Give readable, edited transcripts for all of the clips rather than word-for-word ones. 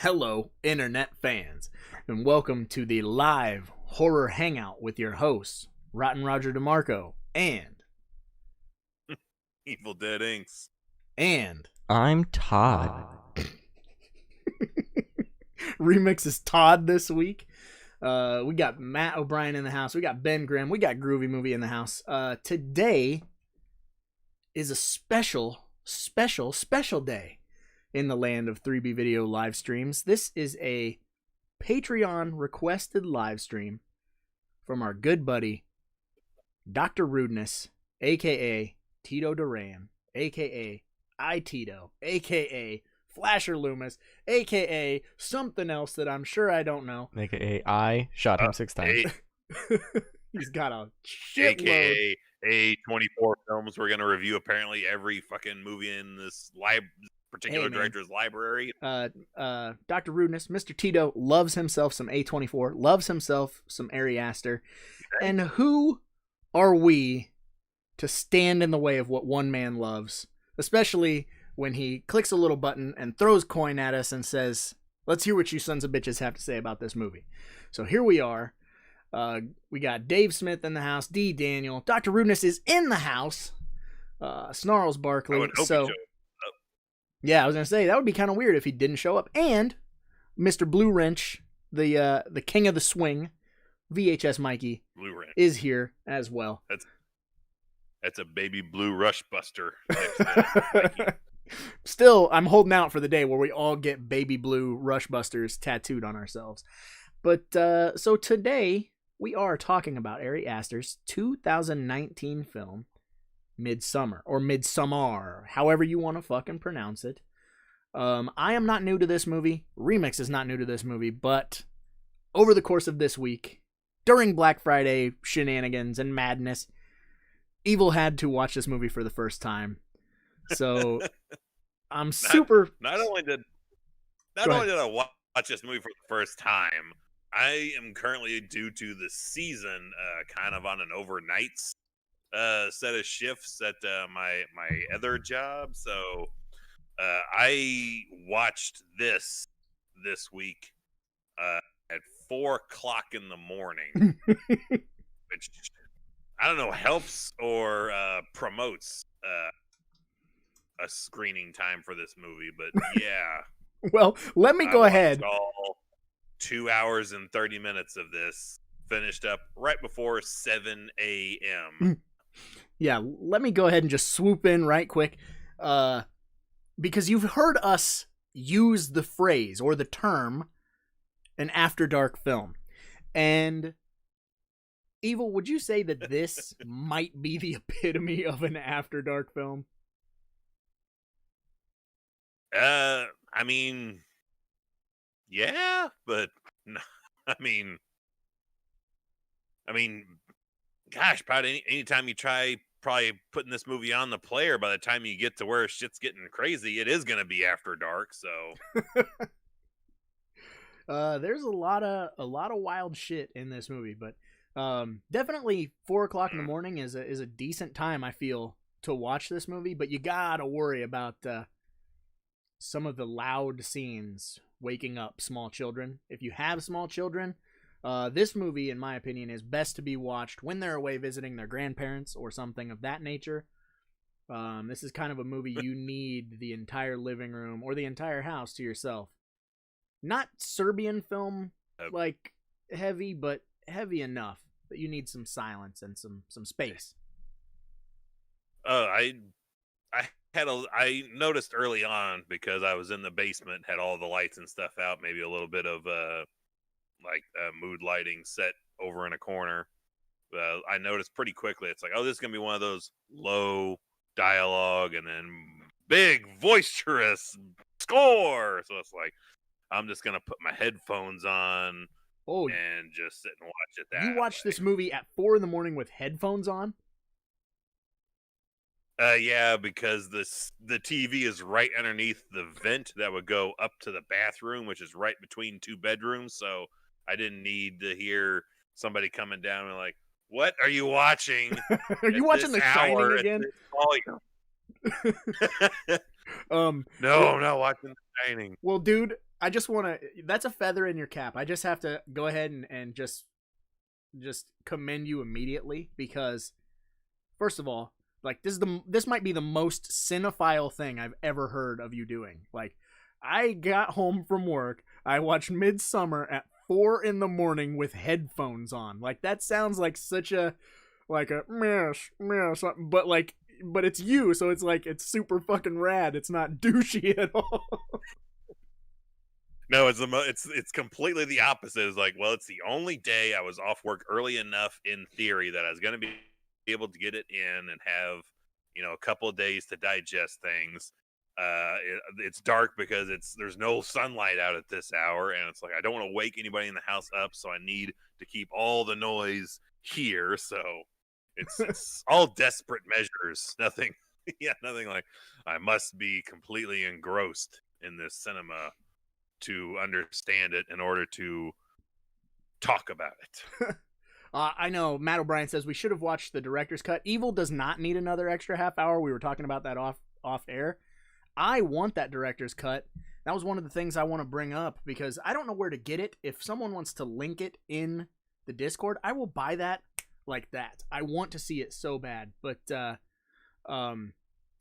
Hello, Internet fans, and welcome to the live horror hangout with your hosts, Rotten Roger DeMarco, and Evil Dead Inks. I'm Todd. Remix is Todd this week. We got Matt O'Brien in the house. We got Ben Grimm. We got Groovy Movie in the house. Today is a special day in the land of 3B video live streams. This is a Patreon requested live stream from our good buddy, Dr. Rudeness, aka Tito Duran, aka iTito, aka Flasher Loomis, aka something else that I'm sure I don't know. AKA I shot him 6 times. He's got a shitload. AKA A24 films. We're going to review apparently every fucking movie in this particular director's library. Dr. Rudeness, Mr. Tito loves himself some A24, loves himself some Ari Aster. Okay. And who are we to stand in the way of what one man loves? Especially when he clicks a little button and throws coin at us and says, let's hear what you sons of bitches have to say about this movie. So here we are. We got Dave Smith in the house, D. Daniel. Dr. Rudeness is in the house. Snarls Barkley. So, yeah, I was going to say, that would be kind of weird if he didn't show up. And Mr. Blue Wrench, the king of the swing, VHS Mikey, is here as well. That's a baby blue rush buster. Still, I'm holding out for the day where we all get baby blue rush busters tattooed on ourselves. But so today we are talking about Ari Aster's 2019 film Midsommar, or Midsommar, however you want to fucking pronounce it. I am not new to this movie. Remix is not new to this movie, but over the course of this week, during Black Friday shenanigans and madness, Evil had to watch this movie for the first time. So I'm super. Not only did I watch this movie for the first time, I am currently due to the season kind of on an overnight set of shifts at my other job. So I watched this week at 4:00 in the morning, which I don't know helps or promotes a screening time for this movie, but yeah. Well, let me go ahead. All 2 hours and 30 minutes of this finished up right before 7 a.m. Yeah, let me go ahead and just swoop in right quick, because you've heard us use the phrase or the term an after dark film, and Evil, would you say that this might be the epitome of an after dark film? I mean, yeah, but I mean, gosh, probably anytime you try putting this movie on the player, by the time you get to where shit's getting crazy, it is going to be after dark. So, there's a lot of wild shit in this movie, but definitely 4:00 in the morning is a decent time, I feel, to watch this movie. But you gotta worry about some of the loud scenes waking up small children. If you have small children, this movie, in my opinion, is best to be watched when they're away visiting their grandparents or something of that nature. This is kind of a movie you need the entire living room or the entire house to yourself. Not Serbian film like heavy, but heavy enough that you need some silence and some space. I noticed early on, because I was in the basement, had all the lights and stuff out, maybe a little bit of mood lighting set over in a corner. I noticed pretty quickly, it's like, oh, this is gonna be one of those low dialogue and then big boisterous score. So it's like, I'm just gonna put my headphones on and just sit and watch it. You watched this movie at 4 a.m. with headphones on? Yeah, because the TV is right underneath the vent that would go up to the bathroom, which is right between two bedrooms. So I didn't need to hear somebody coming down and like, "What are you watching? Are you watching The Shining again?" No, I'm not watching The Shining. Well, dude, I just want to. That's a feather in your cap. I just have to go ahead and just commend you immediately because, first of all, like this might be the most cinephile thing I've ever heard of you doing. Like, I got home from work, I watched Midsommar at 4 a.m. with headphones on. Like, that sounds like such a mess, but it's you, so it's like it's super fucking rad. It's not douchey at all. No, it's completely the opposite. It's like, well, it's the only day I was off work early enough in theory that I was going to be able to get it in and have, a couple of days to digest things. It's dark because there's no sunlight out at this hour, and it's like I don't want to wake anybody in the house up, so I need to keep all the noise here. So it's all desperate measures. Nothing like I must be completely engrossed in this cinema to understand it in order to talk about it. I know Matt O'Brien says we should have watched the director's cut. Evil does not need another extra half hour. We were talking about that off air. I want that director's cut. That was one of the things I want to bring up because I don't know where to get it. If someone wants to link it in the Discord, I will buy that like that. I want to see it so bad. But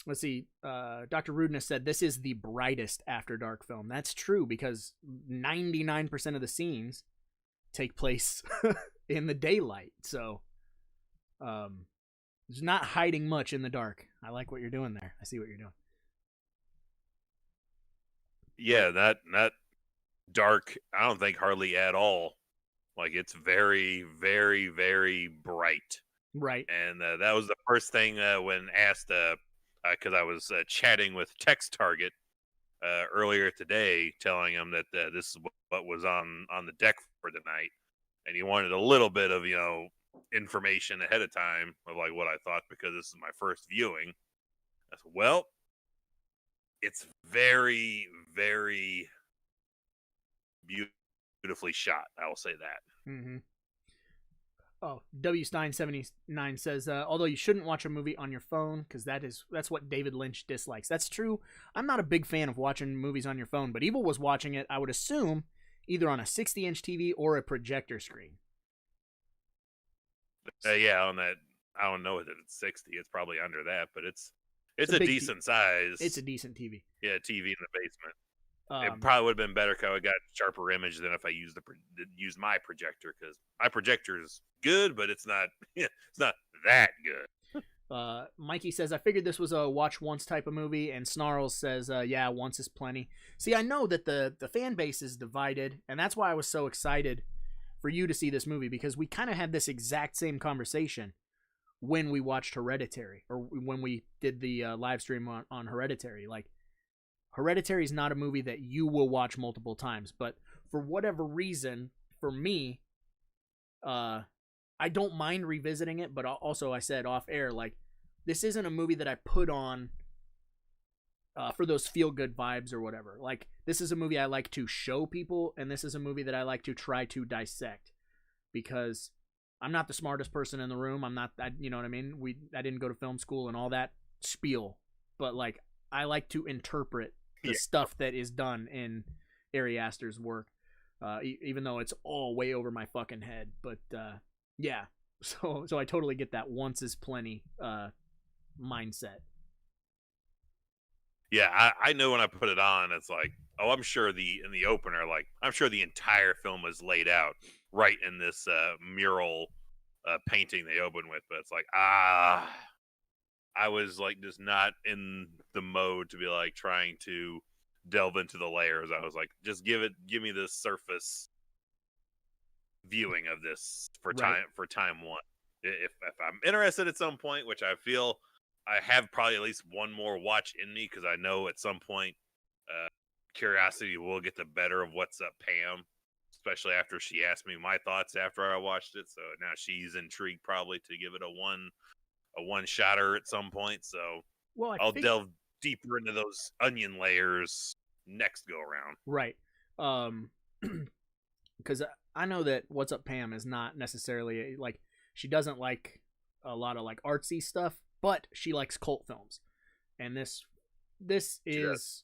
let's see. Dr. Rudeness said this is the brightest After Dark film. That's true because 99% of the scenes take place in the daylight. So there's not hiding much in the dark. I like what you're doing there. I see what you're doing. Yeah, that dark, I don't think hardly at all. Like, it's very, very, very bright. Right. And that was the first thing when asked, because I was chatting with Text Target earlier today, telling him that this is what was on the deck for tonight. And he wanted a little bit of, information ahead of time of like what I thought because this is my first viewing. I said, well, it's very, very beautifully shot. I will say that. Mm-hmm. Oh, W. Stein 79 says, although you shouldn't watch a movie on your phone because that's what David Lynch dislikes. That's true. I'm not a big fan of watching movies on your phone, but Evil was watching it, I would assume, either on a 60-inch TV or a projector screen. Yeah, on that, I don't know if it's 60. It's probably under that, but it's a decent size. It's a decent TV. Yeah, TV in the basement. It probably would have been better if I got sharper image than if I used my projector, because my projector is good, but it's not that good. Mikey says, I figured this was a watch once type of movie, and Snarls says, yeah, once is plenty. See, I know that the fan base is divided, and that's why I was so excited for you to see this movie, because we kind of had this exact same conversation when we watched Hereditary, or when we did the live stream on Hereditary. Like, Hereditary is not a movie that you will watch multiple times, but for whatever reason, for me, I don't mind revisiting it, but also I said off air, like, this isn't a movie that I put on for those feel-good vibes or whatever. Like, this is a movie I like to show people, and this is a movie that I like to try to dissect, because I'm not the smartest person in the room. You know what I mean? I didn't go to film school and all that spiel, but, like, I like to interpret the stuff that is done in Ari Aster's work, even though it's all way over my fucking head. But yeah, so I totally get that once is plenty mindset. Yeah, I know when I put it on, it's like, oh, I'm sure in the opener, like, I'm sure the entire film was laid out right in this mural painting they open with, but it's like, I was like just not in the mode to be like trying to delve into the layers. I was like, just give me this surface viewing of this for time one. If I'm interested at some point, which I feel I have probably at least one more watch in me, because I know at some point curiosity will get the better of What's Up, Pam, especially after she asked me my thoughts after I watched it. So now she's intrigued probably to give it a one-shotter at some point, so I'll delve deeper into those onion layers next go around. Right. Because I know that What's Up, Pam is not necessarily, like, she doesn't like a lot of, like, artsy stuff, but she likes cult films. And this is,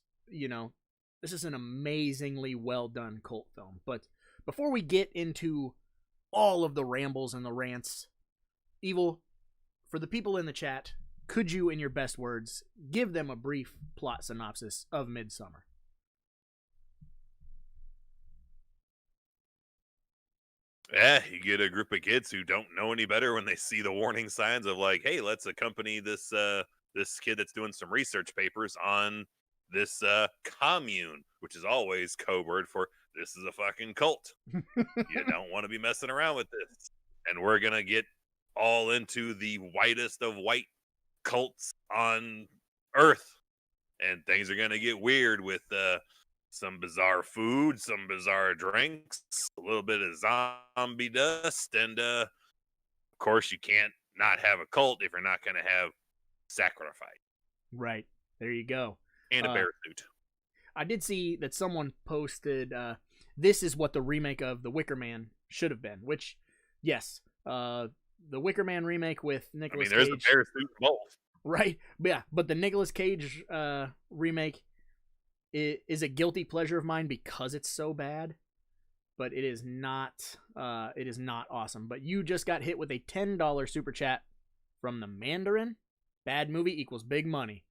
This is an amazingly well done cult film. But before we get into all of the rambles and the rants, Evil, for the people in the chat, could you, in your best words, give them a brief plot synopsis of Midsommar? Yeah, you get a group of kids who don't know any better when they see the warning signs of like, hey, let's accompany this this kid that's doing some research papers on this commune, which is always code word for this is a fucking cult. You don't want to be messing around with this. And we're gonna get all into the whitest of white cults on Earth. And things are gonna get weird with some bizarre food, some bizarre drinks, a little bit of zombie dust, and of course you can't not have a cult if you're not going to have sacrifice. Right. There you go. And a bear suit. I did see that someone posted, this is what the remake of The Wicker Man should have been, which, yes, the Wicker Man remake with Nicolas Cage. There's a bear suit both. Right. Yeah, but the Nicolas Cage remake is a guilty pleasure of mine because it's so bad, but it is not awesome. But you just got hit with a $10 super chat from the Mandarin. Bad movie equals big money.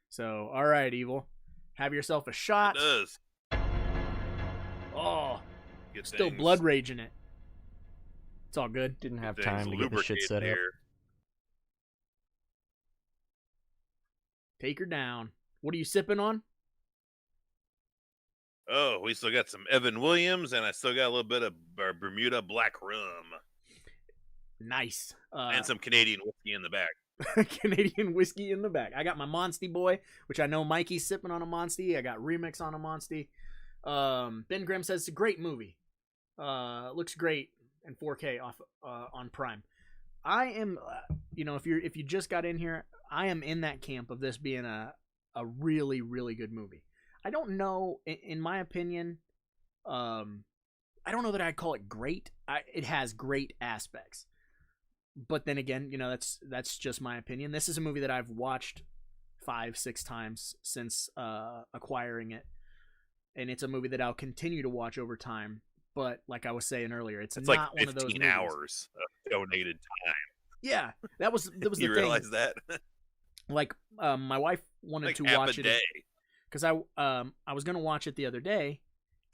So, all right, Evil, have yourself a shot. It does. Oh, still blood rage in it. It's all good. Didn't have time to get the shit set up. Take her down. What are you sipping on? Oh, we still got some Evan Williams, and I still got a little bit of Bermuda Black Rum. Nice. And some Canadian whiskey in the back. Canadian whiskey in the back. I got my Monsty Boy, which I know Mikey's sipping on a Monsty. I got Remix on a Monsty. Ben Grimm says it's a great movie. Looks great in 4K off on Prime. I am, if you just got in here, I am in that camp of this being a really, really good movie. I don't know, in my opinion, I don't know that I'd call it great. It has great aspects. But then again, that's just my opinion. This is a movie that I've watched 5-6 times since acquiring it. And it's a movie that I'll continue to watch over time. But like I was saying earlier, it's not like one of those 15 movies. hours of donated time. Yeah, that was the thing. You realize that? Like, my wife wanted to watch it. Because I was gonna watch it the other day,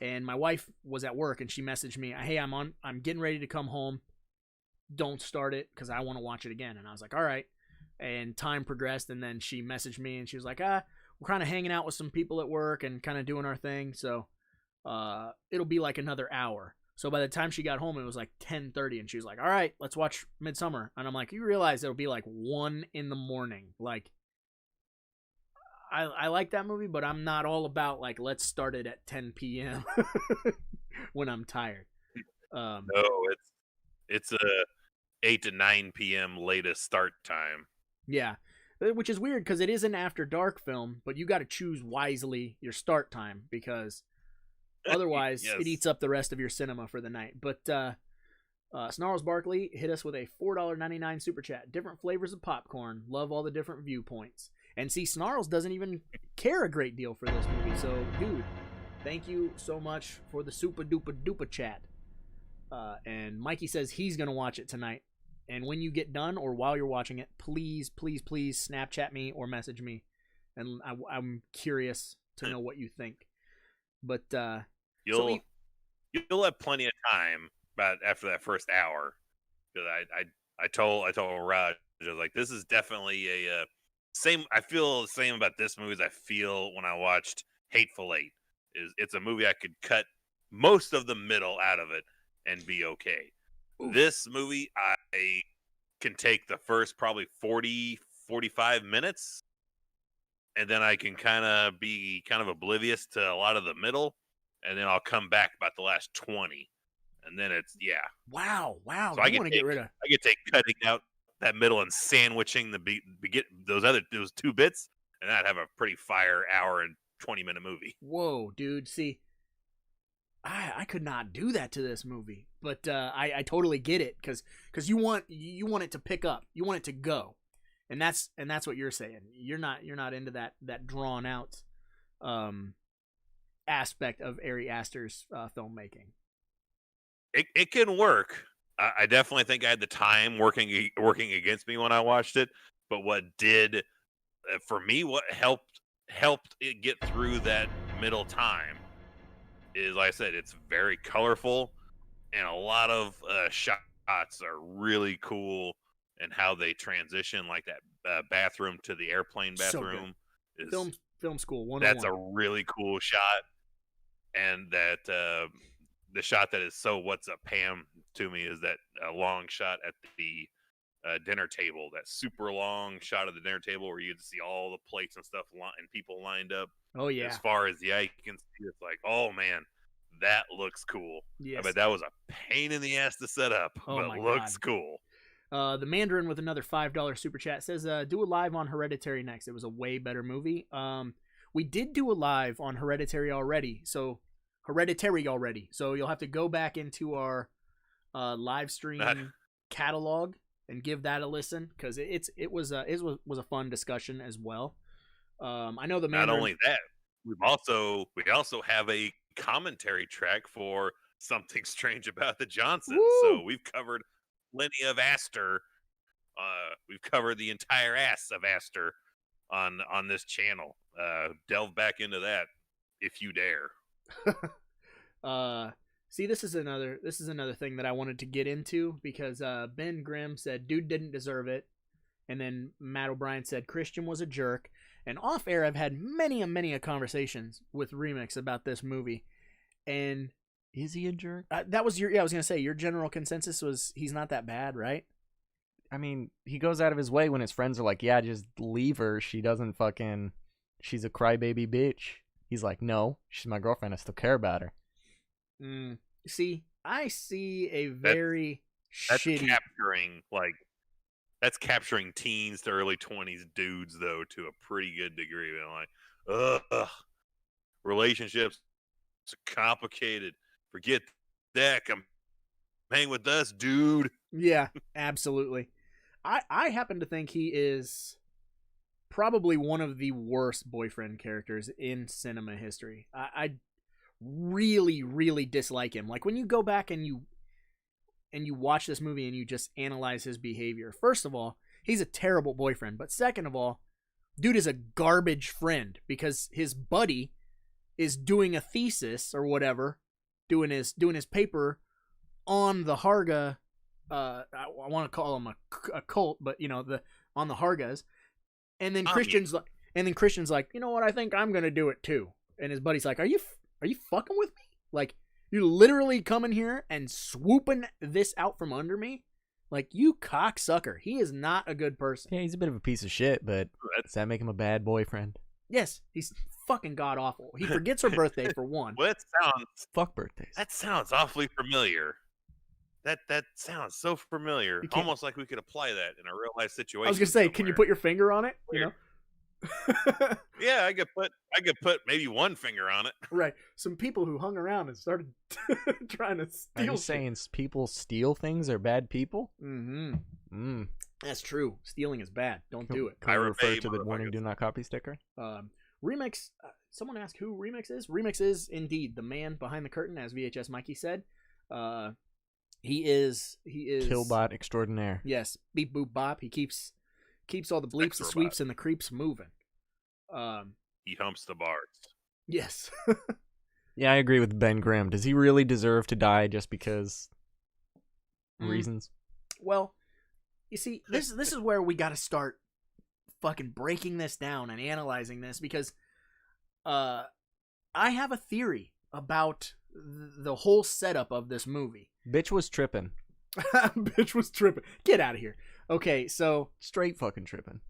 and my wife was at work, and she messaged me, "Hey, I'm getting ready to come home. Don't start it because I want to watch it again." And I was like, "All right." And time progressed, and then she messaged me, and she was like, "We're kind of hanging out with some people at work and kind of doing our thing, so it'll be like another hour." So by the time she got home, it was like 10:30, and she was like, "All right, let's watch Midsommar." And I'm like, "You realize it'll be like 1 a.m. Like, I like that movie, but I'm not all about like let's start it at 10 p.m. when I'm tired." No, it's a 8 to 9 p.m. latest start time. Yeah, which is weird because it is an after dark film, but you got to choose wisely your start time because otherwise Yes. It eats up the rest of your cinema for the night. But Snarls Barkley hit us with a $4.99 super chat. Different flavors of popcorn. Love all the different viewpoints. And see, Snarls doesn't even care a great deal for this movie. So, dude, thank you so much for the super duper duper chat. And Mikey says he's going to watch it tonight. And when you get done or while you're watching it, please, please, please Snapchat me or message me. And I'm curious to know what you think. But you'll have plenty of time about after that first hour. Because I told Raj, I was like, this is definitely a same. I feel the same about this movie as I feel when I watched Hateful Eight. It's a movie I could cut most of the middle out of it and be okay. Oof. This movie, I can take the first probably 40-45 minutes, and then I can be kind of oblivious to a lot of the middle, and then I'll come back about the last 20, and then it's Wow. So I can take cutting out that middle and sandwiching those 2 bits, and I'd have a pretty fire hour and 20-minute movie. Whoa, dude! See, I could not do that to this movie, but I totally get it because you want it to pick up, you want it to go, and that's what you're saying. You're not into that drawn out aspect of Ari Aster's filmmaking. It can work. I definitely think I had the time working against me when I watched it. But what did for me, what helped it get through that middle time is, like I said, it's very colorful, and a lot of shots are really cool, and how they transition, like that bathroom to the airplane bathroom. So is film school 101. That's a really cool shot, and that the shot that is so what's up Pam to me is that long shot at the dinner table, that super long shot of the dinner table where you get to see all the plates and stuff and people lined up. Oh yeah. As far as the eye can see, it's like, oh man, that looks cool. Yes. I bet that was a pain in the ass to set up, but looks cool. The Mandarin with another $5 super chat says, do a live on Hereditary next. It was a way better movie. We did do a live on Hereditary already, so you'll have to go back into our live stream catalog and give that a listen, because it was a fun discussion as well. I know the Mandarin... Not only that, we also have a commentary track for Something Strange About the Johnsons. Woo! So we've covered plenty of Aster. We've covered the entire ass of Aster on this channel. Delve back into that if you dare. See, this is another thing that I wanted to get into, because Ben Grimm said dude didn't deserve it, and then Matt O'Brien said Christian was a jerk. And off air, I've had many conversations with Remix about this movie, and is he a jerk? That was I was gonna say your general consensus was he's not that bad, right? I mean, he goes out of his way when his friends are like, yeah, just leave her. She's a crybaby bitch. He's like, no, she's my girlfriend. I still care about her. See, I see a very shitty... That's capturing teens to early 20s dudes, though, to a pretty good degree. They're like, relationships are complicated. Forget that. Come hang with us, dude. Yeah, absolutely. I happen to think he is probably one of the worst boyfriend characters in cinema history. I really dislike him. Like, when you go back and you watch this movie and you just analyze his behavior, first of all, he's a terrible boyfriend. But second of all, dude is a garbage friend, because his buddy is doing a thesis or whatever, doing his paper on the Harga. I want to call him a cult, but on the Hargas. And then Christian's like, you know what? I think I'm gonna do it too. And his buddy's like, are you fucking with me? Like, you're literally coming here and swooping this out from under me? Like, you cocksucker. He is not a good person. Yeah, he's a bit of a piece of shit, but does that make him a bad boyfriend? Yes, he's fucking god-awful. He forgets her birthday, for one. Fuck birthdays. That sounds awfully familiar. That sounds so familiar. Almost like we could apply that in a real-life situation. I was going to say, can you put your finger on it? Weird. Yeah, I could put maybe one finger on it. Right. Some people who hung around and started trying to steal. Are you saying people steal things are bad people? Mm-hmm. That's true. Stealing is bad. Don't do it. Can I refer to the warning do not copy sticker? Remix. Someone asked who Remix is. Remix is indeed the man behind the curtain, as VHS Mikey said. He is Killbot extraordinaire. Yes. Beep boop bop. He keeps all the bleeps, the sweeps, and the creeps moving. He humps the bars. Yes. Yeah, I agree with Ben Grimm. Does he really deserve to die just because reasons? Well, you see, this is where we got to start fucking breaking this down and analyzing this, because I have a theory about the whole setup of this movie. Bitch was tripping. Bitch was tripping. Get out of here. Okay, so straight fucking tripping.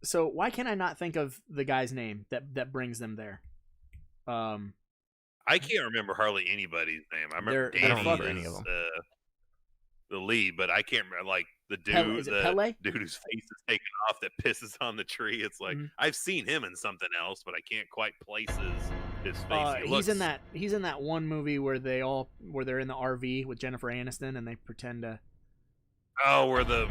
So why can't I not think of the guy's name that brings them there? I can't remember hardly anybody's name. I remember Danny was any of them. The lead, but I can't remember, like, the dude, dude whose face is taken off that pisses on the tree. It's like, I've seen him in something else, but I can't quite place his face. He's in that one movie where they're in the RV with Jennifer Aniston and they pretend to. Oh, we're the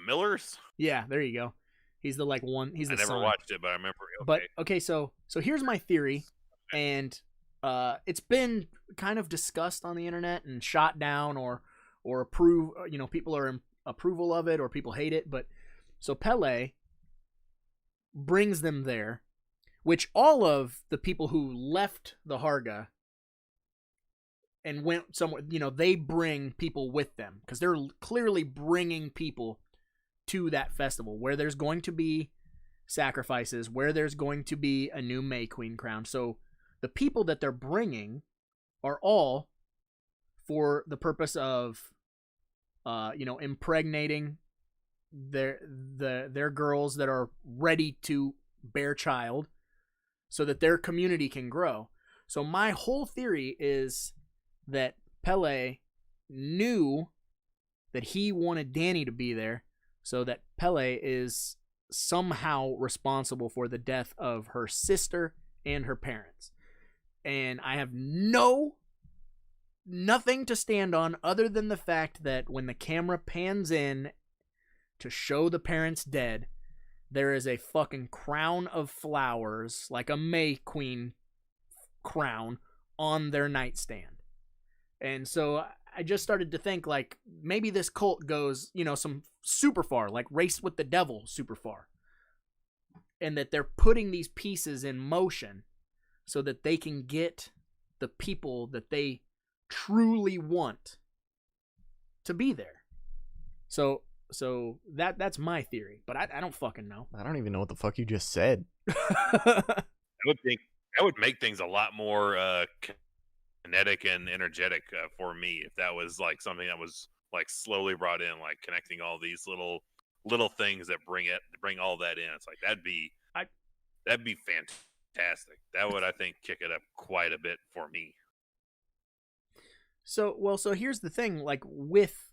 Millers. Yeah, there you go. He's the one. He's the son. I never watched it, but I remember. Okay. But okay, so here's my theory, and It's been kind of discussed on the internet and shot down or approve. People are in approval of it or people hate it. But so Pele brings them there, which all of the people who left the Harga and went somewhere, they bring people with them because they're clearly bringing people to that festival where there's going to be sacrifices, where there's going to be a new May Queen crowned. So the people that they're bringing are all for the purpose of, impregnating their girls that are ready to bear child so that their community can grow. So my whole theory is that Pele knew that he wanted Danny to be there so that Pele is somehow responsible for the death of her sister and her parents. And I have nothing to stand on other than the fact that when the camera pans in to show the parents dead, there is a fucking crown of flowers, like a May Queen crown, on their nightstand. And so I just started to think, like, maybe this cult goes, some super far, like Race with the Devil super far. And that they're putting these pieces in motion so that they can get the people that they truly want to be there. So that's my theory, but I don't fucking know. I don't even know what the fuck you just said. I would think that would make things a lot more kinetic and energetic for me if that was like something that was like slowly brought in, like connecting all these little things that bring all that in. It's like that'd be fantastic. That would, I think, kick it up quite a bit for me. So here's the thing, like with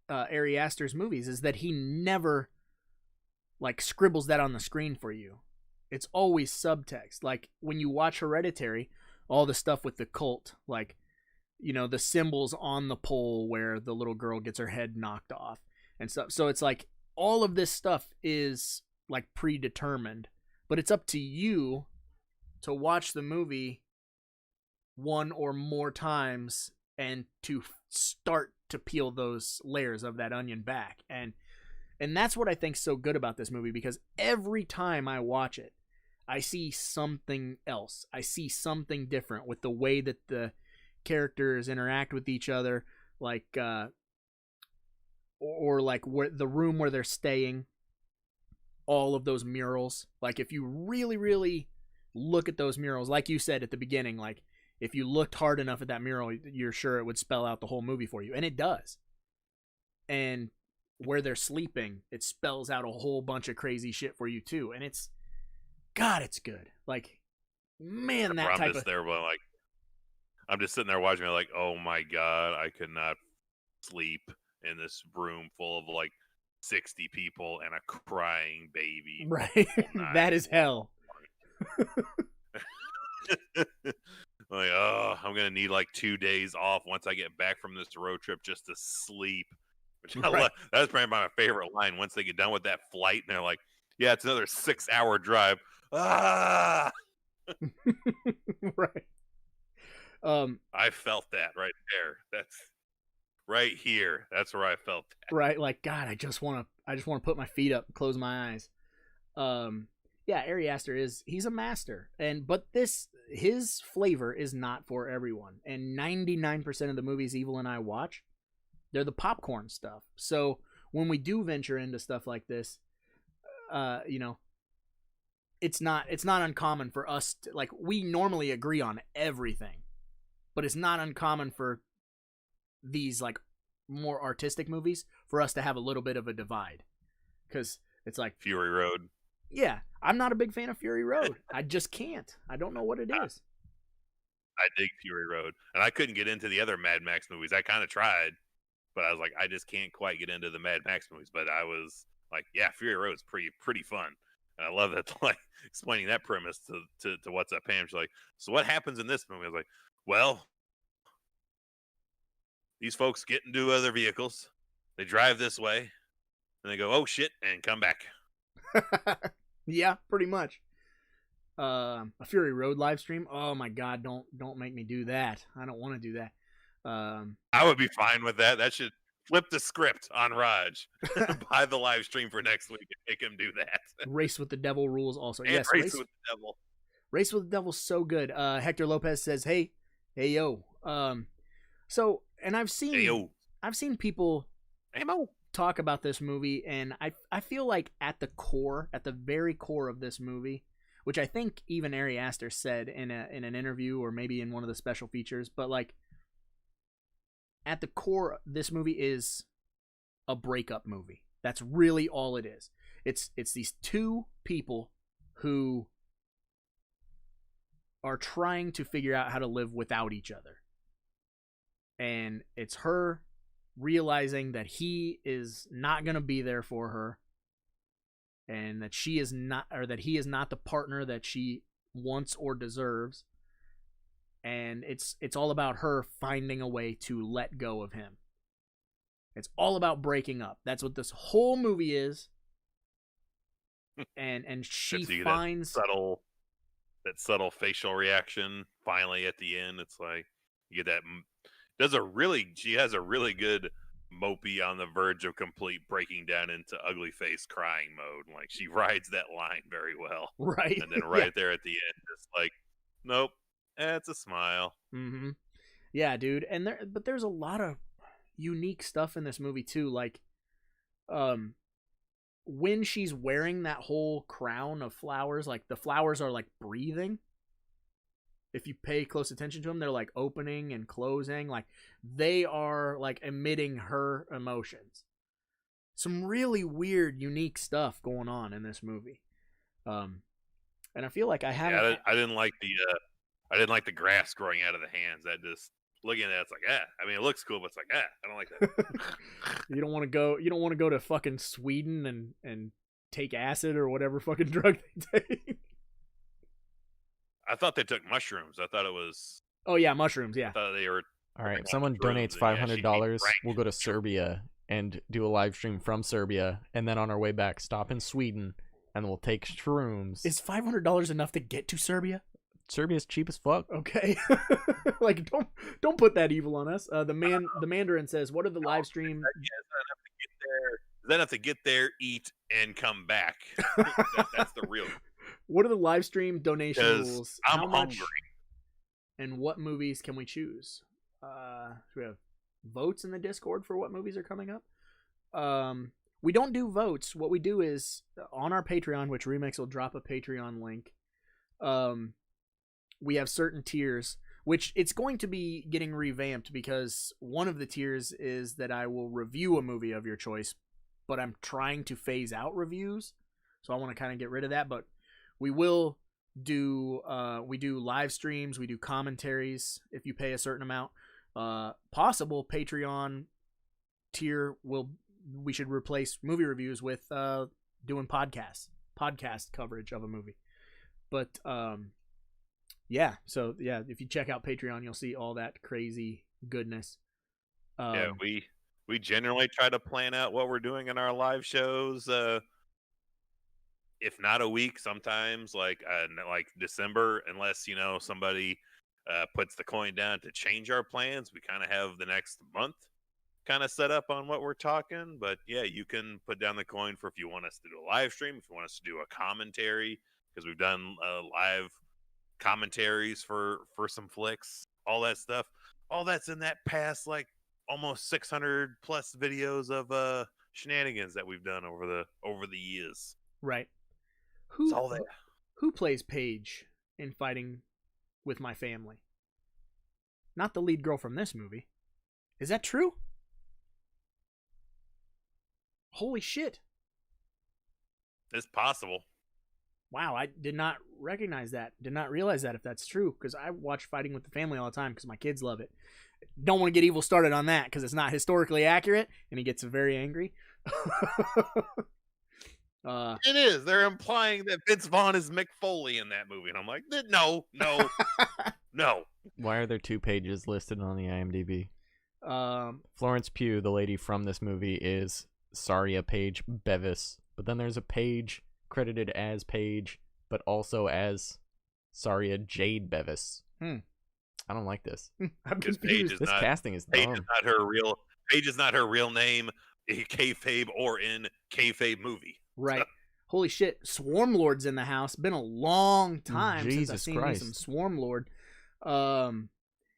Ari Aster's movies, is that he never like scribbles that on the screen for you. It's always subtext. Like when you watch Hereditary, all the stuff with the cult, like, the symbols on the pole where the little girl gets her head knocked off and stuff. So it's like all of this stuff is like predetermined, but it's up to you to watch the movie one or more times and to start to peel those layers of that onion back. And that's what I think's so good about this movie, because every time I watch it, I see something else. I see something different with the way that the characters interact with each other, like or like where the room where they're staying, all of those murals. Like if you really, really look at those murals, like you said at the beginning, like if you looked hard enough at that mural, you're sure it would spell out the whole movie for you, and it does. And where they're sleeping, it spells out a whole bunch of crazy shit for you too, and it's good. Like, man, that type of there, but like, I'm just sitting there watching it, like, oh my god, I could not sleep in this room full of like 60 people and a crying baby. Right, that is hell. Like, oh, I'm gonna need like 2 days off once I get back from this road trip just to sleep. Which I love. That was probably my favorite line. Once they get done with that flight, and they're like, "Yeah, it's another 6-hour drive." Ah, right. I felt that right there. That's right here. That's where I felt that. Right, like, God, I just want to put my feet up and close my eyes. Yeah, Ari Aster he's a master, but his flavor is not for everyone. And 99% of the movies Evil and I watch, they're the popcorn stuff. So when we do venture into stuff like this, it's not uncommon for us to, like, we normally agree on everything, but it's not uncommon for these like more artistic movies for us to have a little bit of a divide, because it's like Fury Road. Yeah, I'm not a big fan of Fury Road. I just can't. I don't know what it is. I dig Fury Road, and I couldn't get into the other Mad Max movies. I kind of tried, but I was like, I just can't quite get into the Mad Max movies. But I was like, yeah, Fury Road's pretty fun, and I love that. Like explaining that premise to What's Up Pam. She's like, so what happens in this movie? I was like, well, these folks get into other vehicles, they drive this way, and they go, oh shit, and come back. Yeah, pretty much. a Fury Road live stream. Oh my God, don't make me do that. I don't want to do that. I would be fine with that. That should flip the script on Raj. Buy the live stream for next week and make him do that. Race with the Devil rules also. And Yes, Race with the Devil. Race with the Devil's so good. Hector Lopez says, "Hey yo." So, and I've seen people talk about this movie, and I feel like at the very core of this movie, which I think even Ari Aster said in an interview or maybe in one of the special features, but like at the core, this movie is a breakup movie. That's really all it is. It's these two people who are trying to figure out how to live without each other. And it's her realizing that he is not going to be there for her, and that she is not, or that he is not the partner that she wants or deserves. And it's all about her finding a way to let go of him. It's all about breaking up. That's what this whole movie is. And she finds that subtle facial reaction finally at the end. It's like you get that. She has a really good mopey on the verge of complete breaking down into ugly face crying mode. Like she rides that line very well. Right. And then right there at the end, it's like, nope, it's a smile. Mm-hmm. Yeah, dude. And there's a lot of unique stuff in this movie too. Like, when she's wearing that whole crown of flowers, like the flowers are like breathing. If you pay close attention to them, they're like opening and closing. Like they are like emitting her emotions. Some really weird, unique stuff going on in this movie. And I feel like I haven't. Yeah, I didn't like the grass growing out of the hands. That just looking at it's like, I mean, it looks cool, but it's like, I don't like that. You don't want to go to fucking Sweden and take acid or whatever fucking drug they take. I thought they took mushrooms. I thought it was. Oh yeah, mushrooms. Yeah. I thought they were. All right, someone donates $500. We'll go to Serbia and do a live stream from Serbia, and then on our way back, stop in Sweden, and we'll take shrooms. Is $500 enough to get to Serbia? Serbia's cheap as fuck. Okay. Like don't put that evil on us. The Mandarin says, "What are the live stream?" Then have to get there, eat, and come back. That's the real. What are the live stream donation rules? I'm hungry. And what movies can we choose? We have votes in the Discord for what movies are coming up. We don't do votes. What we do is on our Patreon, which Remix will drop a Patreon link. We have certain tiers, which it's going to be getting revamped because one of the tiers is that I will review a movie of your choice, but I'm trying to phase out reviews, so I want to kind of get rid of that. But we will do we do live streams, we do commentaries if you pay a certain amount. Possible Patreon tier we should replace movie reviews with doing podcast coverage of a movie. But yeah, so yeah, if you check out Patreon, you'll see all that crazy goodness. Yeah, we generally try to plan out what we're doing in our live shows. If not a week, sometimes like December, unless somebody puts the coin down to change our plans. We kind of have the next month kind of set up on what we're talking. But yeah, you can put down the coin for if you want us to do a live stream, if you want us to do a commentary, because we've done live commentaries for some flicks, all that stuff. All that's in that past like almost 600 plus videos of shenanigans that we've done over the years. Right. Who plays Paige in Fighting with My Family? Not the lead girl from this movie. Is that true? Holy shit. It's possible. Wow, I did not recognize that. Did not realize that if that's true, because I watch Fighting with the Family all the time because my kids love it. Don't want to get Evil started on that because it's not historically accurate, and he gets very angry. It is. They're implying that Vince Vaughn is Mick Foley in that movie, and I'm like, no. Why are there 2 pages listed on the IMDb? Florence Pugh, the lady from this movie, is Saria Paige Bevis, but then there's a page credited as Paige, but also as Saria Jade Bevis. Hmm. I don't like this. I'm Because confused. This casting is Paige dumb. is not her real. Paige is not her real name. In kayfabe or in kayfabe movie. Right. Holy shit. Swarm Lord's in the house. Been a long time since I've Jesus seen me Christ. some Swarm Lord.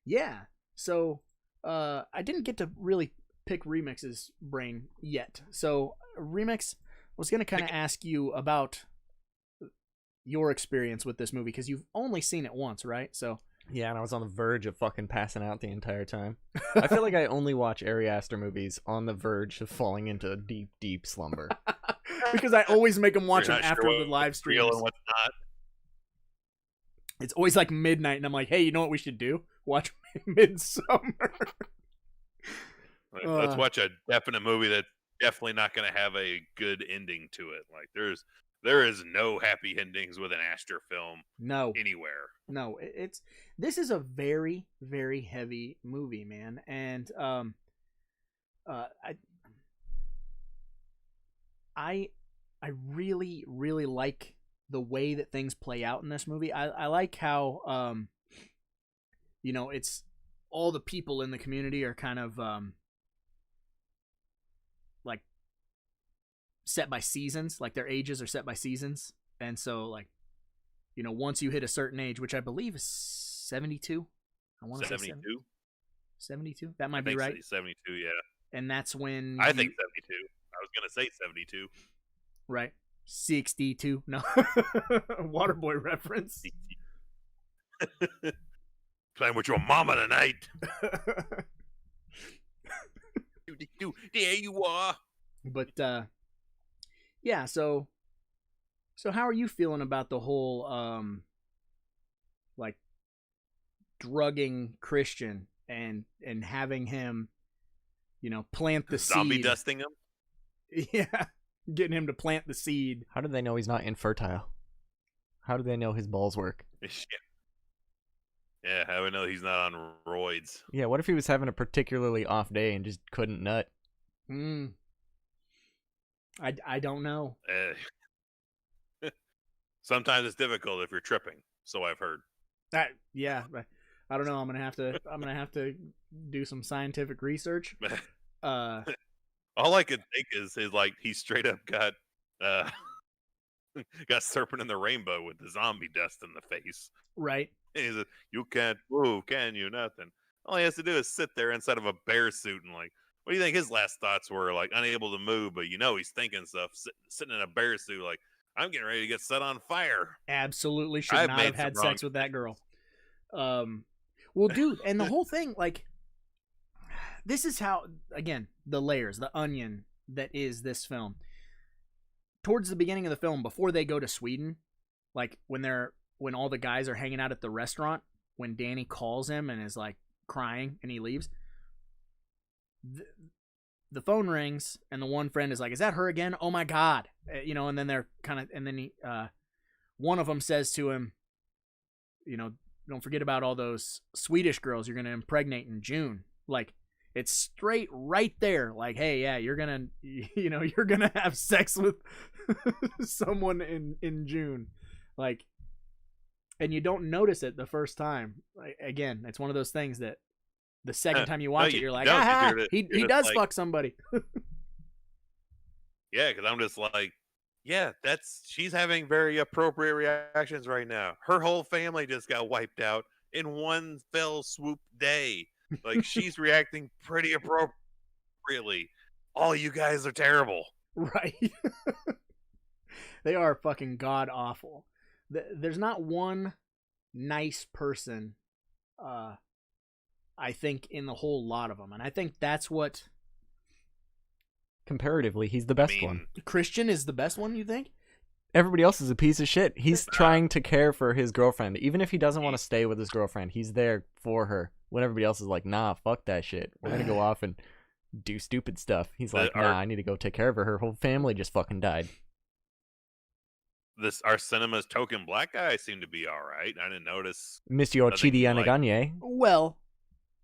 Yeah. So I didn't get to really pick Remix's brain yet. So Remix, I was gonna kinda ask you about your experience with this movie, because you've only seen it once, right? So Yeah, and I was on the verge of fucking passing out the entire time. I feel like I only watch Ari Aster movies on the verge of falling into a deep, deep slumber. because I always make them watch You're them not after sure the live what's real streams. and what's not. It's always like midnight, and I'm like, hey, you know what we should do? Watch Midsommar. Let's watch a definite movie that's definitely not going to have a good ending to it. Like there is no happy endings with an Aster film No. anywhere. No, this is a very, very heavy movie, man, and I really, really like the way that things play out in this movie. I like how it's all the people in the community are kind of like set by seasons, like their ages are set by seasons, and so like, once you hit a certain age, which I believe is 72. I want to say 72. 72. That might be right. 72, yeah. And that's when I think 72. I was going to say 72. Right. 62. No. Waterboy reference. Playing with your mama tonight. There you are. But yeah, so how are you feeling about the whole like drugging Christian and having him plant the zombie seed? Dusting him? Yeah, getting him to plant the seed. How do they know he's not infertile? How do they know his balls work? Yeah, how do we know he's not on roids? Yeah, what if he was having a particularly off day and just couldn't nut? I don't know. Sometimes it's difficult if you're tripping, so I've heard. Yeah, I don't know. I'm gonna have to do some scientific research. All I could think is like he straight up got got Serpent in the Rainbow with the zombie dust in the face. Right. And he said, "You can't move, can you? Nothing." All he has to do is sit there inside of a bear suit and like, what do you think his last thoughts were? Like, unable to move, but he's thinking stuff. Sitting in a bear suit, like, I'm getting ready to get set on fire. Absolutely should not have had sex with that girl. Well, dude, and the whole thing, like, this is how, again, the layers, the onion that is this film. Towards the beginning of the film, before they go to Sweden, like when all the guys are hanging out at the restaurant, when Danny calls him and is like crying and he leaves, the phone rings and the one friend is like, "Is that her again? Oh my God!" And then they're kind of, and then he, one of them says to him, "Don't forget about all those Swedish girls you're gonna impregnate in June." Like, it's straight right there. Like, hey, yeah, you're gonna have sex with someone in June, like, and you don't notice it the first time. Like, again, it's one of those things that the second time you watch it, you're like, aha, he does like, fuck somebody. Yeah, because I'm just like, yeah, she's having very appropriate reactions right now. Her whole family just got wiped out in one fell swoop day. Like, she's reacting pretty appropriately. All you guys are terrible. Right. They are fucking god awful. There's not one nice person, I think, in the whole lot of them. And I think that's what... Comparatively, he's the best one. Christian is the best one, you think? Everybody else is a piece of shit. He's trying to care for his girlfriend. Even if he doesn't want to stay with his girlfriend, he's there for her. When everybody else is like, nah, fuck that shit. We're going to go off and do stupid stuff. He's like, nah, I need to go take care of her. Her whole family just fucking died. Our cinema's token black guy seemed to be all right. I didn't notice. Mr. Chidi Anaganye. Well,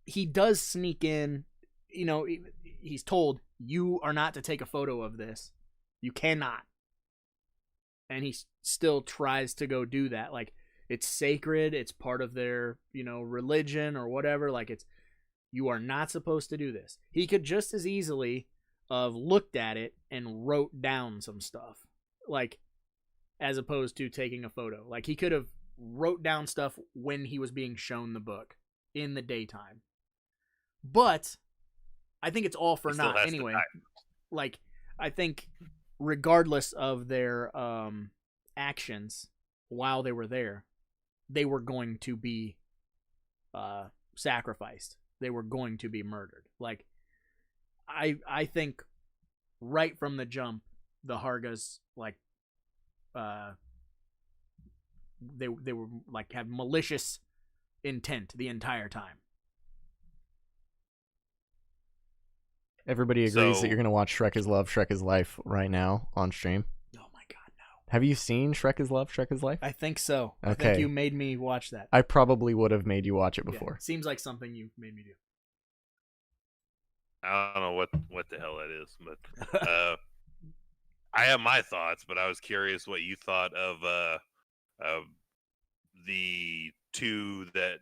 he does sneak in. He's told, you are not to take a photo of this. You cannot. And he still tries to go do that. Like, it's sacred. It's part of their, religion or whatever. Like, you are not supposed to do this. He could just as easily have looked at it and wrote down some stuff, like, as opposed to taking a photo. Like, he could have wrote down stuff when he was being shown the book in the daytime. But I think it's all for naught anyway. Like, I think regardless of their actions while they were there, they were going to be sacrificed. They were going to be murdered. Like, I think right from the jump, the Hargas, like, they were like, had malicious intent the entire time. Everybody agrees that you're gonna watch Shrek is Love, Shrek is Life right now on stream. Oh my god, no! Have you seen Shrek is Love, Shrek is Life? I think so. Okay. I think you made me watch that. I probably would have made you watch it before. Yeah, seems like something you made me do. I don't know what the hell that is, but I have my thoughts. But I was curious what you thought of the two that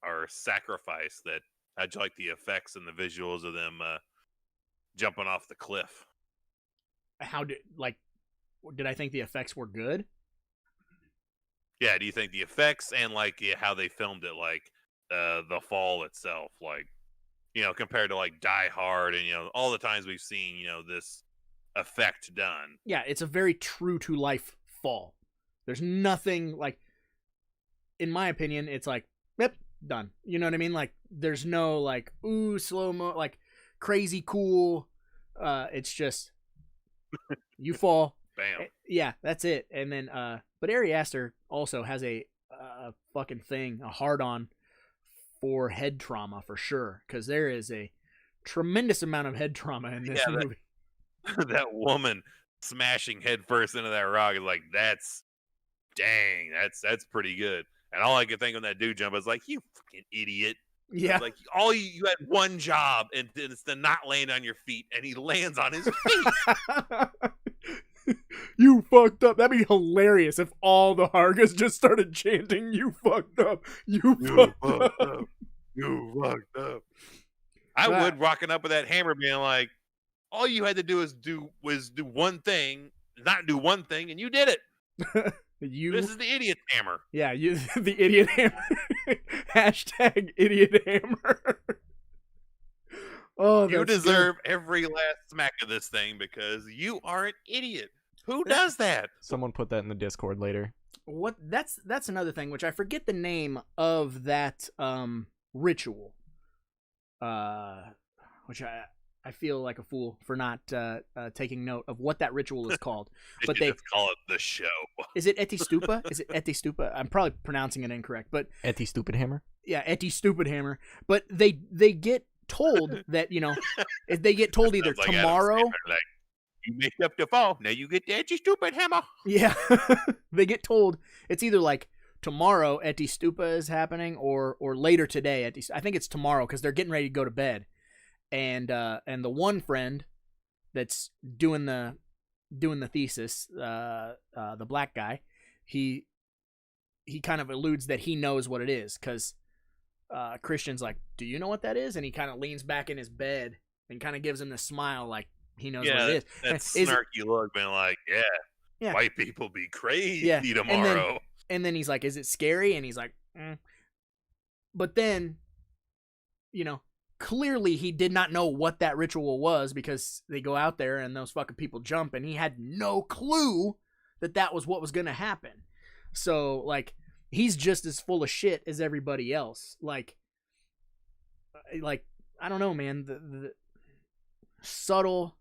are sacrificed. That how'd you like the effects and the visuals of them jumping off the cliff? Did I think the effects were good? Yeah, do you think the effects and how they filmed it, like the fall itself, like, compared to like Die Hard and all the times we've seen this effect done? Yeah, it's a very true to life fall. There's nothing like, in my opinion, it's like, yep, done. You know what I mean? Like, there's no like, ooh, slow-mo, like crazy cool. It's just you fall. Bam. Yeah, that's it. And then but Ari Aster also has a fucking thing, a hard-on for head trauma for sure, because there is a tremendous amount of head trauma in this movie. That woman smashing headfirst into that rock is like, that's pretty good. And all I could think when that dude jumped was like, you fucking idiot. Yeah. Like, all you had one job, and it's to not land on your feet, and he lands on his feet. You fucked up. That'd be hilarious if all the Hargas just started chanting, "You fucked up. You fucked up. You fucked up." I would, rocking up with that hammer, being like, all you had to do do one thing, not do one thing, and you did it. This is the idiot hammer. Yeah, the idiot hammer. Hashtag idiot hammer. Oh, you deserve every last smack of this thing because you are an idiot. Who does that? Someone put that in the Discord later. What? That's another thing, which I forget the name of that ritual. Which I feel like a fool for not taking note of what that ritual is called. But they just call it the show. Is it Eti Stupa? Is it Eti Stupa? I'm probably pronouncing it incorrect, but Eti Stupid Hammer. Yeah, Eti Stupid Hammer. But they get told that if they get told either like tomorrow. You messed up the fall. Now you get the Eti Stupid Hammer. Yeah, they get told it's either like tomorrow Eti Stupa is happening or later today. I think it's tomorrow because they're getting ready to go to bed. And the one friend that's doing the thesis, the black guy, he kind of alludes that he knows what it is because Christian's like, "Do you know what that is?" And he kind of leans back in his bed and kind of gives him this smile like he knows what it is. That snarky look, being like, yeah, white people be crazy tomorrow. And then he's like, "Is it scary?" And he's like, But then, clearly he did not know what that ritual was because they go out there and those fucking people jump and he had no clue that was what was going to happen. So, like, he's just as full of shit as everybody else. Like I don't know, man. The subtle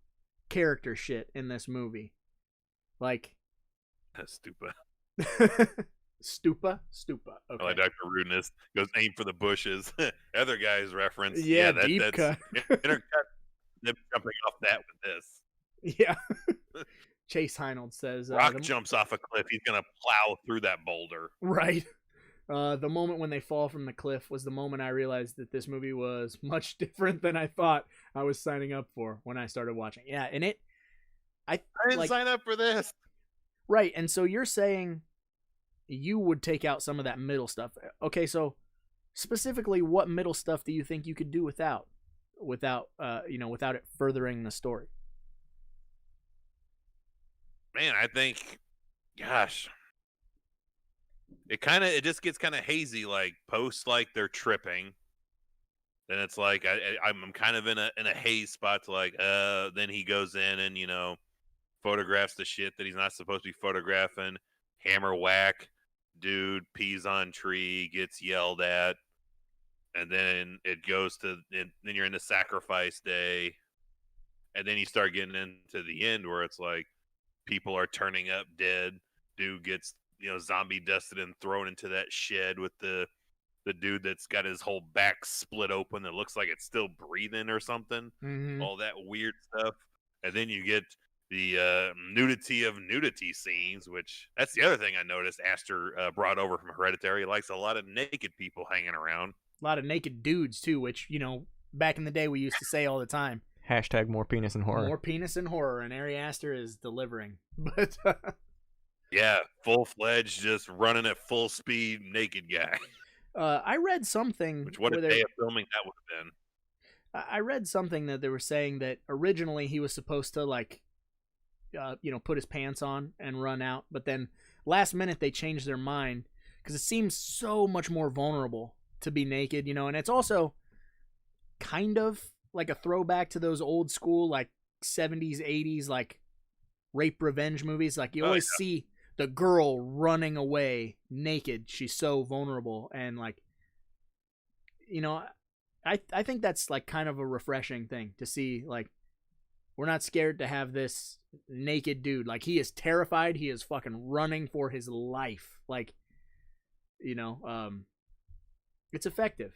character shit in this movie. Like... That's stupid. Stupa. Okay. Like Dr. Rudeness goes aim for the bushes. Other guy's reference. Yeah, deep that's cut. Intercut them jumping off that with this. Yeah. Chase Heinold says Rock jumps off a cliff, he's gonna plow through that boulder. Right. The moment when they fall from the cliff was the moment I realized that this movie was much different than I thought I was signing up for when I started watching. Yeah, and I didn't sign up for this. Right, and so you're saying you would take out some of that middle stuff. Okay, so specifically, what middle stuff do you think you could do without without it furthering the story? Man, I think, gosh, it just gets kind of hazy. Like post, like they're tripping, then it's like I'm kind of in a haze spot. To like, then he goes in and photographs the shit that he's not supposed to be photographing. Hammer whack, dude pees on tree, gets yelled at, and then it goes to then you're in the sacrifice day, and then you start getting into the end where it's like people are turning up dead. Dude gets zombie dusted and thrown into that shed with the dude that's got his whole back split open that looks like it's still breathing or something. Mm-hmm. All that weird stuff, and then you get the nudity of nudity scenes, which that's the other thing I noticed Aster brought over from Hereditary. He likes a lot of naked people hanging around. A lot of naked dudes too, which back in the day we used to say all the time. Hashtag more penis and horror. More penis and horror, and Ari Aster is delivering. But yeah, full-fledged, just running at full speed, naked guy. I read something. Which what a day of filming that would have been. I read something that they were saying that originally he was supposed to put his pants on and run out, but then last minute they changed their mind because it seems so much more vulnerable to be naked, and it's also kind of like a throwback to those old school like 70s 80s like rape revenge movies. Like you always see the girl running away naked. She's so vulnerable, and like I think that's like kind of a refreshing thing to see. Like we're not scared to have this naked dude. Like he is terrified. He is fucking running for his life. Like it's effective.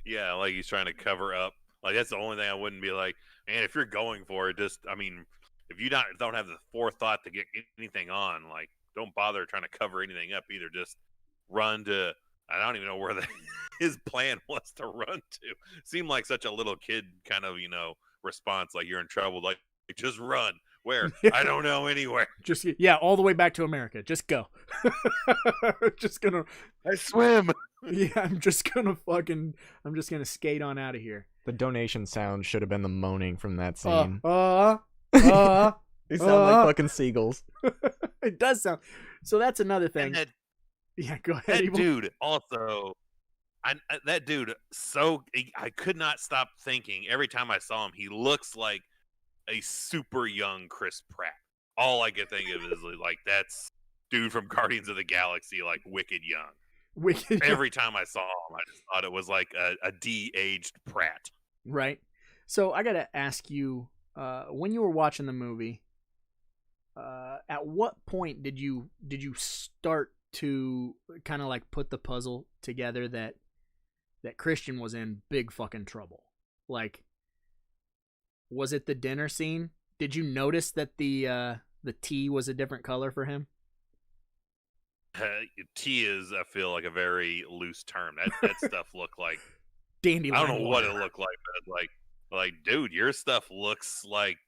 Yeah, like he's trying to cover up. Like that's the only thing I wouldn't be like, man, if you're going for it, just if you don't have the forethought to get anything on, like don't bother trying to cover anything up either. Just run to I don't even know where his plan was to run to. Seemed like such a little kid kind of, response, like you're in trouble, like just run. Where? I don't know, anywhere. Just all the way back to America. Just go. I swim. Yeah, I'm just gonna skate on out of here. The donation sound should have been the moaning from that scene. They sound like fucking seagulls. It does sound. So that's another thing. Yeah, go ahead. That dude also. That dude. I could not stop thinking every time I saw him. He looks like a super young Chris Pratt. All I could think of is like that's dude from Guardians of the Galaxy, like wicked young. Every time I saw him, I just thought it was like a de-aged Pratt. Right. So I gotta ask you, when you were watching the movie, at what point did you start to kind of like put the puzzle together that Christian was in big fucking trouble? Like, was it the dinner scene? Did you notice that the tea was a different color for him? Tea is, I feel like, a very loose term. That stuff looked like dandelion. I don't know what it looked like, but like, dude, your stuff looks like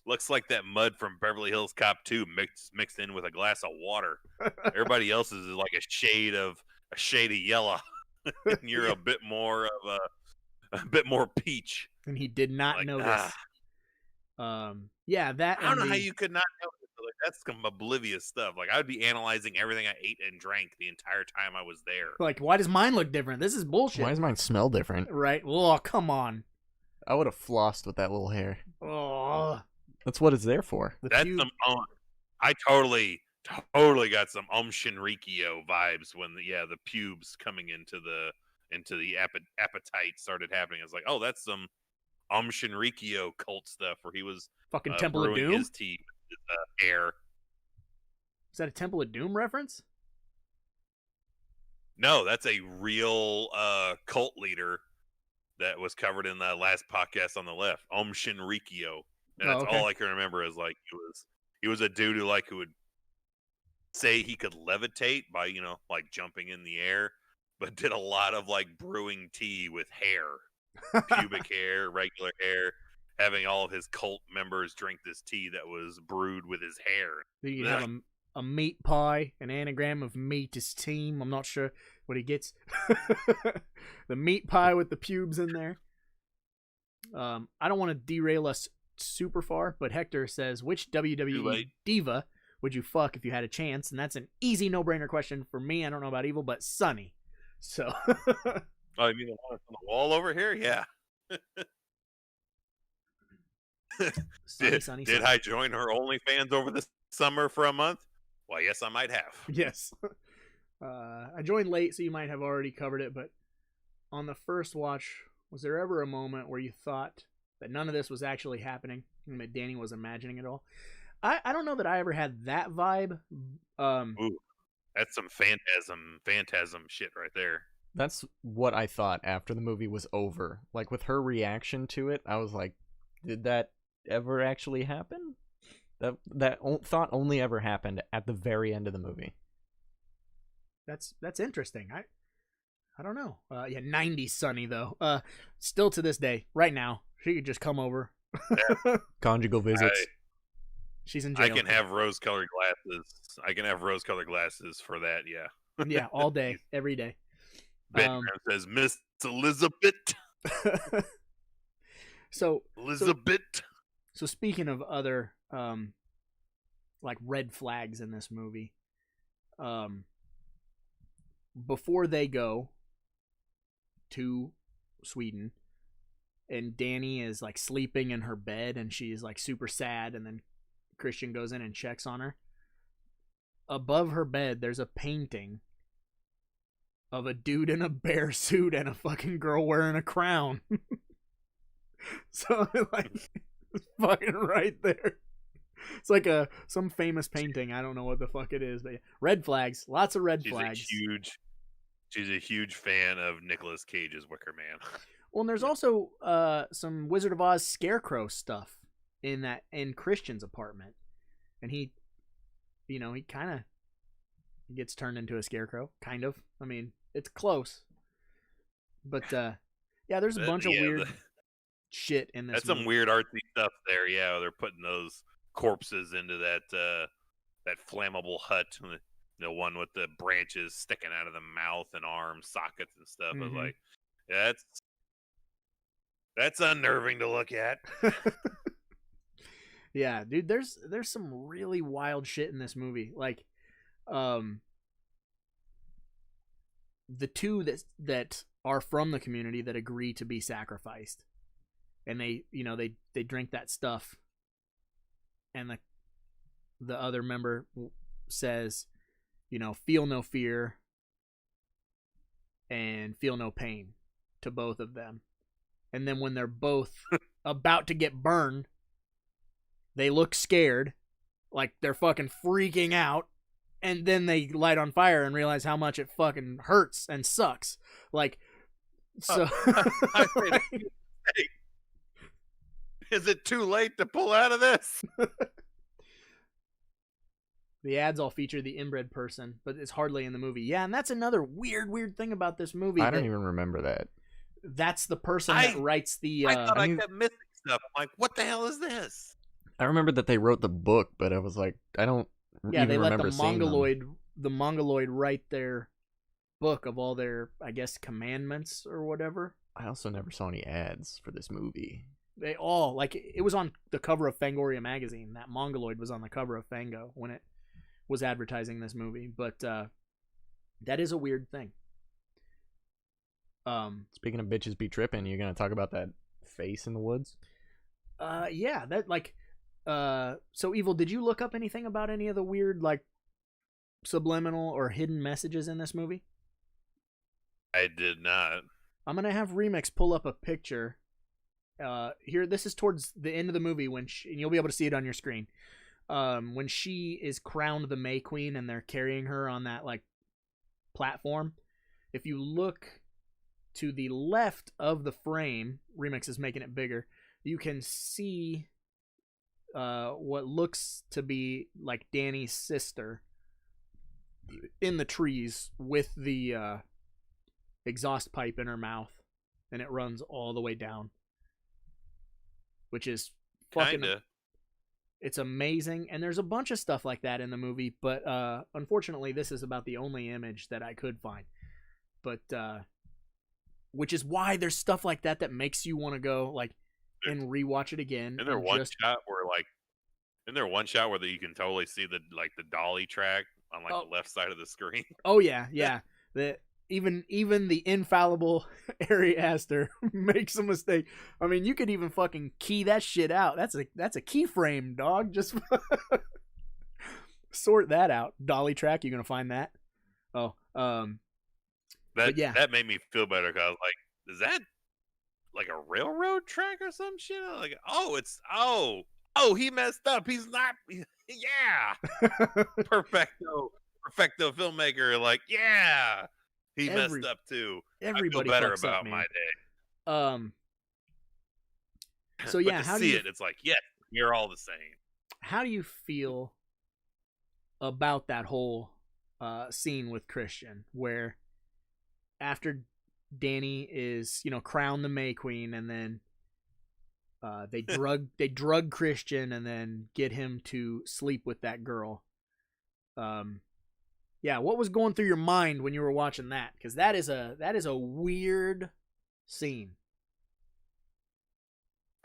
looks like that mud from Beverly Hills Cop 2 mixed in with a glass of water. Everybody else's is like a shade of yellow, and you're a bit more of a bit more peach. And he did not notice. Yeah, that. I don't know how you could not notice. Like, that's some oblivious stuff. Like I would be analyzing everything I ate and drank the entire time I was there. Like, why does mine look different? This is bullshit. Why does mine smell different? Right. Oh, come on. I would have flossed with that little hair. Oh, that's what it's there for. That's some. I totally got some Shinrikyo vibes when the pubes coming into the appetite started happening. I was like, oh, that's some Shinrikyo cult stuff where he was fucking Temple of Doom. His tea with his hair. Is that a Temple of Doom reference? No, that's a real cult leader that was covered in the last podcast on the left. Shinrikyo. And that's all I can remember is like he was a dude who would say he could levitate by, like jumping in the air, but did a lot of like brewing tea with hair, pubic hair, regular hair. having all of his cult members drink this tea that was brewed with his hair. You can have a meat pie, an anagram of meat is team. I'm not sure what he gets. The meat pie with the pubes in there. I don't want to derail us super far, but Hector says, which WWE diva would you fuck if you had a chance? And that's an easy no-brainer question for me. I don't know about Evil, but Sunny. So. Oh, you mean the one on the wall over here? Yeah. Sunny. Did I join her OnlyFans over the summer for a month? Well, yes, I might have. Yes. I joined late, so you might have already covered it, but on the first watch, was there ever a moment where you thought that none of this was actually happening and that Danny was imagining it all? I don't know that I ever had that vibe. Ooh, that's some phantasm shit right there. That's what I thought after the movie was over. Like, with her reaction to it, I was like, did that ever actually happen? That thought only ever happened at the very end of the movie. That's interesting. I don't know. Yeah, 90s Sunny, though. Still to this day, right now, she could just come over. Yeah. Conjugal visits. She's in jail. I can have rose-colored glasses for that, yeah. Yeah, all day, every day. Ben says, Miss Elizabeth. Elizabeth. So speaking of other like red flags in this movie, before they go to Sweden and Danny is like sleeping in her bed and she's like super sad, and then Christian goes in and checks on her. Above her bed there's a painting of a dude in a bear suit and a fucking girl wearing a crown. So like it's fucking right there. It's like some famous painting. I don't know what the fuck it is, but yeah. Red flags, lots of red flags. She's a huge fan of Nicolas Cage's Wicker Man. Well, and there's also some Wizard of Oz scarecrow stuff in Christian's apartment, and he kind of gets turned into a scarecrow, kind of. I mean, it's close, but yeah, there's a bunch of weird shit in this. That's movie. Some weird artsy stuff there. Yeah, they're putting those corpses into that flammable hut. The one with the branches sticking out of the mouth and arms, sockets and stuff. I was like, yeah, that's unnerving to look at. Yeah, dude, there's some really wild shit in this movie. Like, the two that are from the community that agree to be sacrificed, and they drink that stuff, and the other member says, feel no fear and feel no pain to both of them. And then when they're both about to get burned, they look scared, like they're fucking freaking out, and then they light on fire and realize how much it fucking hurts and sucks. Like, so... Is it too late to pull out of this? The ads all feature the inbred person, but it's hardly in the movie. Yeah, and that's another weird thing about this movie. I don't even remember that. That's the person that writes the... I thought I kept missing stuff. I'm like, what the hell is this? I remember that they wrote the book, but I was like, I don't even remember seeing them. The Mongoloid write their book of all their, I guess, commandments or whatever. I also never saw any ads for this movie. They all, like, it was on the cover of Fangoria magazine. That Mongoloid was on the cover of Fango when it was advertising this movie. But that is a weird thing. Speaking of bitches be tripping, you're gonna talk about that face in the woods? Yeah, that like, so Evil, did you look up anything about any of the weird like subliminal or hidden messages in this movie? I did not. I'm gonna have Remix pull up a picture. Here, this is towards the end of the movie and you'll be able to see it on your screen. When she is crowned the May Queen and they're carrying her on that like platform. If you look to the left of the frame, Remix is making it bigger, you can see what looks to be like Danny's sister in the trees with the exhaust pipe in her mouth, and it runs all the way down. which is fucking. Kinda. It's amazing, and there's a bunch of stuff like that in the movie, but unfortunately, this is about the only image that I could find. But which is why there's stuff like that makes you want to go like and rewatch it again. Isn't there one shot where you can totally see the dolly track on the left side of the screen? Oh yeah. Even the infallible Ari Aster makes a mistake. I mean, you could even fucking key that shit out. That's a keyframe, dog. Just sort that out. Dolly track, you gonna find that? Oh, that made me feel better because I was like, is that like a railroad track or some shit? Like, he messed up. He's not. Yeah, perfecto filmmaker. Like, yeah. He messed up too. Everybody I feel better fucks about up, my day. So yeah, but to see it, it's like, yeah, you're all the same. How do you feel about that whole scene with Christian, where after Danny is, crowned the May Queen, and then they drug Christian and then get him to sleep with that girl? Yeah, what was going through your mind when you were watching that? Because that is a weird scene.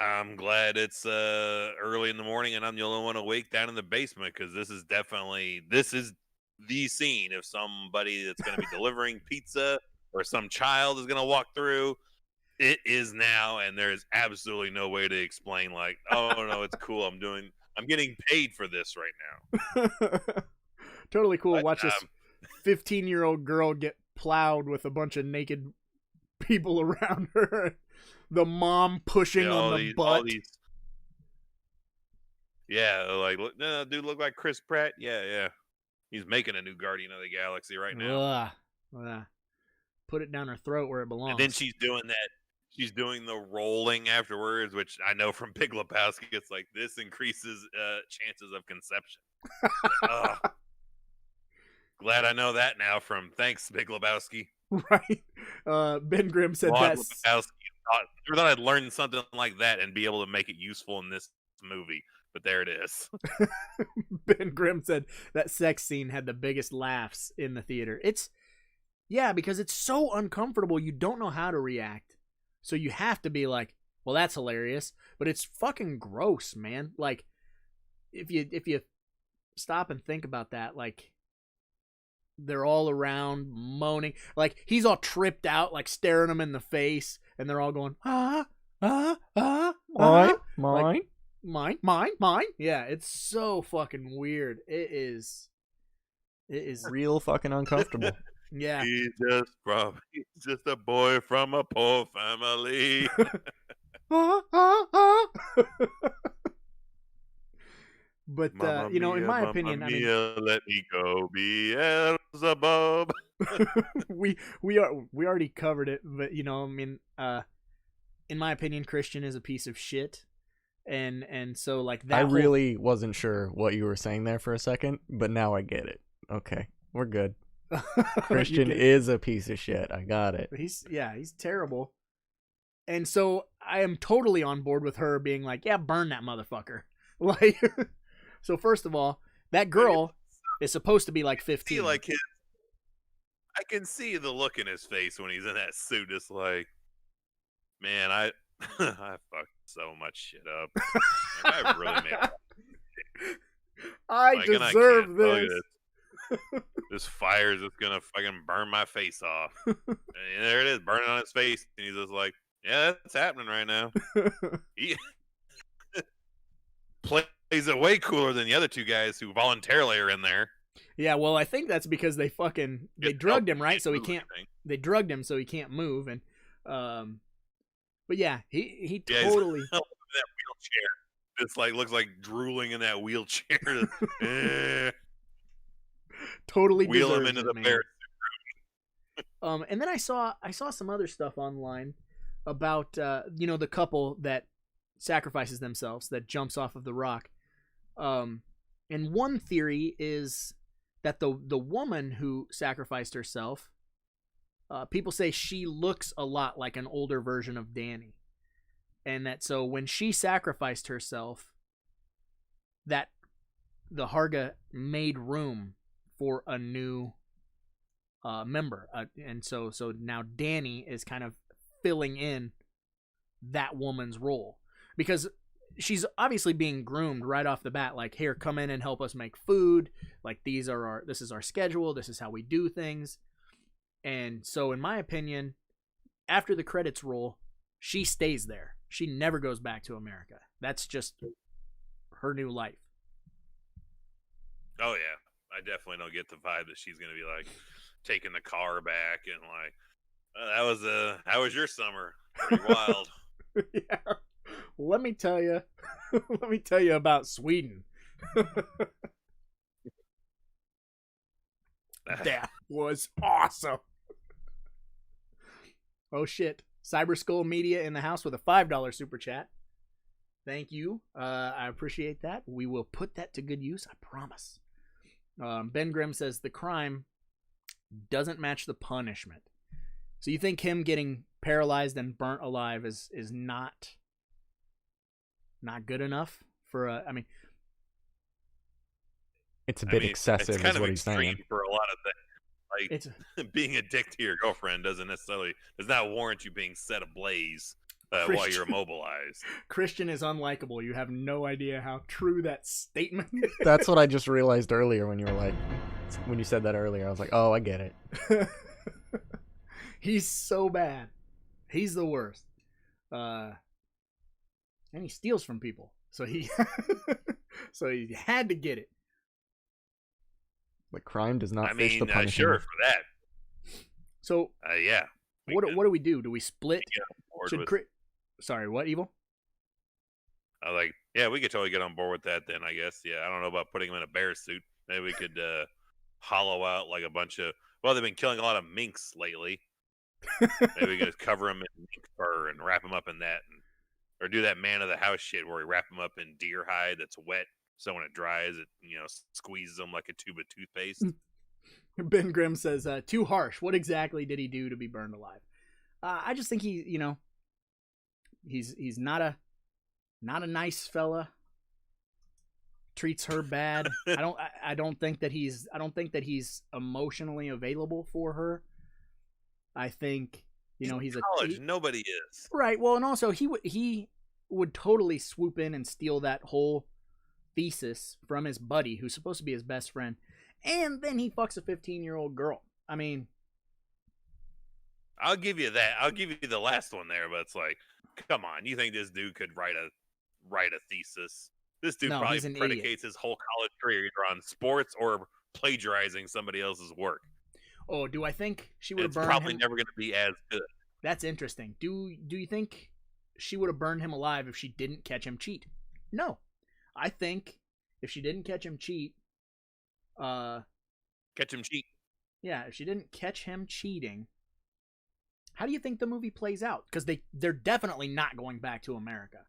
I'm glad it's early in the morning and I'm the only one awake down in the basement, because this is the scene of somebody that's going to be delivering pizza or some child is going to walk through. It is now, and there is absolutely no way to explain like, oh no, it's cool. I'm getting paid for this right now. Totally cool. But, watch this 15-year-old girl get plowed with a bunch of naked people around her. The mom pushing on the butt. Dude, look like Chris Pratt. Yeah. He's making a new Guardian of the Galaxy right now. Put it down her throat where it belongs. And then she's doing that. She's doing the rolling afterwards, which I know from Big Lebowski. It's like, this increases chances of conception. Glad I know that now from thanks, Big Lebowski. Right. Ben Grimm said that. I thought I'd learn something like that and be able to make it useful in this movie, but there it is. Ben Grimm said that sex scene had the biggest laughs in the theater. Because it's so uncomfortable, you don't know how to react. So you have to be like, well, that's hilarious, but it's fucking gross, man. Like, if you stop and think about that, like, they're all around moaning, like he's all tripped out, like staring them in the face, and they're all going, mine. Yeah, it's so fucking weird. It is real fucking uncomfortable. Yeah. He's just a boy from a poor family. But in my opinion, let me go, Beelzebub. we already covered it, but in my opinion, Christian is a piece of shit, and so like that. I really wasn't sure what you were saying there for a second, but now I get it. Okay, we're good. Christian is a piece of shit. I got it. He's terrible, and so I am totally on board with her being like, yeah, burn that motherfucker. Like, so first of all, that girl is supposed to be like 15. I can see the look in his face when he's in that suit. It's like, man, I fucked so much shit up. I really made it. I deserve this. This fire is just gonna fucking burn my face off. And there it is, burning on his face, and he's just like, yeah, that's happening right now. He plays it way cooler than the other two guys who voluntarily are in there. Yeah, well, I think that's because they drugged him, right? So he can't. They drugged him so he can't move, and but yeah, he totally. He's that wheelchair. It's like looks like drooling in that wheelchair. Totally wheel him into the bear. And then I saw some other stuff online about the couple that sacrifices themselves, that jumps off of the rock. And one theory is that the woman who sacrificed herself, people say she looks a lot like an older version of Danny. And that so when she sacrificed herself, that the Harga made room for a new member. And so now Danny is kind of filling in that woman's role. Because she's obviously being groomed right off the bat, like, here, come in and help us make food. Like, this is our schedule. This is how we do things. And so, in my opinion, after the credits roll, she stays there. She never goes back to America. That's just her new life. Oh, yeah. I definitely don't get the vibe that she's going to be, like, taking the car back and, like, how was your summer? Pretty wild. Yeah. Let me tell you about Sweden. That was awesome. Oh shit. Cyber Skull Media in the house with a $5 super chat. Thank you. I appreciate that. We will put that to good use, I promise. Ben Grimm says the crime doesn't match the punishment. So you think him getting paralyzed and burnt alive is not good enough for a, I mean, it's a bit excessive, it's kind is what of he's saying. For a lot of things. Like, being a dick to your girlfriend does not warrant you being set ablaze while you're immobilized. Christian is unlikable. You have no idea how true that statement is. That's what I just realized earlier when you said that earlier. I was like, oh, I get it. He's so bad. He's the worst. And he steals from people. So he had to get it. But crime does not fish the punishment. Sure, for that. So yeah. What do we do? Do we split? Sorry, what, Evil? We could totally get on board with that then, I guess. Yeah, I don't know about putting him in a bear suit. Maybe we could hollow out like a bunch of... Well, they've been killing a lot of minks lately. Maybe we could just cover him in mink fur and wrap him up in that. Or do that man of the house shit where we wrap him up in deer hide that's wet. So when it dries, it squeezes him like a tube of toothpaste. Ben Grimm says, too harsh. What exactly did he do to be burned alive? I just think he's not a nice fella. Treats her bad. I don't think that he's emotionally available for her. I think he's a college. Nobody is. Right. Well, and also he would totally swoop in and steal that whole thesis from his buddy, who's supposed to be his best friend, and then he fucks a 15-year-old girl. I mean, I'll give you that. I'll give you the last one there, but it's like, come on, you think this dude could write a thesis? This dude probably predicates his whole college career either on sports or plagiarizing somebody else's work. Oh, do I think she would have burned him? It's probably never going to be as good. That's interesting. Do you think she would have burned him alive if she didn't catch him cheat? No. I think if she didn't catch him cheat, Yeah, if she didn't catch him cheating, how do you think the movie plays out? Because they're definitely not going back to America.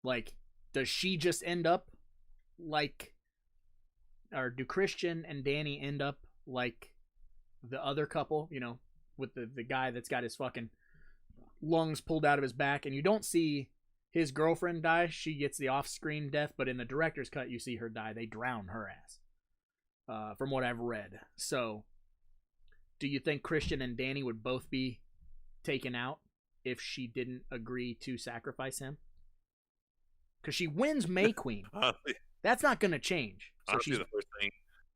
Like, does she just end up like, or do Christian and Danny end up like the other couple, with the guy that's got his fucking lungs pulled out of his back, and you don't see his girlfriend die. She gets the off-screen death, but in the director's cut, you see her die. They drown her ass, from what I've read. So, do you think Christian and Danny would both be taken out if she didn't agree to sacrifice him? Because she wins May Queen. That's not going to change. So honestly,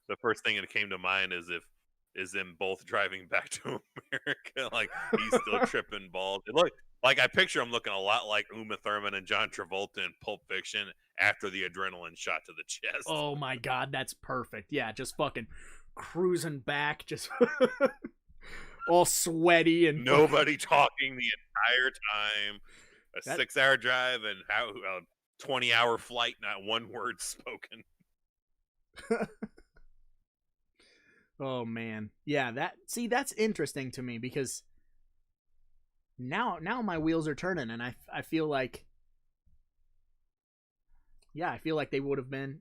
the first thing that came to mind is them both driving back to America. Like, he's still tripping balls. It looked like, I picture him looking a lot like Uma Thurman and John Travolta in Pulp Fiction after the adrenaline shot to the chest. Oh my God, that's perfect. Yeah, just fucking cruising back, just all sweaty and nobody talking the entire time. A 6-hour drive and a 20-hour flight, not one word spoken. Oh man, yeah. That's interesting to me because now my wheels are turning, and I feel like, they would have been.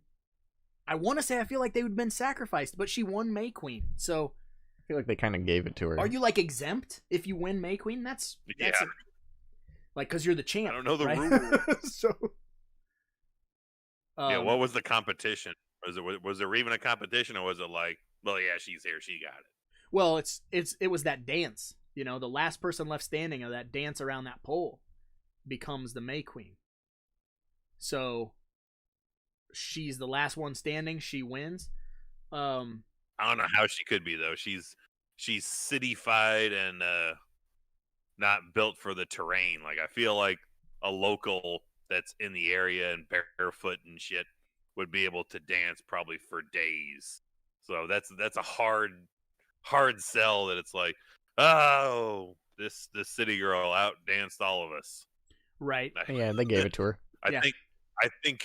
I want to say I feel like they would have been sacrificed, but she won May Queen, so I feel like they kind of gave it to her. Are you like exempt if you win May Queen? That's like because you're the champ. I don't know the right? rules. So, Yeah, what was the competition? Was there even a competition, or was it like, well, yeah, she's here, she got it? Well, it was that dance. You know, the last person left standing of that dance around that pole becomes the May Queen. So she's the last one standing. She wins. I don't know how she could be though. She's cityfied and not built for the terrain. Like I feel like a local that's in the area and barefoot and shit would be able to dance probably for days. So that's a hard sell that it's like, oh, this city girl out danced all of us. Right. Yeah, they gave it to her. I think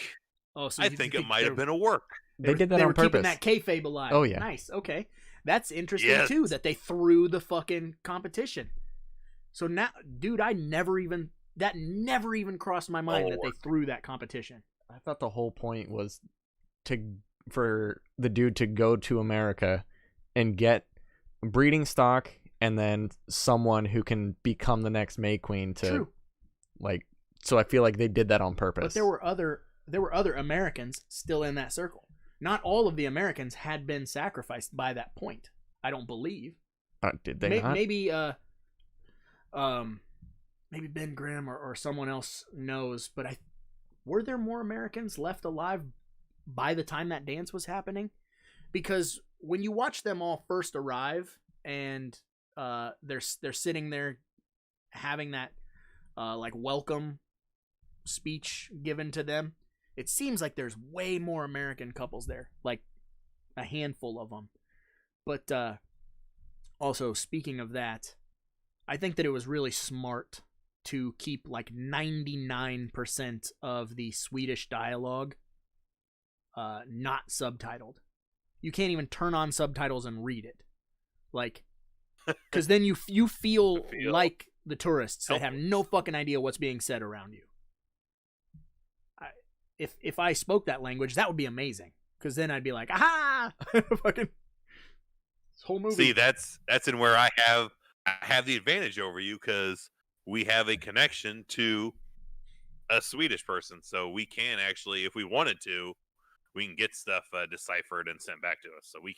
Oh, so I think it might have been a work. They did that they on were purpose. keeping that kayfabe alive. Oh, yeah. Nice. Okay. That's interesting Yes. too, that they threw the fucking competition. So now, dude, that never even crossed my mind that they threw that competition. I thought the whole point was for the dude to go to America and get breeding stock and then someone who can become the next May Queen to True. like. So I feel like they did that on purpose. But there were other Americans still in that circle. Not all of the Americans had been sacrificed by that point. I don't believe. Did they not? Maybe Ben Grimm or someone else knows, but were there more Americans left alive by the time that dance was happening? Because when you watch them all first arrive and they're sitting there having that like welcome speech given to them, it seems like there's way more American couples there, like a handful of them. But also, speaking of that, I think that it was really smart to keep like 99% of the Swedish dialogue not subtitled. You can't even turn on subtitles and read it, like, because then you feel like the tourists that have no fucking idea what's being said around you. If I spoke that language, that would be amazing, because then I'd be like, aha, fucking this whole movie. See, that's in where I have the advantage over you, because we have a connection to a Swedish person, so we can actually, if we wanted to, we can get stuff deciphered and sent back to us. So we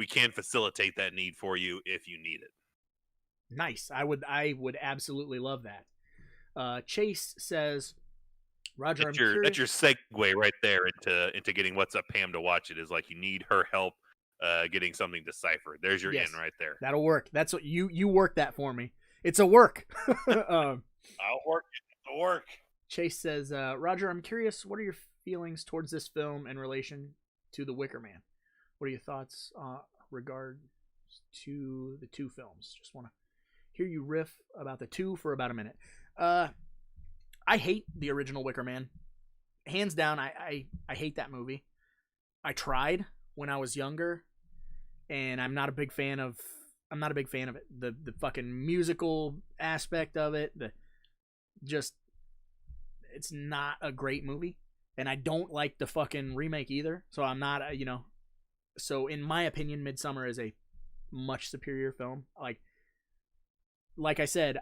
can facilitate that need for you if you need it. Nice. I would absolutely love that. Chase says, Roger, That's your segue right there into getting What's Up Pam to watch it, is like you need her help getting something deciphered. There's your in right there. That'll work. That's what you work that for me. It's a work. I'll work it. It'll work. Chase says, Roger, I'm curious, what are your feelings towards this film in relation to The Wicker Man? What are your thoughts regard to the two films? Just want to hear you riff about the two for about a minute. I hate the original Wicker Man. Hands down, I hate that movie. I tried when I was younger, and I'm not a big fan of it. The fucking musical aspect of it, it's not a great movie. And I don't like the fucking remake either. So I'm not, so in my opinion, Midsommar is a much superior film. Like I said,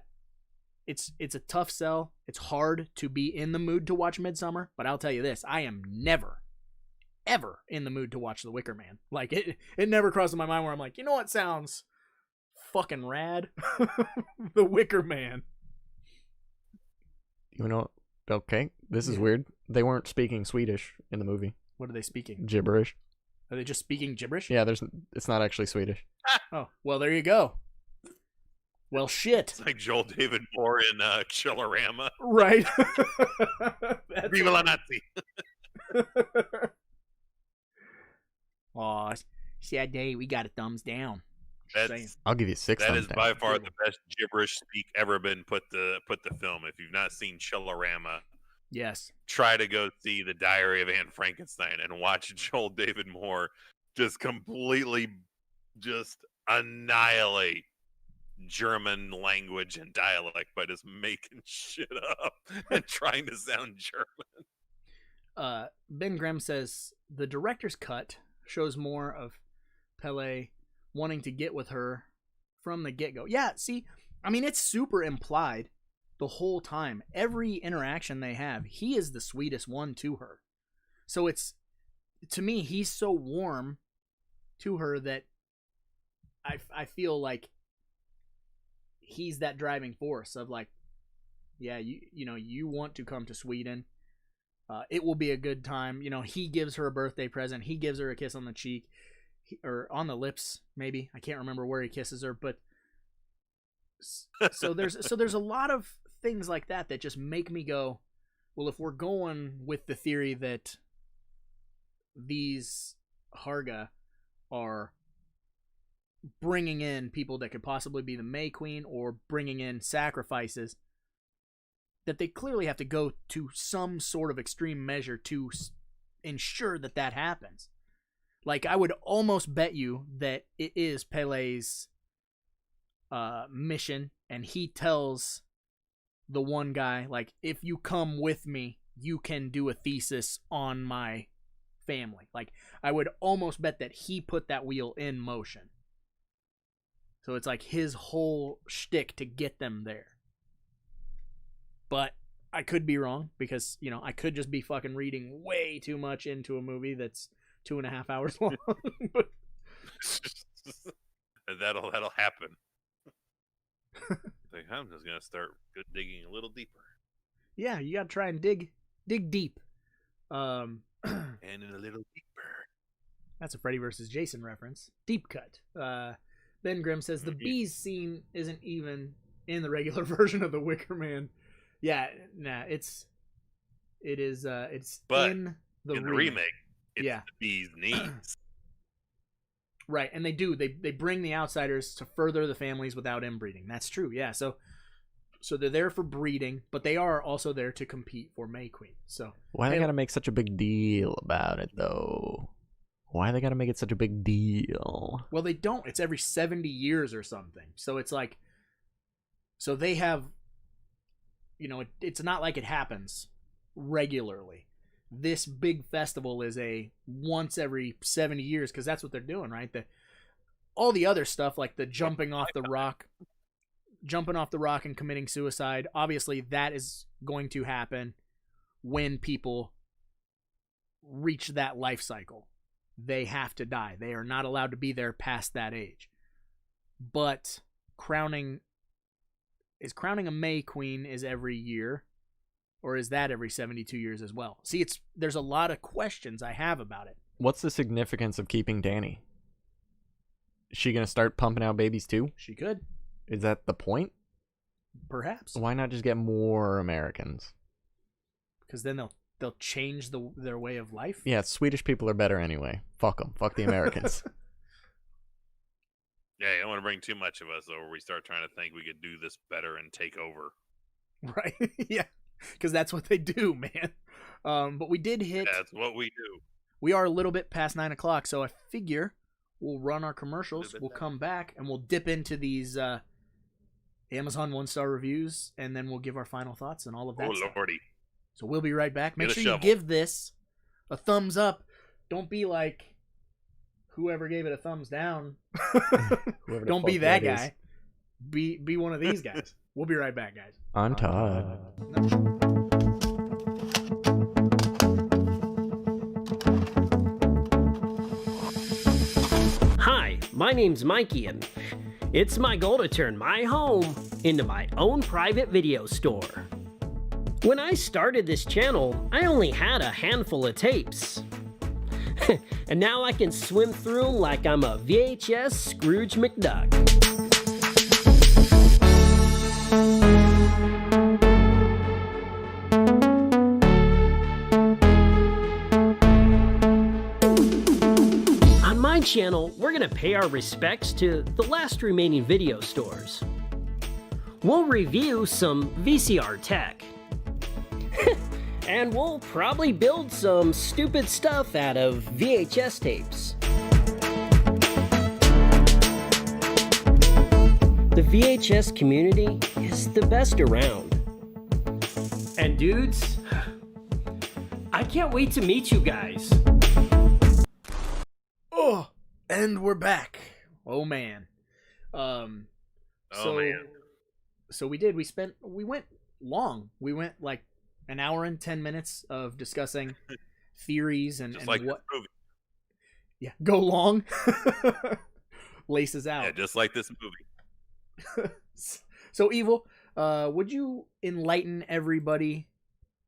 it's a tough sell. It's hard to be in the mood to watch Midsommar, but I'll tell you this, I am never, ever in the mood to watch The Wicker Man. Like, it never crosses my mind where I'm like, you know what sounds fucking rad? The Wicker Man. You know, okay, this is weird. They weren't speaking Swedish in the movie. What are they speaking? Gibberish. Are they just speaking gibberish? Yeah, it's not actually Swedish. Oh, well, there you go. Well, shit. It's like Joel David Moore in Chillerama. Right. Viva la Nazi. Aw, sad day. We got a thumbs down. I'll give you 6 That thumbs is down. by far the best gibberish speak ever been put the film. If you've not seen Chillerama, yes, try to go see The Diary of Anne Frankenstein and watch Joel David Moore just completely just annihilate German language and dialect by just making shit up and trying to sound German. Ben Grimm says the director's cut shows more of Pele wanting to get with her from the get-go. Yeah, see, I mean, it's super implied, the whole time. Every interaction they have, he is the sweetest one to her. So it's, to me, he's so warm to her that I feel like he's that driving force of like, yeah, you know, you want to come to Sweden. It will be a good time. You know, he gives her a birthday present. He gives her a kiss on the cheek or on the lips, maybe. I can't remember where he kisses her, but so there's a lot of things like that that just make me go, well, if we're going with the theory that these Harga are bringing in people that could possibly be the May Queen or bringing in sacrifices, that they clearly have to go to some sort of extreme measure to ensure that that happens. Like, I would almost bet you that it is Pele's mission, and he tells the one guy, like, if you come with me, you can do a thesis on my family. Like, I would almost bet that he put that wheel in motion. So it's like his whole shtick to get them there. But I could be wrong, because, you know, I could just be fucking reading way too much into a movie that's 2.5 hours long. But that'll happen. Like, I'm just gonna start digging a little deeper. Yeah, you gotta try and dig deep. And in a little deeper. That's a Freddy vs. Jason reference. Deep cut. Ben Grimm says the bees scene isn't even in the regular version of the Wicker Man. Yeah, nah, it is but in the remake. It's yeah. the bee's knees. Right, and they bring the outsiders to further the families without inbreeding. That's true, yeah. So they're there for breeding, but they are also there to compete for May Queen. So why they gotta make such a big deal about it, though? Why they gotta make it such a big deal? Well, they don't. It's every 70 years or something. So it's like, so they have, you know, it's not like it happens regularly. This big festival is a once every 70 years, because that's what they're doing, right? All the other stuff, like the jumping off the rock and committing suicide, obviously that is going to happen when people reach that life cycle. They have to die. They are not allowed to be there past that age. But crowning a May Queen is every year, or is that every 72 years as well? See, there's a lot of questions I have about it. What's the significance of keeping Dani? Is she gonna start pumping out babies too? She could. Is that the point? Perhaps. Why not just get more Americans? Because then they'll change their way of life. Yeah, Swedish people are better anyway. Fuck them. Fuck the Americans. Yeah, I don't want to bring too much of us over. We start trying to think we could do this better and take over. Right. Yeah. Because that's what they do, man. But we did hit. That's what we do. We are a little bit past 9 o'clock, so I figure we'll run our commercials. We'll come back and we'll dip into these Amazon 1-star reviews, and then we'll give our final thoughts and all of that. Oh, stuff. Lordy. So we'll be right back. Make Get a sure you shovel. give this a thumbs up. Don't be like whoever gave it a thumbs down. Don't be that guy. Be one of these guys. We'll be right back, guys. On Todd. Hi, my name's Mikey, and it's my goal to turn my home into my own private video store. When I started this channel, I only had a handful of tapes. And now I can swim through them like I'm a VHS Scrooge McDuck. On my channel, we're gonna pay our respects to the last remaining video stores. We'll review some VCR tech. And we'll probably build some stupid stuff out of VHS tapes. The VHS community is the best around. And dudes, I can't wait to meet you guys. Oh, and we're back. Oh man. Man. So we went long. We went like an hour and 10 minutes of discussing theories and like what. this movie. Yeah, go long. Laces out. Yeah, just like this movie. So, Evil, would you enlighten everybody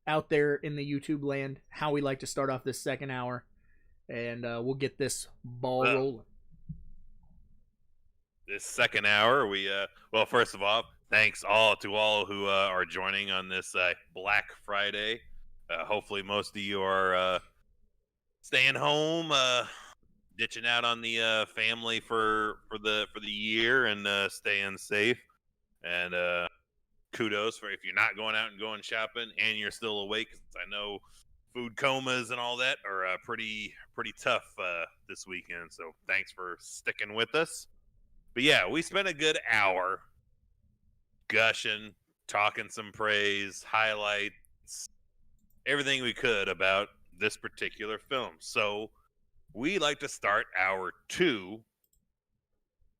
out there in the YouTube land how we like to start off this second hour, and we'll get this ball rolling. This second hour, we well, first of all, thanks to all who are joining on this Black Friday. Hopefully, most of you are staying home, ditching out on the family for the year, and staying safe. And kudos for if you're not going out and going shopping and you're still awake. I know food comas and all that are pretty tough this weekend. So thanks for sticking with us. But yeah, we spent a good hour gushing, talking some praise, highlights, everything we could about this particular film. So we like to start hour 2,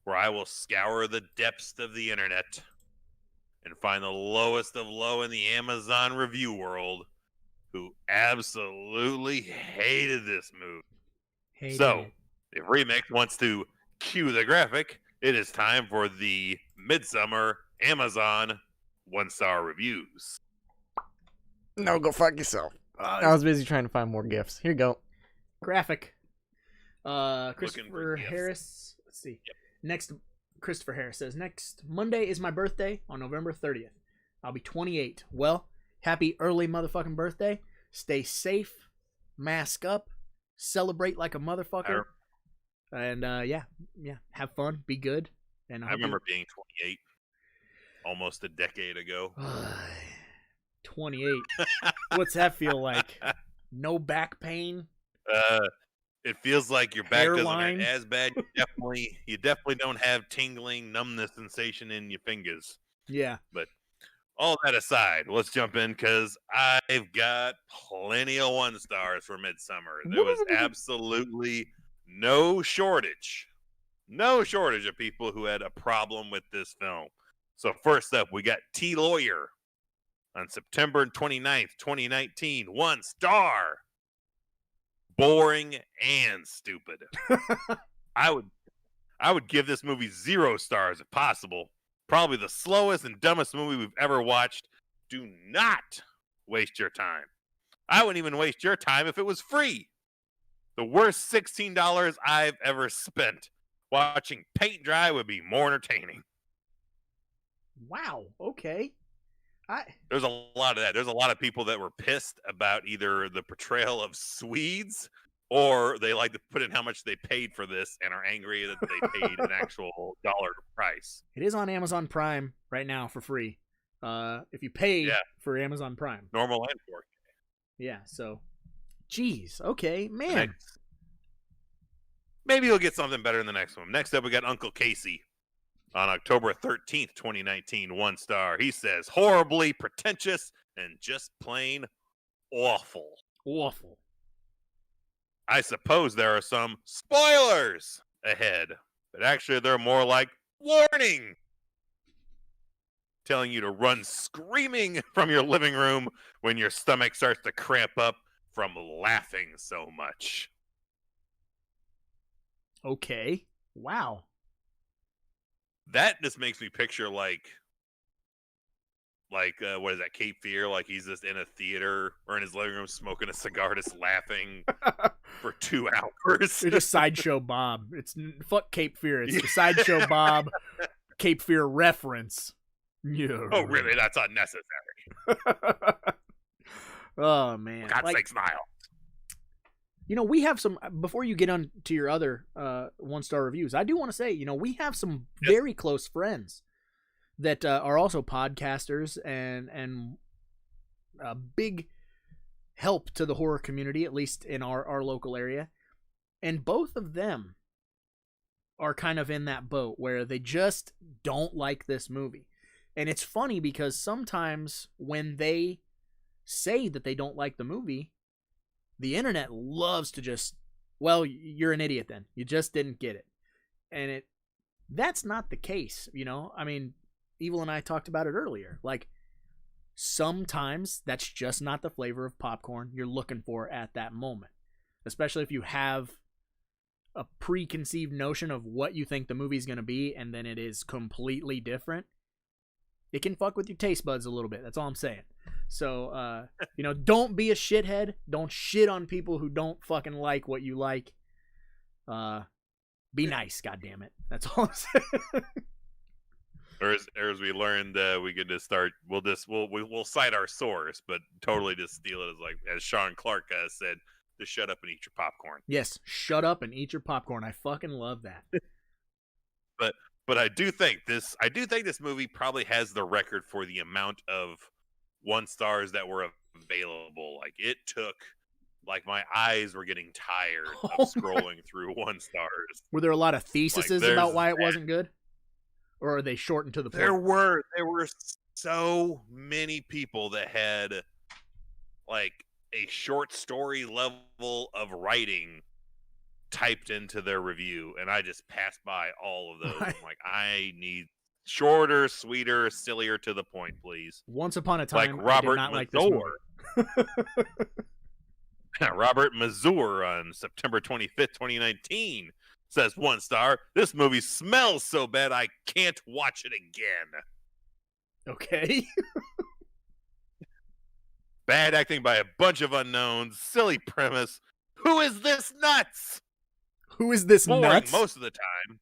where I will scour the depths of the internet and find the lowest of low in the Amazon review world who absolutely hated this movie. If Remix wants to cue the graphic, it is time for the Midsommar Amazon 1-star reviews. No, go fuck yourself. I was busy trying to find more gifts. Here you go. Graphic. Christopher Harris. Let's see. Yep. Next, Christopher Harris says, next Monday is my birthday on November 30th. I'll be 28. Well, happy early motherfucking birthday. Stay safe. Mask up. Celebrate like a motherfucker. And yeah, have fun. Be good. And I remember being 28 almost a decade ago. 28. What's that feel like? No back pain? It feels like your back Hairline? doesn't hurt as bad. You definitely don't have tingling, numbness sensation in your fingers. Yeah. But all that aside, let's jump in because I've got plenty of 1-stars for Midsommar. There was absolutely no shortage of people who had a problem with this film. So first up, we got T Lawyer on September 29th, 2019. 1 star. Boring and stupid. I would give this movie 0 stars if possible. Probably the slowest and dumbest movie we've ever watched. Do not waste your time. I wouldn't even waste your time if it was free. The worst $16 I've ever spent. Watching paint dry would be more entertaining. Wow. Okay. There's a lot of that. There's a lot of people that were pissed about either the portrayal of Swedes or they like to put in how much they paid for this and are angry that they paid an actual dollar price. It is on Amazon Prime right now for free. If you pay for Amazon Prime. Normal and 4K. Yeah, so. Jeez. Okay, man. Maybe you'll get something better in the next one. Next up, we got Uncle Casey. On October 13th, 2019, 1 star. He says, horribly pretentious and just plain awful. Awful. I suppose there are some spoilers ahead, but actually they're more like warning. Telling you to run screaming from your living room when your stomach starts to cramp up from laughing so much. Okay. Wow. That just makes me picture like what is that, Cape Fear? Like he's just in a theater or in his living room smoking a cigar, just laughing for 2 hours. It's just Sideshow Bob. It's fuck Cape Fear. It's the Sideshow Bob Cape Fear reference. Yeah. Oh, really? That's unnecessary. Oh man! For God's sake, smile. You know, we have some, before you get on to your other 1-star reviews, I do want to say, you know, we have some very close friends that are also podcasters and a big help to the horror community, at least in our local area. And both of them are kind of in that boat where they just don't like this movie. And it's funny because sometimes when they say that they don't like the movie, the internet loves to just, well, you're an idiot then. You just didn't get it. And that's not the case, you know? I mean, Evil and I talked about it earlier. Like, sometimes that's just not the flavor of popcorn you're looking for at that moment. Especially if you have a preconceived notion of what you think the movie's going to be and then it is completely different. It can fuck with your taste buds a little bit. That's all I'm saying. So, don't be a shithead. Don't shit on people who don't fucking like what you like. Be nice, goddammit. That's all I'm saying. Or as we learned, we could just start. We'll cite our source, but totally just steal it as Sean Clark said, to shut up and eat your popcorn. Yes, shut up and eat your popcorn. I fucking love that. But I do think this movie probably has the record for the amount of 1 stars that were available. Like, it took, my eyes were getting tired of scrolling through 1 stars. Were there a lot of theses about why it wasn't good? Or are they shortened to the point? There were so many people that had a short story level of writing typed into their review, and I just passed by all of those. I'm like, I need shorter, sweeter, sillier, to the point, please. Once upon a time, like Robert I did not like this movie. Robert Mazur on September 25th, 2019 says 1 star. This movie smells so bad I can't watch it again. Okay. Bad acting by a bunch of unknowns. Silly premise. Who is this nuts? Who is this Boring nuts? most of the time.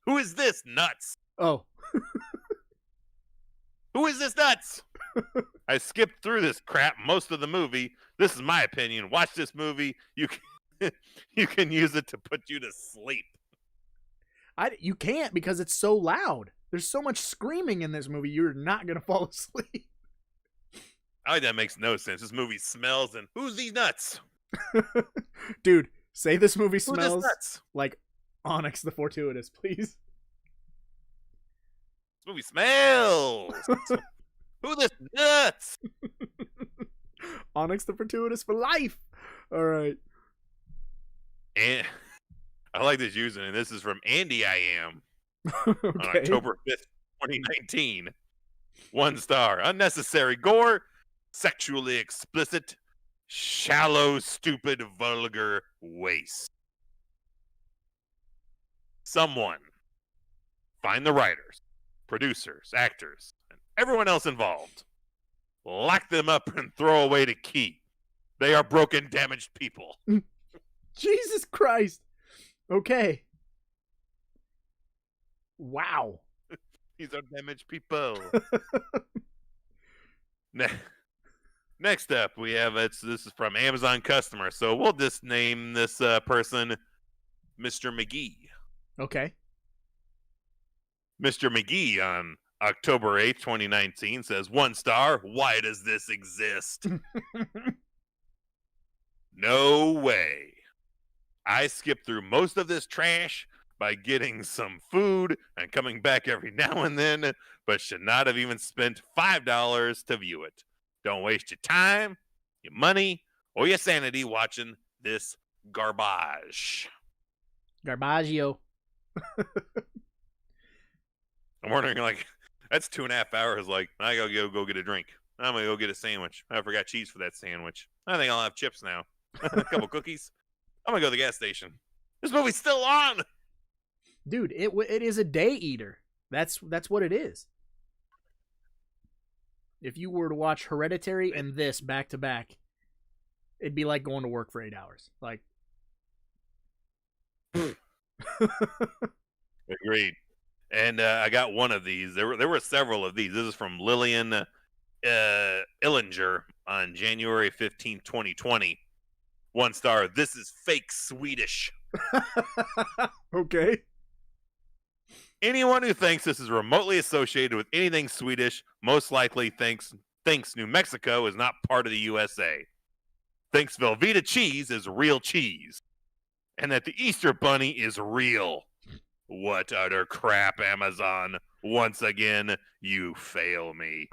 Who is this nuts? Oh. Who is this nuts? I skipped through this crap most of the movie. This is my opinion. Watch this movie. You can use it to put you to sleep. You can't, because it's so loud. There's so much screaming in this movie. You're not going to fall asleep. That makes no sense. This movie smells, and who's these nuts? Dude, say this movie Who's smells this nuts? like Onyx the Fortuitous, please. This movie smells. Who this nuts? Onyx the Fortuitous for life. All right. And I like this using, and this is from Andy I Am on Okay. October 5th, 2019. 1 star. Unnecessary gore, sexually explicit, shallow, stupid, vulgar waste. Someone find the writers, producers, actors, and everyone else involved. Lock them up and throw away the key. They are broken, damaged people. Jesus Christ. Okay. Wow. These are damaged people. Next up, we have this is from Amazon customer, so we'll just name this person Mr. McGee. Okay. Mr. McGee on October 8th, 2019 says 1 star. Why does this exist? No way. I skipped through most of this trash by getting some food and coming back every now and then, but should not have even spent $5 to view it. Don't waste your time, your money, or your sanity watching this garbage. Garbaggio. I'm wondering, that's 2.5 hours. I gotta go get a drink. I'm gonna go get a sandwich. I forgot cheese for that sandwich. I think I'll have chips now. A couple cookies. I'm gonna go to the gas station. This movie's still on. Dude, it is a day eater. That's what it is. If you were to watch Hereditary and this back to back, it'd be like going to work for 8 hours. Agreed. And I got one of these. There were several of these. This is from Lillian Illinger on January 15, 2020. 1 star. This is fake Swedish. Okay. Anyone who thinks this is remotely associated with anything Swedish most likely thinks New Mexico is not part of the USA. Thinks Velveeta cheese is real cheese. And that the Easter Bunny is real. What utter crap, Amazon. Once again, you fail me.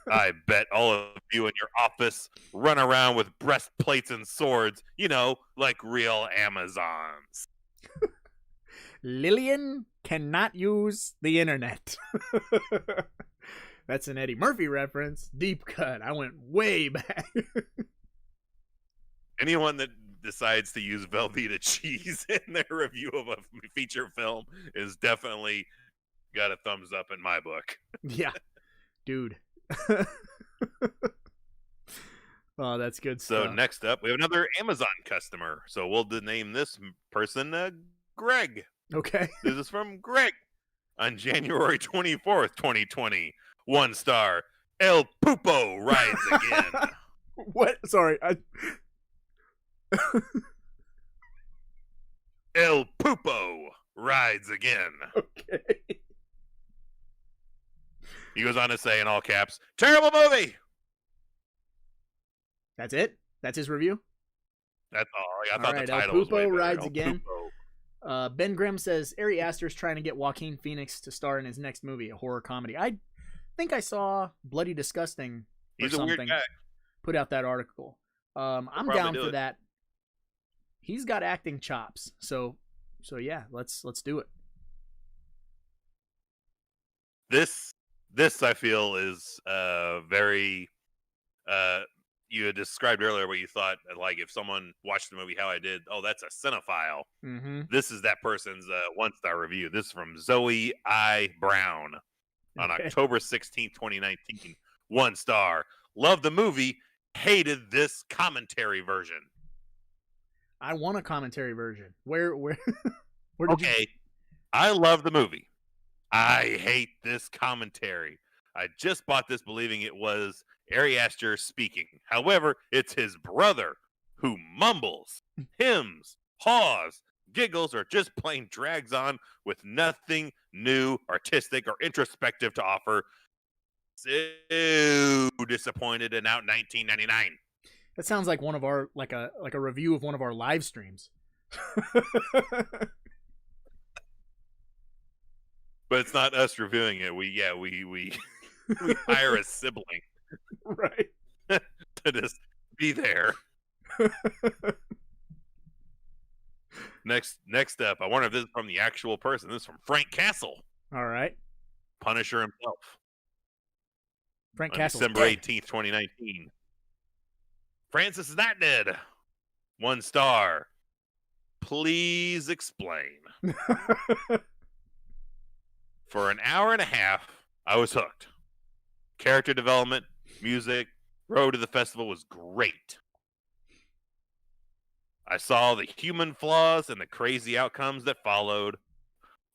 I bet all of you in your office run around with breastplates and swords, like real Amazons. Lillian cannot use the internet. That's an Eddie Murphy reference. Deep cut. I went way back. Anyone that decides to use Velveeta cheese in their review of a feature film is definitely got a thumbs up in my book. Yeah, dude. Oh, that's good So stuff. next up, we have another Amazon customer. So we'll name this person Greg. Okay. This is from Greg on January 24th, 2020. 1 star. El Pupo rides again. What? Sorry. El Pupo rides again. Okay. He goes on to say in all caps, terrible movie. That's it? That's his review? That's all. I thought right, the El title was way Pupo better. rides El again. Pupo. Ben Grimm says Ari Aster's trying to get Joaquin Phoenix to star in his next movie, a horror comedy. I think I saw Bloody Disgusting or He's a something weird guy. put out that article. I'm probably down do for it. that. He's got acting chops, so yeah, let's do it. This I feel is very you had described earlier what you thought, like if someone watched the movie How I Did, oh, that's a cinephile. Mm-hmm. This is that person's 1-star review. This is from Zoe I. Brown on Okay. October 16th, 2019. 1 star. Love the movie. Hated this commentary version. I want a commentary version. Where where did Okay. I love the movie. I hate this commentary. I just bought this believing it was Ari Aster speaking. However, it's his brother who mumbles, hymns, haws, giggles, or just plain drags on with nothing new, artistic, or introspective to offer. So disappointed and out 1999. That sounds like one of our like a review of one of our live streams. But it's not us reviewing it. We we hire a sibling Right. to just be there. Next up, I wonder if this is from the actual person. This is from Frank Castle, All right. Punisher himself, Frank on Castle's December dead. 18th, 2019. Francis is not dead. 1 star. Please explain. For an hour and a half, I was hooked. Character development, music, road to the festival was great. I saw the human flaws and the crazy outcomes that followed,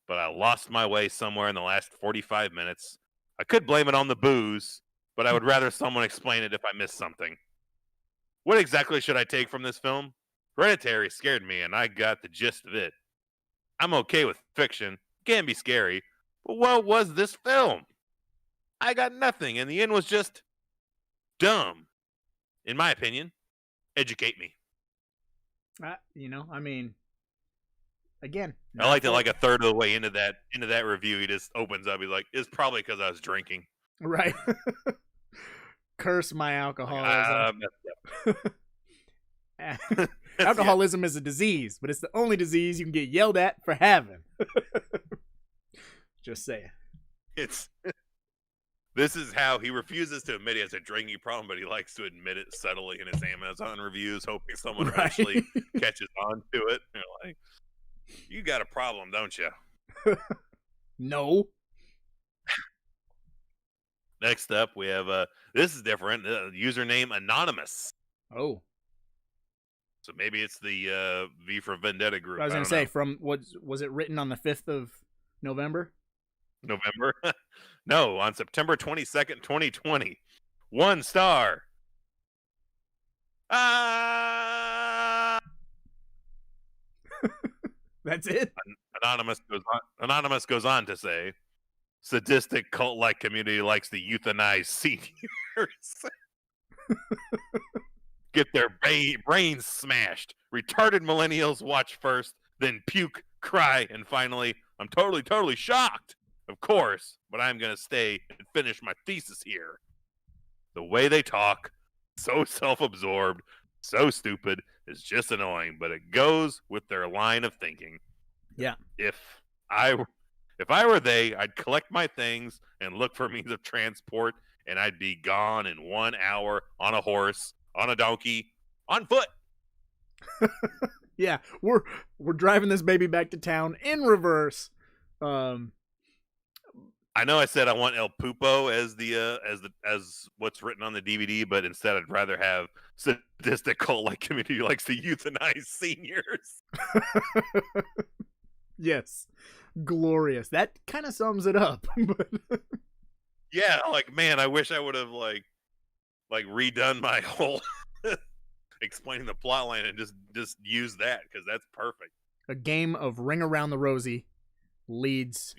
but I lost my way somewhere in the last 45 minutes. I could blame it on the booze, but I would rather someone explain it if I missed something. What exactly should I take from this film? Hereditary scared me, and I got the gist of it. I'm okay with fiction. It can be scary. But what was this film? I got nothing, and the end was just dumb. In my opinion, educate me. I mean, again, I like that. Like a third of the way into that review, he just opens up. He's like, "It's probably because I was drinking." right. Curse my alcoholism. Alcoholism is a disease, but it's the only disease you can get yelled at for having. Just saying. This is how he refuses to admit he has a drinking problem, but he likes to admit it subtly in his Amazon reviews, hoping someone Right. actually catches on to it. You're like, you got a problem, don't you? No. Next up, we have this is different. Username Anonymous. Oh, So maybe it's the V for Vendetta group. I was I gonna don't say, know. from what was it written on the 5th of November? November. No, on September 22nd, 2020. 1 star. That's it. Anonymous goes on to say, sadistic cult-like community likes to euthanize seniors. Get their brains smashed. Retarded millennials watch first, then puke, cry, and finally, I'm totally shocked. Of course, but I'm going to stay and finish my thesis here. The way they talk, so self-absorbed, so stupid, is just annoying, but it goes with their line of thinking. Yeah. If I If I were they, I'd collect my things and look for means of transport, and I'd be gone in 1 hour on a horse, on a donkey, on foot. Yeah, we're driving this baby back to town in reverse. I know I said I want El Pupo as what's written on the DVD, but instead I'd rather have sadistic cult-like community likes to euthanize seniors. Yes, glorious. That kind of sums it up. Yeah, like, man, I wish I would have like redone my whole explaining the plot line and just use that, because that's perfect. A game of Ring Around the Rosie leads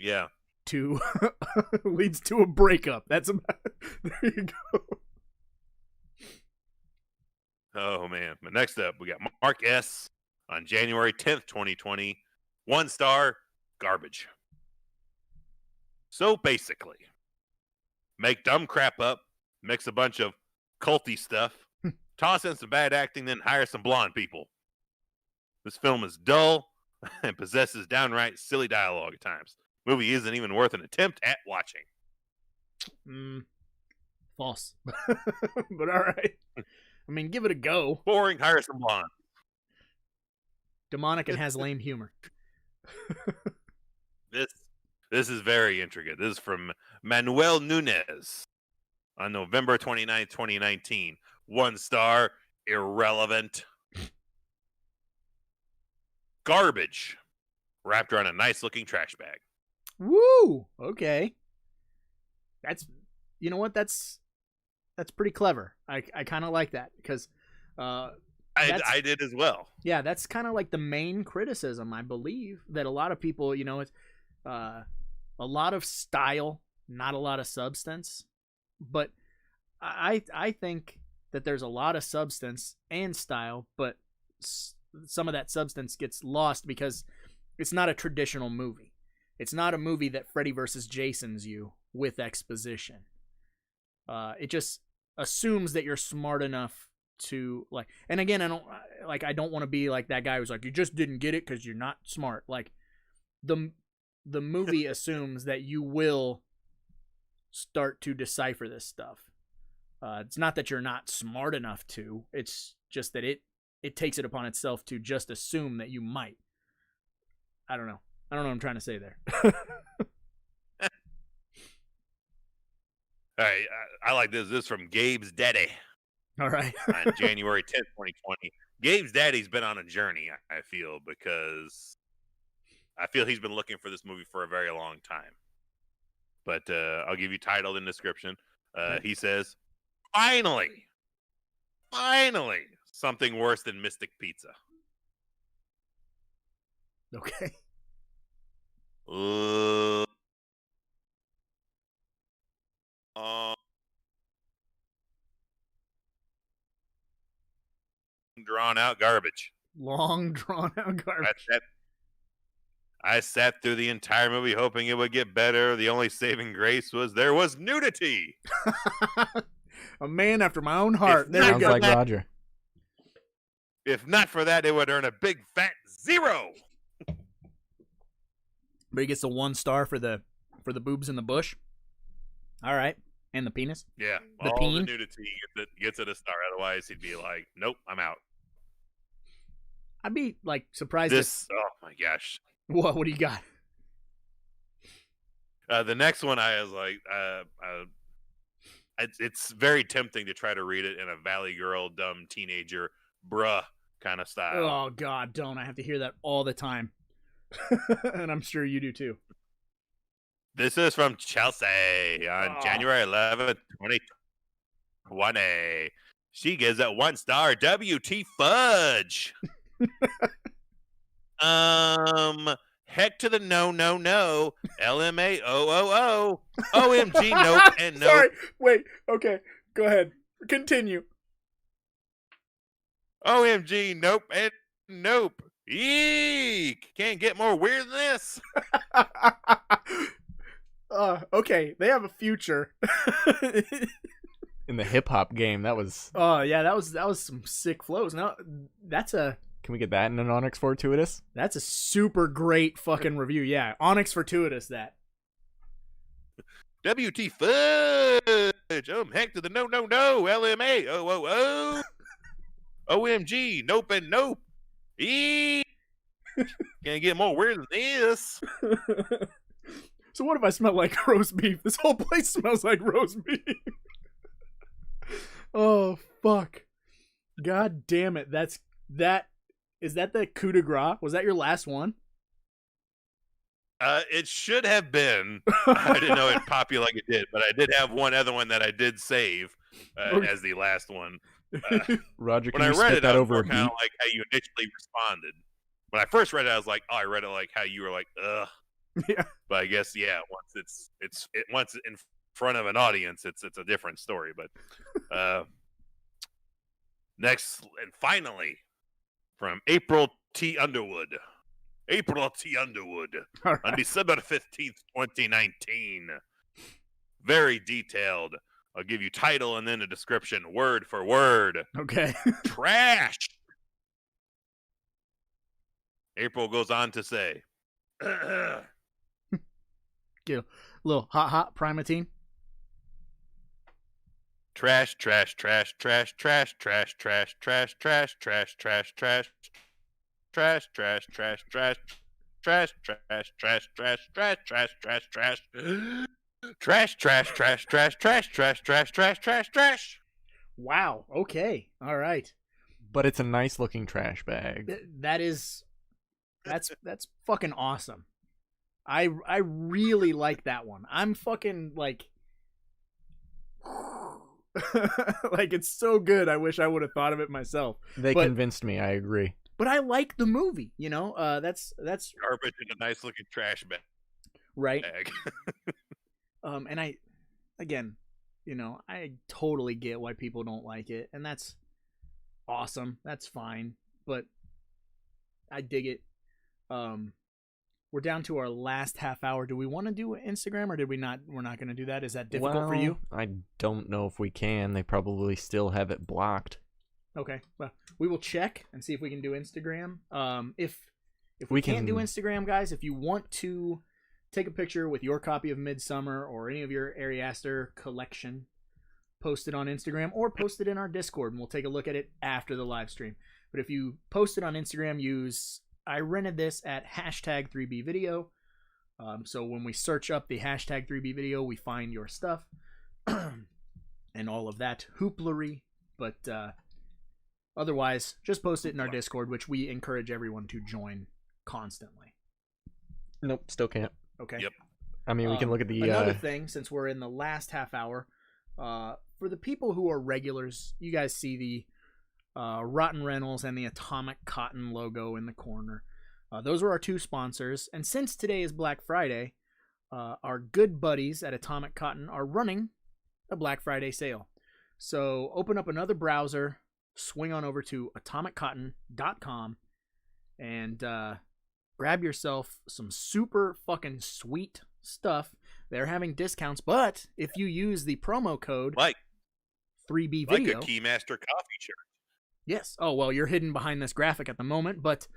to leads to a breakup. That's about there you go. Oh man. But next up we got Mark S. on January 10th, 2020. 1 star, garbage. So basically, make dumb crap up, mix a bunch of culty stuff, toss in some bad acting, then hire some blonde people. This film is dull and possesses downright silly dialogue at times. Movie isn't even worth an attempt at watching. False. But all right. I mean, give it a go. Boring, hire some blonde. Demonic and has lame humor. This is very intricate. This is from Manuel Nunez on November 29th, 2019. 1 star, irrelevant. Garbage. Wrapped around a nice-looking trash bag. Woo! Okay. That's, you know what? That's pretty clever. I kind of like that because I did as well. Yeah, that's kind of like the main criticism, I believe, that a lot of people, you know, it's a lot of style, not a lot of substance. But I think that there's a lot of substance and style, but some of that substance gets lost because it's not a traditional movie. It's not a movie that Freddy vs. Jason's you with exposition. It just assumes that you're smart enough to like, and again, I don't want to be like that guy who's like, you just didn't get it because you're not smart. Like the movie assumes that you will start to decipher this stuff. It's not that you're not smart enough to, it's just that it takes it upon itself to just assume that you might. I don't know what I'm trying to say there. All right, I like this. This is from Gabe's Daddy. All right. On January 10th, 2020. Gabe's daddy's been on a journey, I feel, because I feel he's been looking for this movie for a very long time. But I'll give you title and description. He says, finally, something worse than Mystic Pizza. Okay. Drawn out garbage. Long drawn out garbage. I sat through the entire movie hoping it would get better. The only saving grace was there was nudity. A man after my own heart. There sounds like Roger. If not for that, it would earn a big fat 0. But he gets a 1 star for the boobs in the bush. All right. And the penis? Yeah. The all peen? the nudity gets it a star. Otherwise, he'd be like, nope, I'm out. I'd be like surprised. Oh my gosh. What do you got? The next one, I was like, it's very tempting to try to read it in a Valley Girl, dumb teenager, bruh kind of style. Oh God, don't! I have to hear that all the time, and I'm sure you do too. This is from Chelsea on January 11th, 2020. She gives it 1 star. WT Fudge. Heck to the no. LMAOOO. OMG, nope, and nope. Sorry, wait. Okay, go ahead. Continue. OMG, nope, and nope. Eek! Can't get more weird than this. Okay, they have a future. In the hip hop game, that was. Oh yeah, that was some sick flows. Now that's a Can we get that in an Onyx Fortuitous? That's a super great fucking review. Yeah, Onyx Fortuitous that. WT fudge. Heck to the no. LMA. Oh. OMG. Nope and nope. Eee. Can't get more weird than this. So what if I smell like roast beef? This whole place smells like roast beef. Oh, fuck. God damn it. Is that the coup de grace? Was that your last one? It should have been. I didn't know it popped you like it did, but I did have one other one that I did save as the last one. Roger, when can I you read spit it, that I over a was kind beat? of like how you initially responded. When I first read it, I was like, oh, I read it like how you were like, ugh. Yeah. But I guess, yeah, once in front of an audience, it's a different story. But next and finally, from April T. Underwood. All right. On December 15th, 2019. Very detailed. I'll give you title and then a description, word for word. Okay. Trash. April goes on to say, Get a little hot primatine. trash. Wow. Okay. All right. But it's a nice looking trash bag. That's fucking awesome. I really like that one. I'm fucking like like it's so good. I wish I would have thought of it myself. They But- convinced me. I agree. But I like the movie, you know? That's Garbage in a nice looking trash right. bag. And I again, you know, I totally get why people don't like it, and that's awesome. That's fine. But I dig it. We're down to our last half hour. Do we want to do Instagram or did we not? We're not going to do that. Is that difficult for you? I don't know if we can. They probably still have it blocked. Okay. Well, we will check and see if we can do Instagram. If we We can't do can- Instagram, guys, if you want to take a picture with your copy of Midsommar or any of your Ariaster collection, post it on Instagram or post it in our Discord, and we'll take a look at it after the live stream. But if you post it on Instagram, use I rented this at hashtag 3B video. So when we search up the hashtag 3B video, we find your stuff and all of that hooplery. But otherwise, just post it in our Discord, which we encourage everyone to join constantly. Nope, still can't. Okay. Yep. I mean, we can look at the. Another thing, since we're in the last half hour, for the people who are regulars, you guys see the Rotten Reynolds and the Atomic Cotton logo in the corner. Those are our two sponsors. And since today is Black Friday, our good buddies at Atomic Cotton are running a Black Friday sale. So open up another browser, swing on over to atomiccotton.com, and grab yourself some super fucking sweet stuff. They're having discounts, but if you use the promo code Like 3B a Video, Keymaster coffee shirt. yes. Oh, well, you're hidden behind this graphic at the moment, but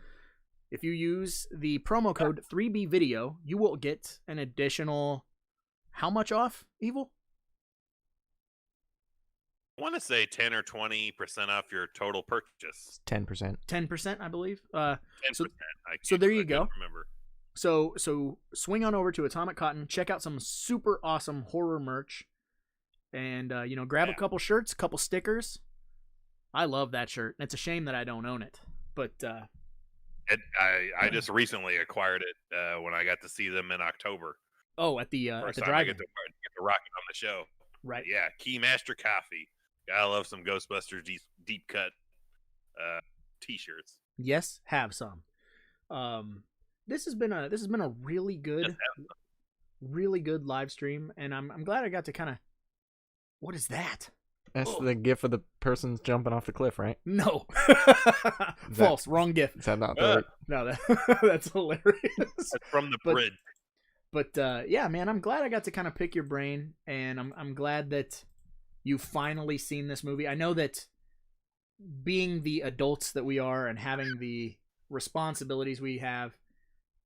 if you use the promo code 3B Video, you will get an additional how much off, Evil? I want to say 10 or 20% off your total purchase. 10%. 10%, I believe. 10%. So- I so there you I can't go. Remember. So swing on over to Atomic Cotton, check out some super awesome horror merch, and grab a couple shirts, couple stickers. I love that shirt. It's a shame that I don't own it, but I just recently acquired it when I got to see them in October. at the First time I drive-in, get to rock it on the show. right? Yeah, Keymaster coffee. Gotta love some Ghostbusters deep cut t-shirts. Yes, have some. This has been a really good live stream, and I'm glad I got to kind of. What is that? That's Oh. the gif of the person jumping off the cliff, right? No, false, wrong gift. Is that not the Uh. right? No, that's hilarious. That's from the But- bridge. But yeah, man, I'm glad I got to kind of pick your brain, and I'm glad that you've finally seen this movie. I know that being the adults that we are and having the responsibilities we have,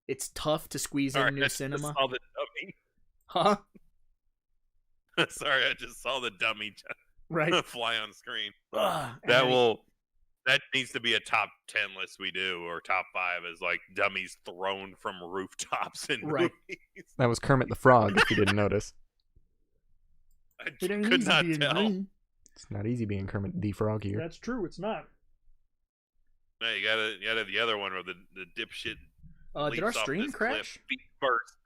it's tough to squeeze in new cinema. Saw the dummy. Huh? Sorry, I just saw the dummy Right. fly on screen. Ugh, That needs to be a top 10 list we do, or top 5 is like dummies thrown from rooftops in Right. movies. That was Kermit the Frog, if you didn't notice. I could not tell. It's not easy being Kermit the Frog here. That's true. It's not. No, you gotta the other one where the dipshit. Did our leaps off stream this crash? cliff feet first.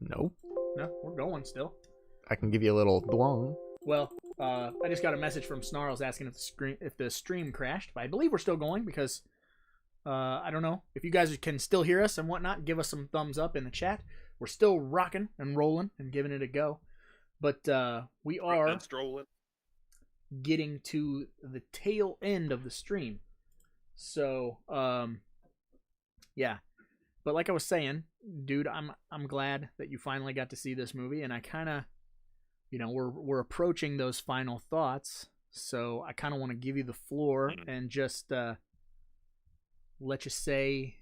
Nope. No, we're going still. I can give you a little dwong. Well, I just got a message from Snarls asking if the stream crashed, but I believe we're still going because I don't know if you guys can still hear us and whatnot. Give us some thumbs up in the chat. We're still rocking and rolling and giving it a go, but we are getting to the tail end of the stream. So yeah, but like I was saying, dude, I'm glad that you finally got to see this movie, and I kind of, we're approaching those final thoughts, so I kind of want to give you the floor and just let you say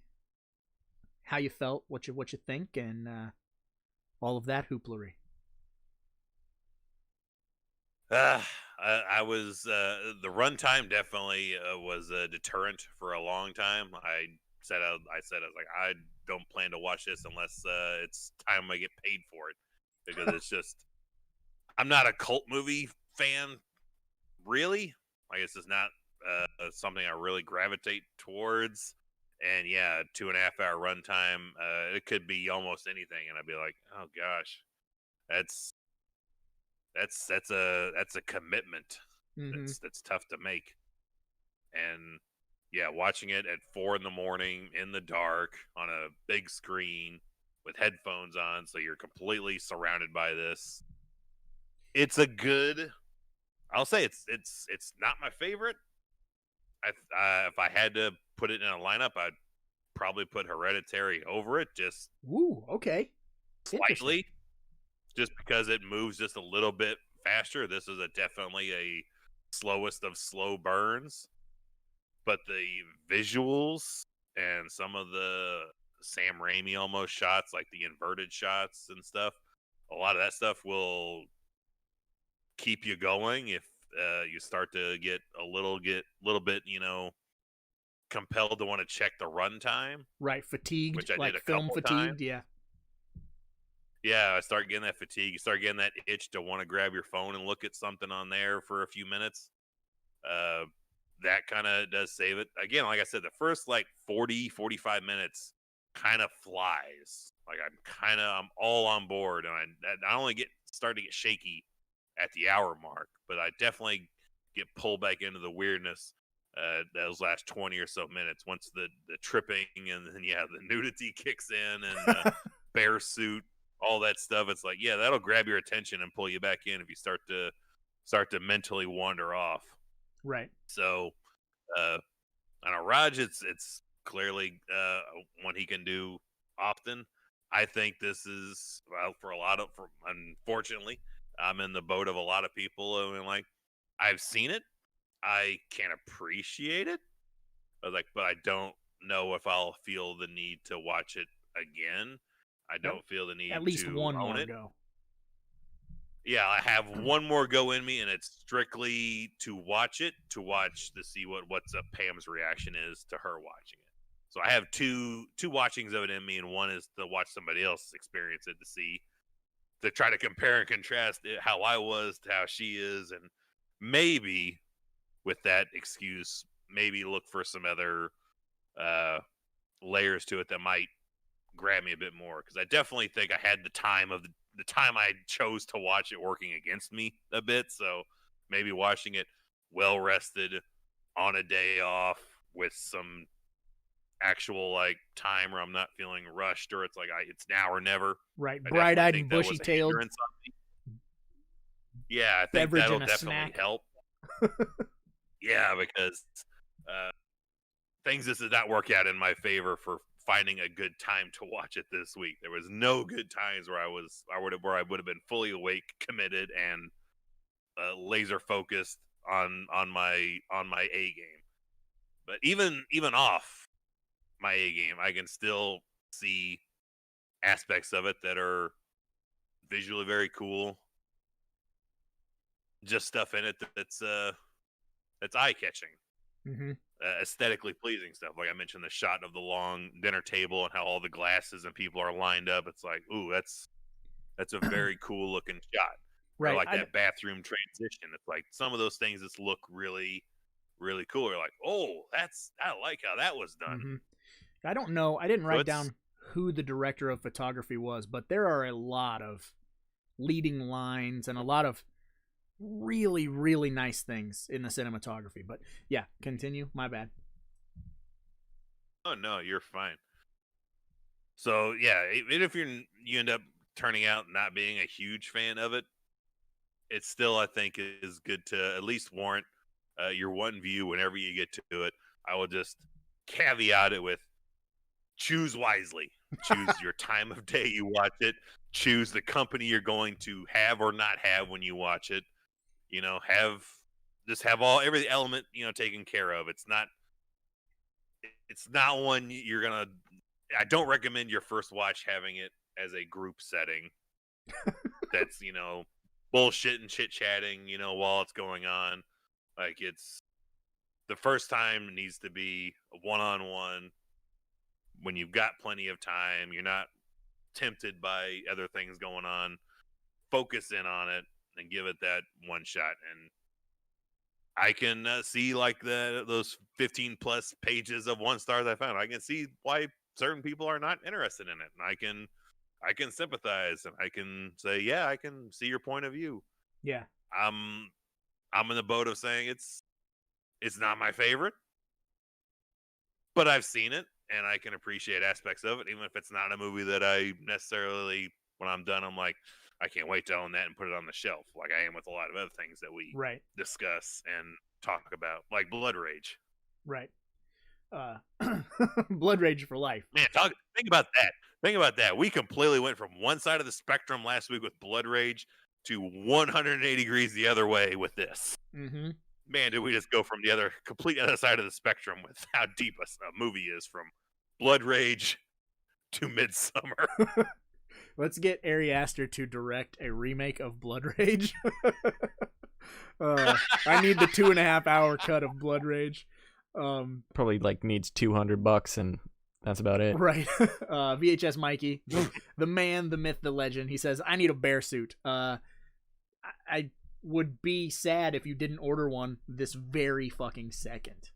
how you felt, what you think, and all of that hooplery. I was the runtime definitely was a deterrent for a long time. I said I was like, I don't plan to watch this unless it's time I get paid for it, because it's just, I'm not a cult movie fan, really. Like, it's just not something I really gravitate towards. And yeah, 2.5 hour runtime, it could be almost anything, and I'd be like, oh gosh, that's a commitment. Mm-hmm. That's tough to make. And yeah, watching it at 4 a.m. in the dark on a big screen with headphones on, so you're completely surrounded by this. It's a good. I'll say it's not my favorite. If I had to put it in a lineup, I'd probably put Hereditary over it. Just okay, slightly, just because it moves just a little bit faster. This is definitely a slowest of slow burns, but the visuals and some of the Sam Raimi almost shots, like the inverted shots and stuff, a lot of that stuff will keep you going if you start to get a little bit, compelled to want to check the runtime. Right, fatigued, which I like did a film couple fatigued, times. yeah. Yeah, I start getting that fatigue. You start getting that itch to want to grab your phone and look at something on there for a few minutes. That kind of does save it. Again, like I said, the first 45 minutes kind of flies. Like I'm all on board, and I only start to get shaky at the hour mark, but I definitely get pulled back into the weirdness those last 20 or so minutes. Once the tripping and then the nudity kicks in and the bear suit, all that stuff, it's like, yeah, that'll grab your attention and pull you back in if you start to mentally wander off. Right. So on a Raj, it's clearly one he can do often. I think this is, well, unfortunately, I'm in the boat of a lot of people. I mean, like, I've seen it, I can appreciate it, but I don't know if I'll feel the need to watch it again. I don't feel the need at least to one own more it. go. Yeah, I have one more go in me, and it's strictly to watch it, to see what Pam's reaction is to her watching it. So I have two watchings of it in me, and one is to watch somebody else experience it, to try to compare and contrast how I was to how she is, and maybe with that excuse, maybe look for some other layers to it that might grab me a bit more, because I definitely think I had the time I chose to watch it working against me a bit. So maybe watching it well rested on a day off with some actual time where I'm not feeling rushed, or it's it's now or never. Right, bright-eyed and that was a bushy-tailed. hindrance on me. Yeah, I think Beverage that'll and a definitely snack. help. Yeah, because things just did not work out in my favor for finding a good time to watch it this week. There was no good times where I would have been fully awake, committed, and laser focused on my A game. But even off my A game, I can still see aspects of it that are visually very cool. Just stuff in it that's eye catching, aesthetically pleasing stuff. Like I mentioned, the shot of the long dinner table and how all the glasses and people are lined up. It's like, ooh, that's a very cool looking shot. Right. Or like that bathroom transition. It's like some of those things just look really, really cool. You're like, oh, I like how that was done. I don't know. I didn't write down who the director of photography was, but there are a lot of leading lines and a lot of really, really nice things in the cinematography. But yeah, continue. My bad. Oh no, you're fine. So yeah, even if you end up turning out not being a huge fan of it, it still, I think, is good to at least warrant your one view whenever you get to it. I will just caveat it with choose wisely. Choose your time of day you watch it. Choose the company you're going to have or not have when you watch it. You know, have every element, taken care of. It's not one you're gonna. I don't recommend your first watch having it as a group setting. That's bullshit and chit chatting, while it's going on. Like, it's the first time needs to be a one-on-one when you've got plenty of time. You're not tempted by other things going on. Focus in on it and give it that one shot. And I can see like those 15 plus pages of 1 stars I found. I can see why certain people are not interested in it, and I can sympathize, and I can say, yeah, I can see your point of view. Yeah. I'm in the boat of saying it's not my favorite, but I've seen it and I can appreciate aspects of it, even if it's not a movie that I necessarily, when I'm done, I'm like, I can't wait to own that and put it on the shelf, like I am with a lot of other things that we discuss and talk about, like Blood Rage. Right. Blood Rage for life. Man, think about that. Think about that. We completely went from one side of the spectrum last week with Blood Rage to 180 degrees the other way with this. Mm-hmm. Man, did we just go from the complete other side of the spectrum with how deep a movie is, from Blood Rage to Midsommar. Let's get Ari Aster to direct a remake of Blood Rage. I need the 2.5 hour cut of Blood Rage. Probably needs $200 and that's about it. Right. VHS Mikey, the man, the myth, the legend. He says, I need a bear suit. I would be sad if you didn't order one this very fucking second.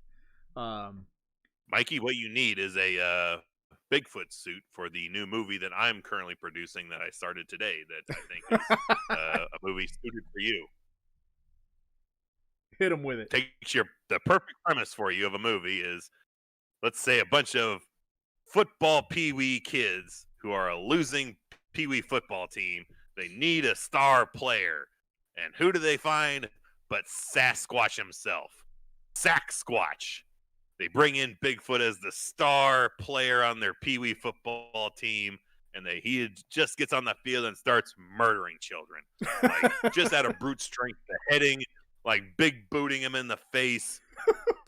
Mikey, what you need is a Bigfoot suit for the new movie that I'm currently producing that I started today that I think is a movie suited for you. Hit him with it. The perfect premise for you of a movie is, let's say, a bunch of football peewee kids who are a losing peewee football team. They need a star player. And who do they find but Sasquatch himself? Sasquatch. They bring in Bigfoot as the star player on their peewee football team, and he just gets on the field and starts murdering children. Like, just out of brute strength, beheading, like big booting him in the face,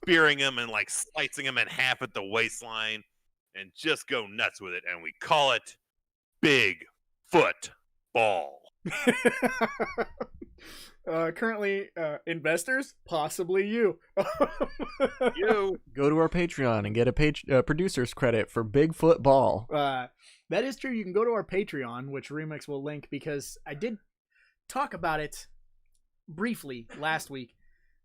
spearing him, and like slicing him in half at the waistline, and just go nuts with it. And we call it Bigfoot Ball. Currently, investors, possibly you. You go to our Patreon and get a producer's credit for Bigfoot Ball. That is true. You can go to our Patreon, which Remix will link, because I did talk about it briefly last week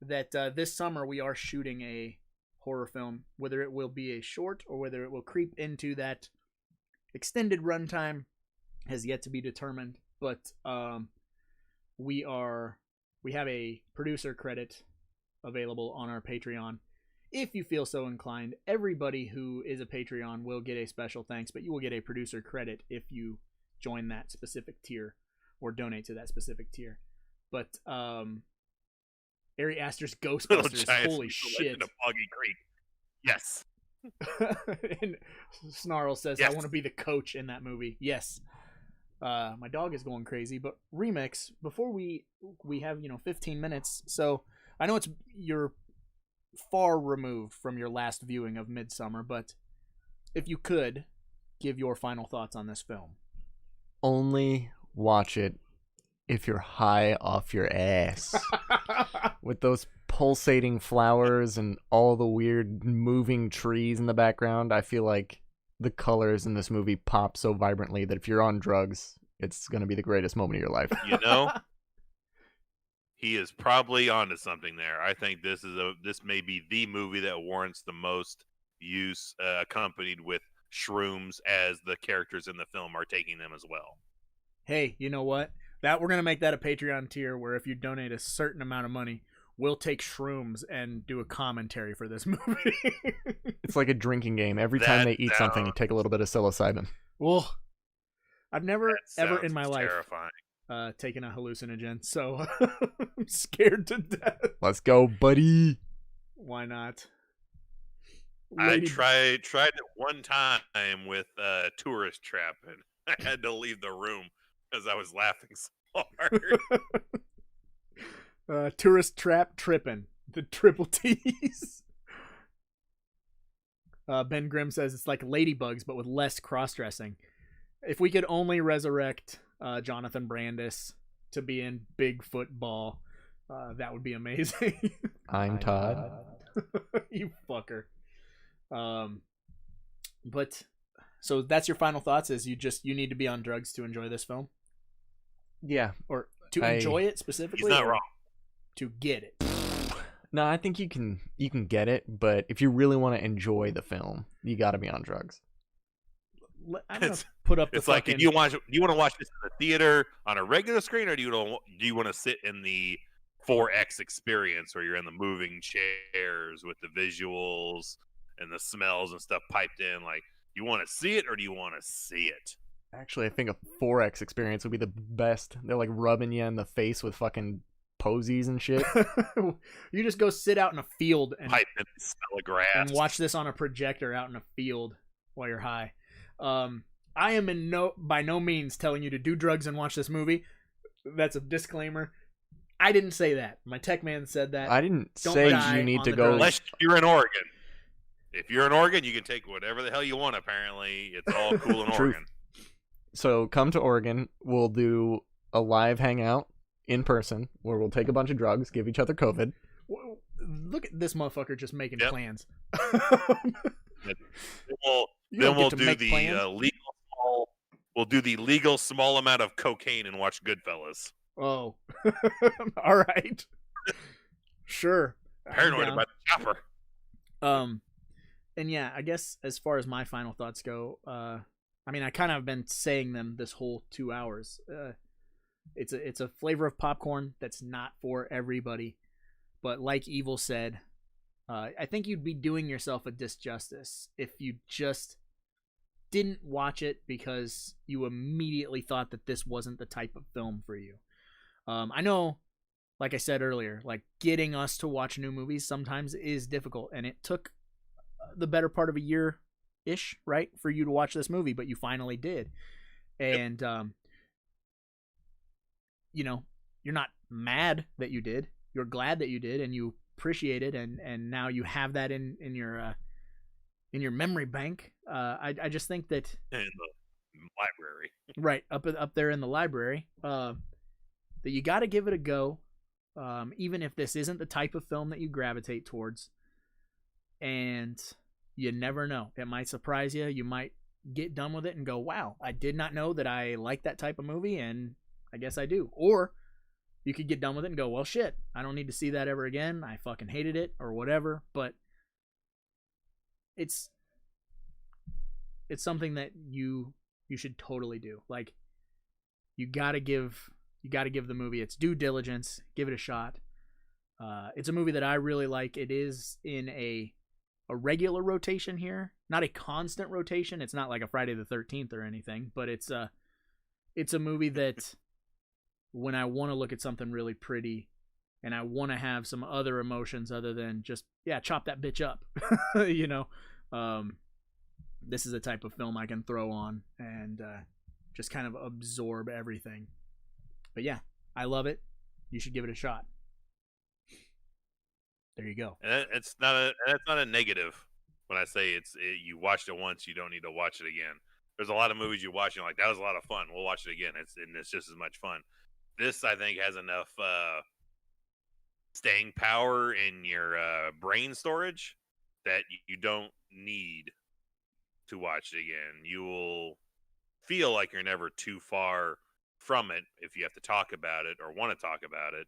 that this summer we are shooting a horror film. Whether it will be a short or whether it will creep into that extended runtime has yet to be determined. But we have a producer credit available on our Patreon. If you feel so inclined, everybody who is a Patreon will get a special thanks, but you will get a producer credit if you join that specific tier or donate to that specific tier. But Ari Aster's Ghostbusters, holy shit. Of Boggy Creek. Yes. And Snarl says, yes. I want to be the coach in that movie. Yes. My dog is going crazy, but Remix, before we have 15 minutes, so I know you're far removed from your last viewing of Midsommar, but if you could give your final thoughts on this film. Only watch it if you're high off your ass. With those pulsating flowers and all the weird moving trees in the background, I feel like the colors in this movie pop so vibrantly that if you're on drugs, it's going to be the greatest moment of your life. You know, he is probably onto something there. I think this may be the movie that warrants the most use, accompanied with shrooms as the characters in the film are taking them as well. Hey, you know what? We're going to make that a Patreon tier where if you donate a certain amount of money, we'll take shrooms and do a commentary for this movie. It's like a drinking game. Every time they eat something, take a little bit of psilocybin. Well, I've never ever in my terrifying. life taken a hallucinogen, so I'm scared to death. Let's go, buddy. Why not? I tried it one time with a tourist trap, and I had to leave the room because I was laughing so hard. Tourist trap tripping. The triple T's. Ben Grimm says it's like Ladybugs, but with less cross-dressing. If we could only resurrect Jonathan Brandis to be in Bigfoot Ball, that would be amazing. I'm Todd. You fucker. But so that's your final thoughts, is you need to be on drugs to enjoy this film? Yeah. Or to enjoy it specifically? He's not wrong. To get it. No, I think you can get it, but if you really want to enjoy the film, you got to be on drugs. I'm gonna put up the it's like, do you want to watch this in the theater on a regular screen, or do you want to sit in the 4X experience where you're in the moving chairs with the visuals and the smells and stuff piped in? Like, you want to see it, or do you want to see it? Actually, I think a 4X experience would be the best. They're like rubbing you in the face with fucking posies and shit. You just go sit out in a field and pipe in the smell of grass and watch this on a projector out in a field while you're high. I am by no means telling you to do drugs and watch this movie. That's a disclaimer. I didn't say that. My tech man said that. I didn't say you need to go. Unless you're in Oregon. If you're in Oregon, you can take whatever the hell you want, apparently. It's all cool in Oregon. So come to Oregon. We'll do a live hangout in person where we'll take a bunch of drugs, give each other COVID. Look at this motherfucker just making plans. Then we'll do the we'll do the legal small amount of cocaine and watch Goodfellas. Oh. All right. Sure. Paranoid about the chopper. And yeah, I guess as far as my final thoughts go, I mean, I kind of been saying them this whole 2 hours. It's a flavor of popcorn that's not for everybody. But like Evil said, I think you'd be doing yourself a disjustice if you just didn't watch it because you immediately thought that this wasn't the type of film for you. I know, like I said earlier, like getting us to watch new movies sometimes is difficult, and it took the better part of a year-ish, right, for you to watch this movie, but you finally did. And, you know, you're not mad that you did. You're glad that you did, and you appreciate it, and now you have that in your memory bank. I just think that in the library, right up there in the library, that you got to give it a go, even if this isn't the type of film that you gravitate towards. And you never know, it might surprise you. You might get done with it and go, wow, I did not know that I like that type of movie, and I guess I do. Or you could get done with it and go, well, shit, I don't need to see that ever again. I fucking hated it, or whatever. But it's something that you should totally do. Like, you gotta give the movie its due diligence. Give it a shot. It's a movie that I really like. It is in a regular rotation here, not a constant rotation. It's not like a Friday the 13th or anything, but it's a movie that when I want to look at something really pretty and I want to have some other emotions other than just, yeah, chop that bitch up, you know, this is a type of film I can throw on and just kind of absorb everything. But yeah, I love it. You should give it a shot. There you go. And that's not a negative when I say you watched it once, you don't need to watch it again. There's a lot of movies you watch and you're like, that was a lot of fun. We'll watch it again. It's just as much fun. This, I think, has enough staying power in your brain storage that you don't need to watch it again. You will feel like you're never too far from it if you have to talk about it or want to talk about it.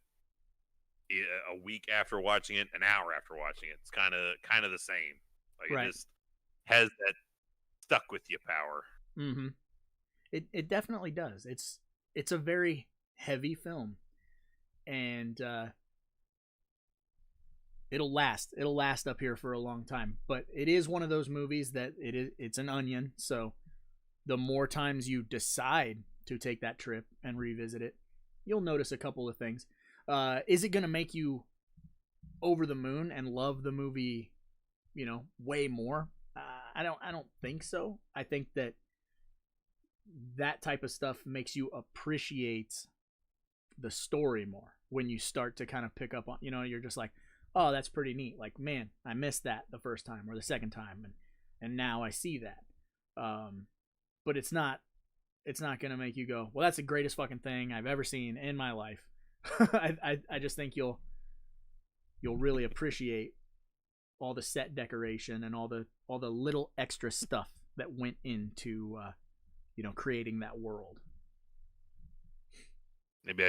A week after watching it, an hour after watching it, it's kind of the same. Like right. It just has that stuck with you power. Mm-hmm. It definitely does. It's a very heavy film, and it'll last up here for a long time. But it is one of those movies that it's an onion. So the more times you decide to take that trip and revisit it, you'll notice a couple of things. Is it going to make you over the moon and love the movie, way more? I don't think so. I think that type of stuff makes you appreciate the story more when you start to kind of pick up on, you're just like, oh, that's pretty neat. Like, man, I missed that the first time or the second time, and now I see that. But it's not going to make you go, well, that's the greatest fucking thing I've ever seen in my life. I just think you'll really appreciate all the set decoration and all the little extra stuff that went into creating that world. Maybe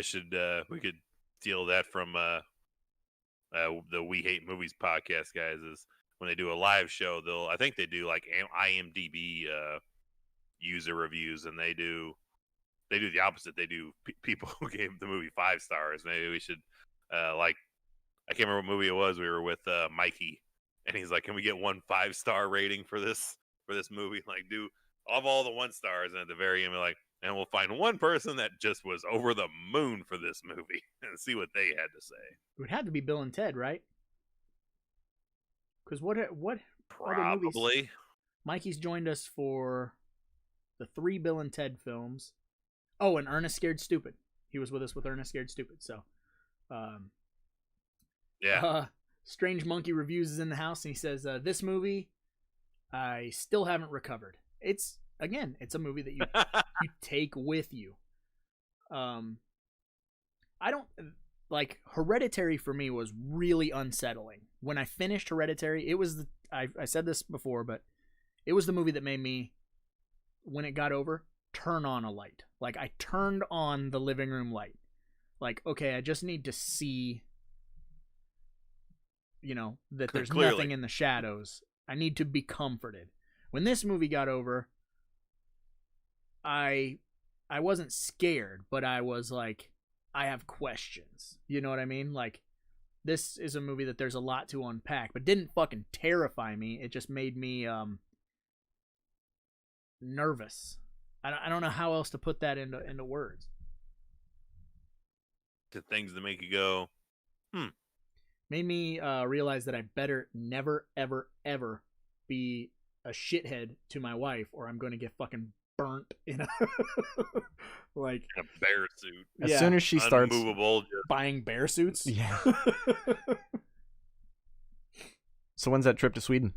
we could steal that from the We Hate Movies podcast guys. Is when they do a live show, I think they do like IMDb user reviews, and they do the opposite. They do people who gave the movie 5 stars. Maybe we should I can't remember what movie it was. We were with Mikey, and he's like, "Can we get 1 5-star rating for this movie? Like, do of all the 1 stars?" And at the very end, we're like, "And we'll find one person that just was over the moon for this movie and see what they had to say." It would have to be Bill and Ted, right? Because what other movies? Probably. Mikey's joined us for the 3 Bill and Ted films. Oh, and Ernest Scared Stupid. He was with us with Ernest Scared Stupid. So, yeah. Strange Monkey Reviews is in the house, and he says, this movie, I still haven't recovered. It's a movie that you take with you. I don't like Hereditary. For me, was really unsettling. When I finished Hereditary, it was I said this before, but it was the movie that made me, when it got over, turn on a light. Like, I turned on the living room light. Like, okay, I just need to see, that there's Clearly. nothing in the shadows. I need to be comforted. When this movie got over, I wasn't scared, but I was like, I have questions. You know what I mean? Like, this is a movie that there's a lot to unpack, but didn't fucking terrify me. It just made me nervous. I don't know how else to put that into words. The things that make you go, Made me realize that I better never, ever, ever be a shithead to my wife, or I'm going to get fucking burnt in a like in a bear suit. As soon as she starts unmovable, just buying bear suits. Yeah. So when's that trip to Sweden?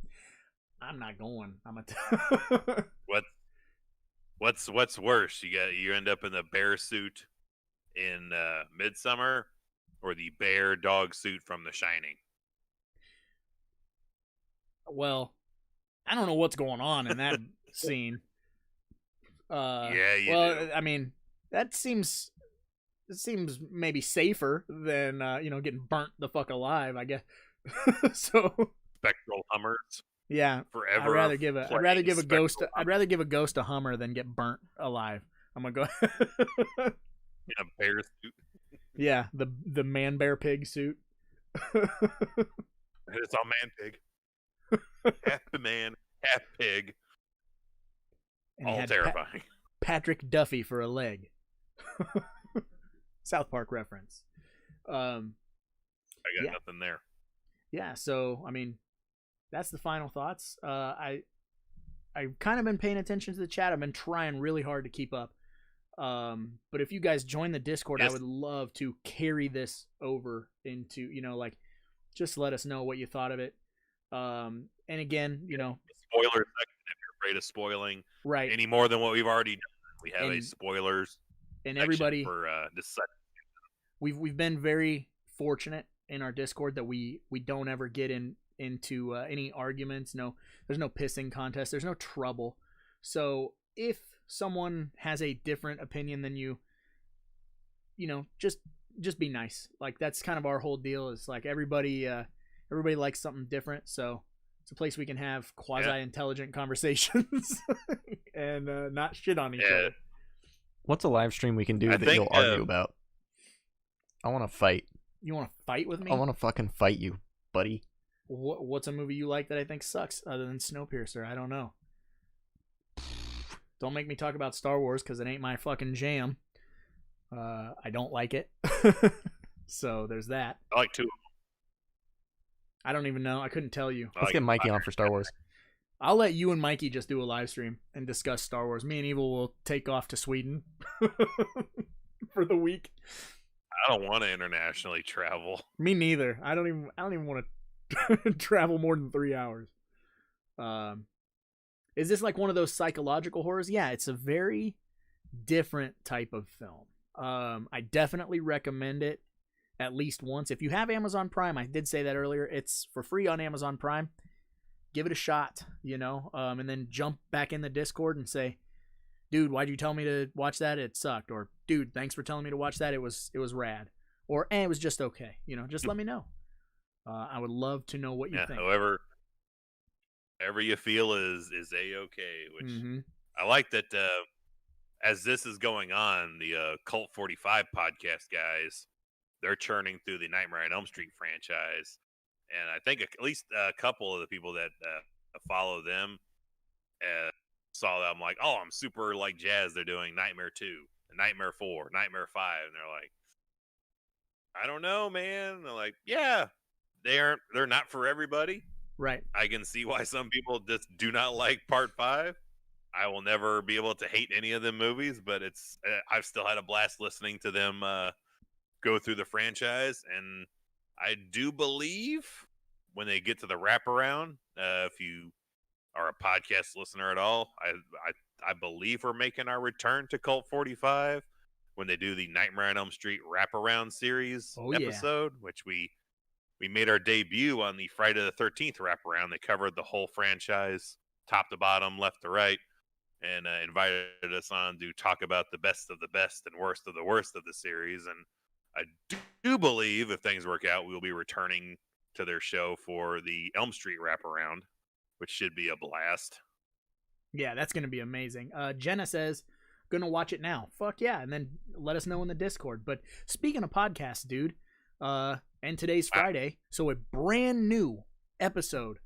I'm not going. What's worse? You end up in the bear suit in Midsommar, or the bear dog suit from The Shining? Well, I don't know what's going on in that scene. Yeah, you do. I mean, it seems maybe safer than getting burnt the fuck alive, I guess. So Spectral Hummers. Yeah, Forever. I'd rather give a ghost a Hummer than get burnt alive. I'm gonna go In a bear suit. Yeah, the man bear pig suit. It's all man pig. Half man, half pig. And he all had terrifying. Patrick Duffy for a leg. South Park reference. I got nothing there. Yeah, so I mean, that's the final thoughts. I've kind of been paying attention to the chat. I've been trying really hard to keep up. But if you guys join the Discord, Yes. I would love to carry this over into, like, just let us know what you thought of it. And again, Spoiler section if you're afraid of spoiling right. any more than what we've already done. We have a And- spoilers And section everybody, for this section. we've been very fortunate in our Discord that we don't ever get into any arguments. No, there's no pissing contest. There's no trouble. So if someone has a different opinion than you, just be nice. Like, that's kind of our whole deal. Is like everybody likes something different. So it's a place we can have quasi-intelligent conversations and not shit on each other. What's a live stream we can do I that think, you'll argue about? I want to fight. You want to fight with me? I want to fucking fight you, buddy. What's a movie you like that I think sucks other than Snowpiercer? I don't know. Don't make me talk about Star Wars because it ain't my fucking jam. I don't like it. So there's that. I like two. I don't even know. I couldn't tell you. Let's get Mikey on for Star Wars. I'll let you and Mikey just do a live stream and discuss Star Wars. Me and Evil will take off to Sweden for the week. I don't want to internationally travel. Me neither. I don't even want to travel more than 3 hours. Is this like one of those psychological horrors? Yeah, it's a very different type of film. I definitely recommend it at least once. If you have Amazon Prime, I did say that earlier, it's for free on Amazon Prime. Give it a shot, and then jump back in the Discord and say, dude, why'd you tell me to watch that? It sucked. Or, dude, thanks for telling me to watch that. It was rad. Or, it was just okay. Just let me know. I would love to know what you think. However you feel is A-okay, which Mm-hmm. I like that as this is going on, the Cult 45 podcast guys, they're churning through the Nightmare on Elm Street franchise. And I think at least a couple of the people that follow them saw that. I'm like, oh, I'm super like jazzed. They're doing Nightmare 2, Nightmare 4, Nightmare 5. And they're like, I don't know, man. They're like, yeah, they're not for everybody. Right. I can see why some people just do not like Part 5. I will never be able to hate any of them movies, but I've still had a blast listening to them go through the franchise. And I do believe when they get to the wraparound, if you are a podcast listener at all, I believe we're making our return to Cult 45 when they do the Nightmare on Elm Street wraparound series episode, which we made our debut on the Friday the 13th wraparound. They covered the whole franchise, top to bottom, left to right, and invited us on to talk about the best of the best and worst of the worst of the series. And I do believe, if things work out, we'll be returning to their show for the Elm Street wraparound, which should be a blast. Yeah, that's going to be amazing. Jenna says, gonna watch it now. Fuck yeah. And then let us know in the Discord. But speaking of podcasts, dude, and today's Friday, so a brand new episode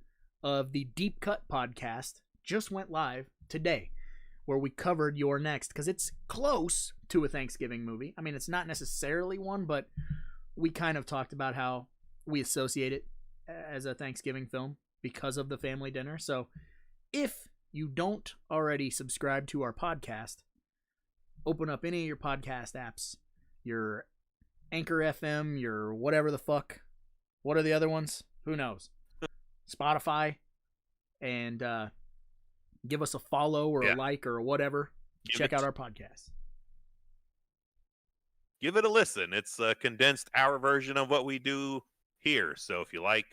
of the Deep Cut podcast just went live today, where we covered Your Next, because it's close to a Thanksgiving movie. I mean, it's not necessarily one, but we kind of talked about how we associate it as a Thanksgiving film because of the family dinner. So if you don't already subscribe to our podcast, open up any of your podcast apps, your Anchor FM, your whatever the fuck. What are the other ones? Who knows? Spotify, and give us a follow or a like or whatever. Check out our podcast. Give it a listen. It's a condensed hour version of what we do here. So if you like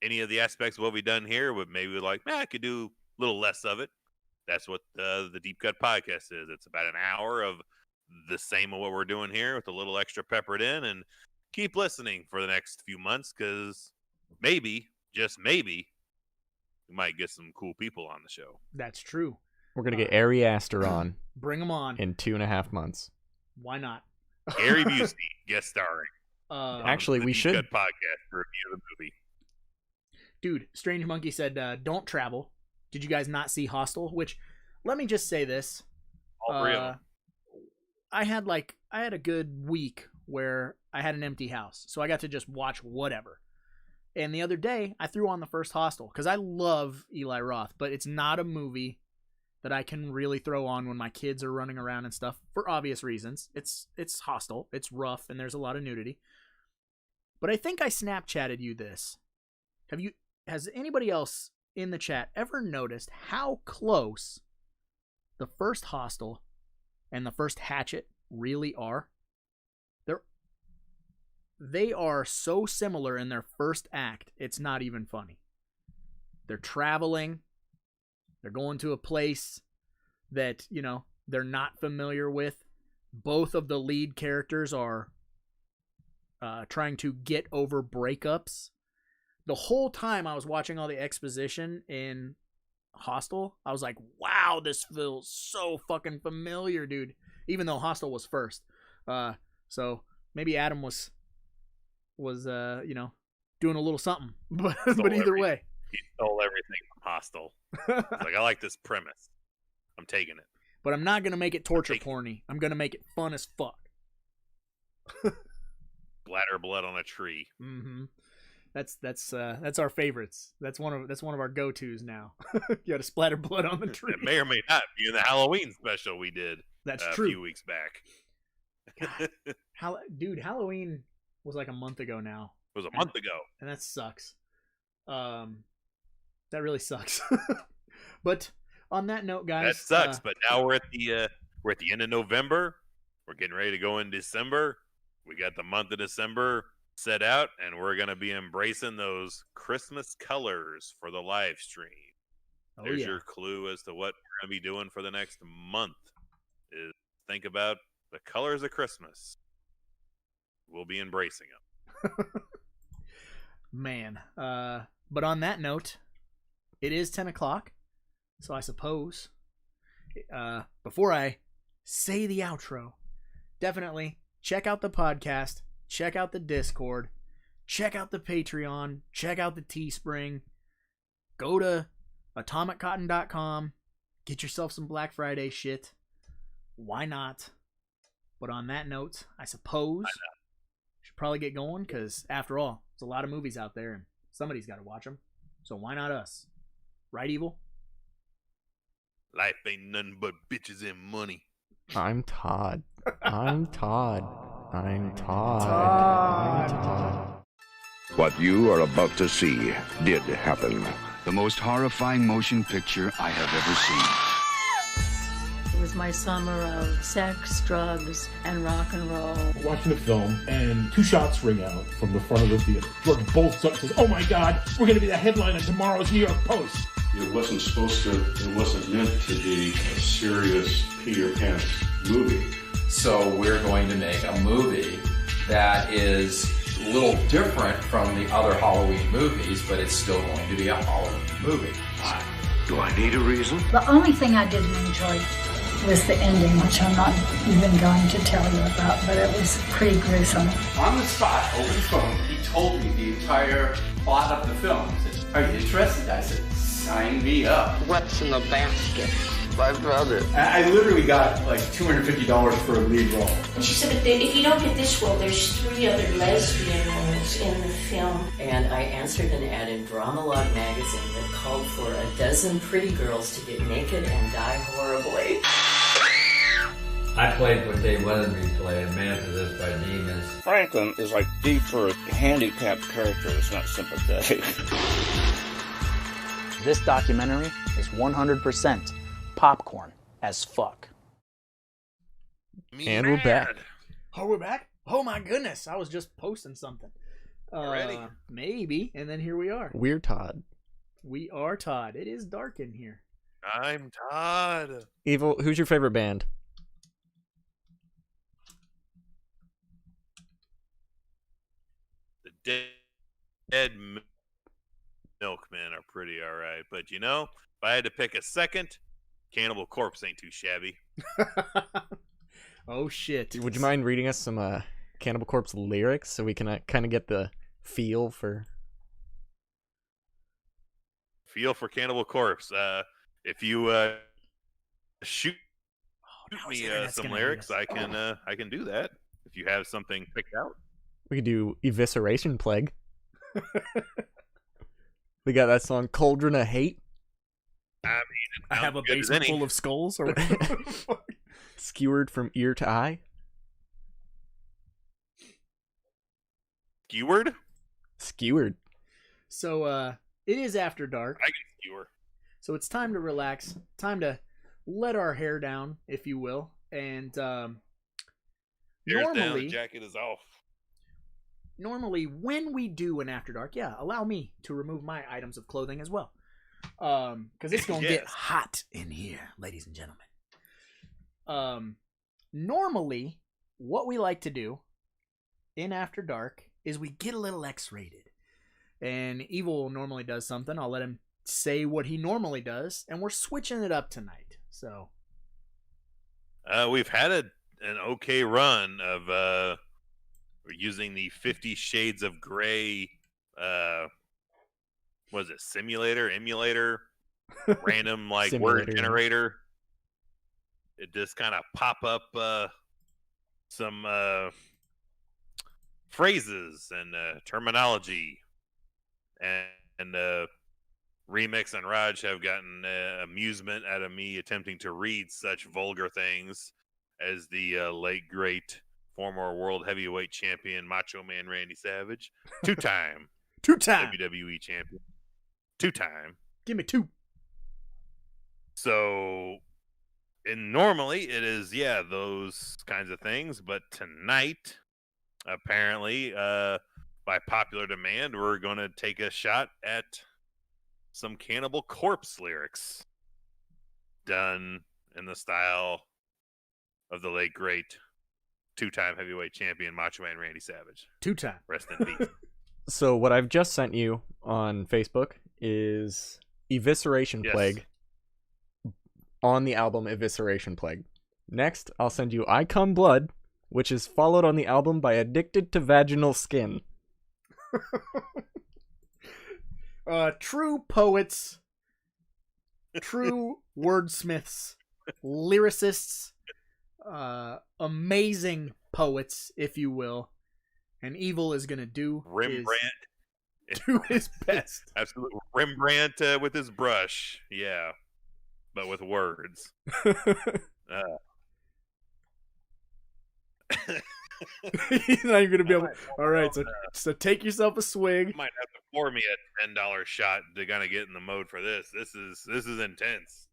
any of the aspects of what we've done here, but maybe we're like, I could do a little less of it. That's what the Deep Cut podcast is. It's about an hour of the same of what we're doing here with a little extra peppered in, and keep listening for the next few months, because maybe, just maybe, we might get some cool people on the show. That's true. We're going to get Ari Aster on. Bring him on. In 2.5 months. Why not? Gary Busey guest starring. Actually, we should. Deep Cut podcast to review the movie. Dude, Strange Monkey said, don't travel. Did you guys not see Hostel? Which, let me just say this. All three of them. I had a good week where I had an empty house, so I got to just watch whatever. And the other day, I threw on the first Hostel, because I love Eli Roth, but it's not a movie that I can really throw on when my kids are running around and stuff for obvious reasons. It's hostile, it's rough, and there's a lot of nudity. But I think I Snapchatted you this. Has anybody else in the chat ever noticed how close the first Hostel and the first Hatchet really are? They are so similar in their first act, it's not even funny. They're traveling. They're going to a place that, they're not familiar with. Both of the lead characters are trying to get over breakups. The whole time I was watching all the exposition in Hostel, I was like, wow, this feels so fucking familiar, dude. Even though Hostel was first. So maybe Adam was doing a little something. But either way. He stole everything from Hostel. Like, I like this premise. I'm taking it. But I'm not going to make it torture porny. I'm going to make it fun as fuck. Splatter blood on a tree. Mm-hmm. That's our favorites. That's one of our go-tos now. You got to splatter blood on the tree. It may or may not be in the Halloween special we did. That's a true. few weeks back. God, dude, Halloween was like a month ago now. It was a month ago. And that sucks. That really sucks. But on that note, guys, that sucks. But now we're at the end of November. We're getting ready to go in December. We got the month of December set out, and we're gonna be embracing those Christmas colors for the live stream. There's your clue as to what we're gonna be doing for the next month. Is think about the colors of Christmas. We'll be embracing them. Man, but on that note, it is 10 o'clock, so I suppose, before I say the outro, definitely check out the podcast, check out the Discord, check out the Patreon, check out the Teespring, go to atomiccotton.com, get yourself some Black Friday shit. Why not? But on that note, I suppose should probably get going, because after all, there's a lot of movies out there and somebody's got to watch them. So why not us? Right, Evil? Life ain't nothing but bitches and money. I'm Todd. I'm Todd. I'm Todd. Todd. I'm Todd. What you are about to see did happen. The most horrifying motion picture I have ever seen. It was my summer of sex, drugs, and rock and roll. Watching the film, and two shots ring out from the front of the theater. George bolts up and says, "Oh my God, we're going to be the headline of tomorrow's New York Post." It wasn't meant to be a serious pee your pants movie. So we're going to make a movie that is a little different from the other Halloween movies, but it's still going to be a Halloween movie. Do I need a reason? The only thing I didn't enjoy was the ending, which I'm not even going to tell you about, but it was pretty gruesome. On the spot, over the phone, he told me the entire plot of the film. He said, "Are you interested?" I said, "Sign me up." What's in the basket? My brother. I literally got like $250 for a lead role. She said, if you don't get this role, there's 3 other lesbian roles in the film. And I answered an ad in Dramalog magazine that called for a dozen pretty girls to get naked and die horribly. I played what they wanted me to play, a man possessed by demons. Franklin is like deep for a handicapped character that's not sympathetic. This documentary is 100% popcorn as fuck. And we're back. Oh, we're back? Oh my goodness, I was just posting something. Already? Maybe, and then here we are. We're Todd. We are Todd. It is dark in here. I'm Todd. Evil, who's your favorite band? The Dead Milkmen are pretty alright, but if I had to pick a second, Cannibal Corpse ain't too shabby. Oh shit! Would you mind reading us some Cannibal Corpse lyrics so we can kind of get the feel for Cannibal Corpse? If you shoot me some lyrics, I can do that. If you have something picked out, we could do Evisceration Plague. We got that song Cauldron of Hate. I mean, I have a basement full of skulls. Or Skewered from ear to eye. Skewered? Skewered. So, it is after dark. I can skewer. So it's time to relax. Time to let our hair down, if you will. And Hair's normally, down, the jacket is off. Normally, when we do an after dark, allow me to remove my items of clothing as well, because it's gonna get hot in here, ladies and gentlemen. Normally, what we like to do in After Dark is we get a little X-rated, and Evil normally does something. I'll let him say what he normally does, and we're switching it up tonight. So, we've had an okay run of we're using the 50 Shades of Grey. Was it emulator, random like word generator? It just kind of pop up some phrases and terminology, and Remix and Raj have gotten amusement out of me attempting to read such vulgar things as the late great former world heavyweight champion Macho Man Randy Savage, two-time WWE champion, two-time. Give me two. So, and normally it is those kinds of things, but tonight, apparently, by popular demand, we're going to take a shot at some Cannibal Corpse lyrics done in the style of the late great two-time heavyweight champion Macho Man Randy Savage. Two-time. Rest in peace. So what I've just sent you on Facebook is Evisceration Plague on the album Evisceration Plague. Next, I'll send you I Come Blood, which is followed on the album by Addicted to Vaginal Skin. True poets, true wordsmiths, lyricists, amazing poets, if you will. And Evil is going to do his best. Absolutely. Rembrandt with his brush. Yeah. But with words. He's not even going to be able. All right, so take yourself a swig. You might have to pour me a $10 shot to kind of get in the mode for this. This is intense.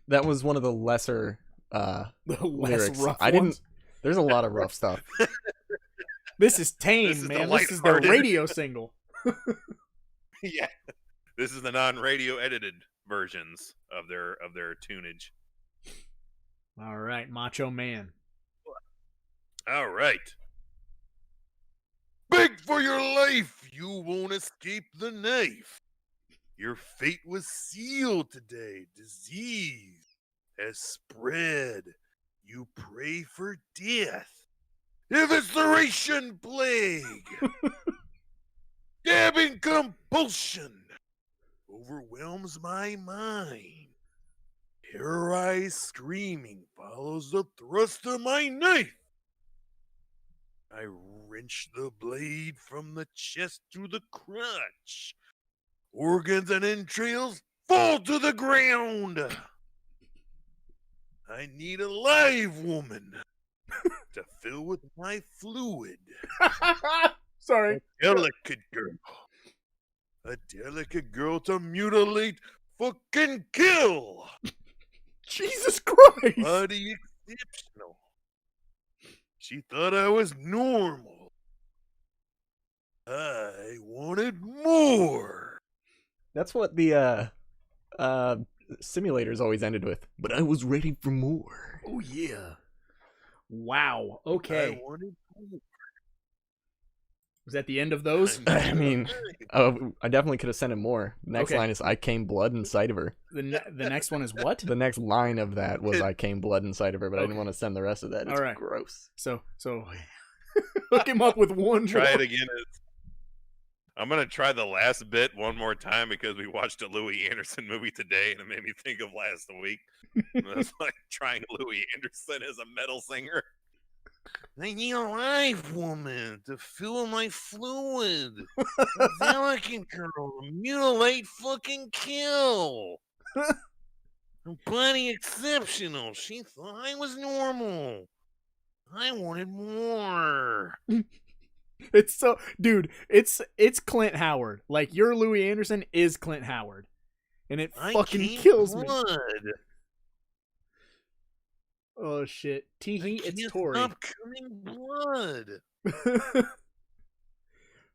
That was one of the lesser lyrics. Rough I didn't. ones. There's a lot of rough stuff. This is tame, man. This is their radio single. Yeah, this is the non-radio edited versions of their tunage. All right, Macho Man. All right. Beg for your life, you won't escape the knife. Your fate was sealed today. Disease has spread. You pray for death. Evisceration plague. Stabbing compulsion overwhelms my mind. Terrorized screaming follows the thrust of my knife. I wrench the blade from the chest to the crotch. Organs and entrails fall to the ground. I need a live woman to fill with my fluid. Sorry. A delicate girl. A delicate girl to mutilate, fucking kill. Jesus Christ. Body exceptional. She thought I was normal. I wanted more. That's what the simulators always ended with. But I was ready for more. Oh yeah. Wow. Okay. I wanted more. Was that the end of those? I mean, I definitely could have sent him more. Next Okay. line is I came blood inside of her. The next one is what? The next line of that was I came blood inside of her, but I didn't want to send the rest of that. It's All right. gross. So hook him up with one. Try it more. again. I'm going to try the last bit one more time because we watched a Louis Anderson movie today and it made me think of last week. It's like trying Louis Anderson as a metal singer. I need a live woman to fill my fluid. A delicate girl to mutilate, fucking kill. Plenty exceptional. She thought I was normal. I wanted more. It's so, dude. It's Clint Howard. Like, your Louis Anderson is Clint Howard, and it fucking kills me. Oh shit, Teehee, it's Tori. Stop coming blood.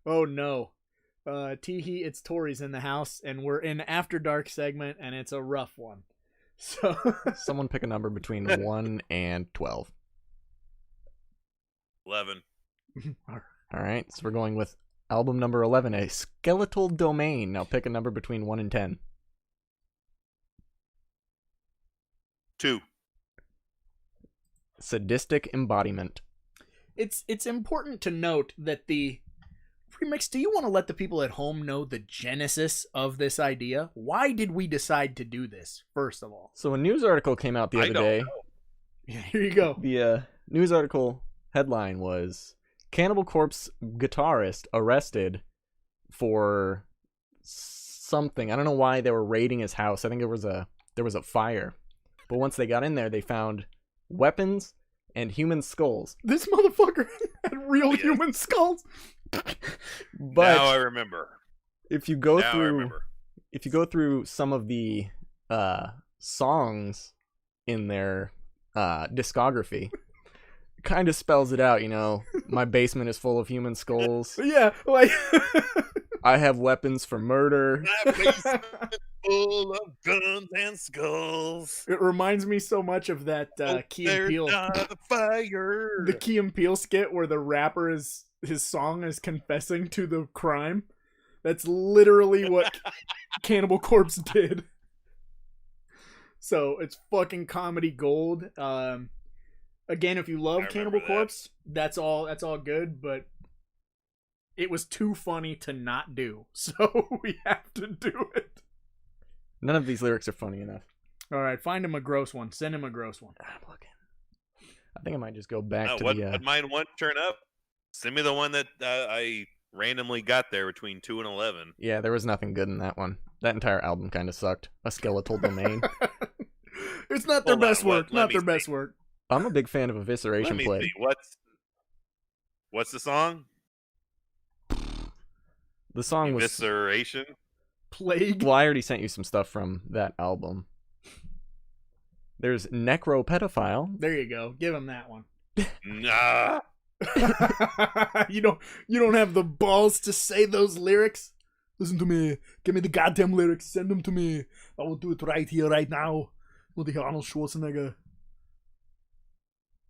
Oh no, Teehee, it's Tori's in the house, and we're in After Dark segment, and it's a rough one. So someone pick a number between 1 and 12. 11. All right, so we're going with album number 11, A Skeletal Domain. Now pick a number between 1 and 10. 2. Sadistic Embodiment. It's important to note that the remix. Do you want to let the people at home know the genesis of this idea? Why did we decide to do this? First of all, so a news article came out the other day. Yeah, here you go. The news article headline was Cannibal Corpse guitarist arrested for something. I don't know why they were raiding his house. I think there was a fire, but once they got in there, they found weapons and human skulls. This motherfucker had real human skulls. But now I remember. If you go through some of the songs in their discography, it kind of spells it out. You know, my basement is full of human skulls. Yeah, like I have weapons for murder. My basement full of guns and skulls. It reminds me so much of that Key and Peele. The fire. The Key and Peele skit where the rapper his song is confessing to the crime. That's literally what Cannibal Corpse did. So it's fucking comedy gold. Again, if you love Cannibal Corpse, that's all good, but it was too funny to not do, so we have to do it. None of these lyrics are funny enough. All right, find him a gross one. Send him a gross one. I'm looking. I think I might just go back to what mine won't turn up. Send me the one that I randomly got there between 2 and 11. Yeah, there was nothing good in that one. That entire album kind of sucked. A Skeletal Domain. It's not their best work. Not their best work. I'm a big fan of Evisceration Let me Plague. see. What's the song? The song was Evisceration Plague. Well, I already sent you some stuff from that album. There's Necropedophile. There you go. Give him that one. Nah. You don't have the balls to say those lyrics. Listen to me. Give me the goddamn lyrics. Send them to me. I will do it right here, right now. We'll do Arnold Schwarzenegger.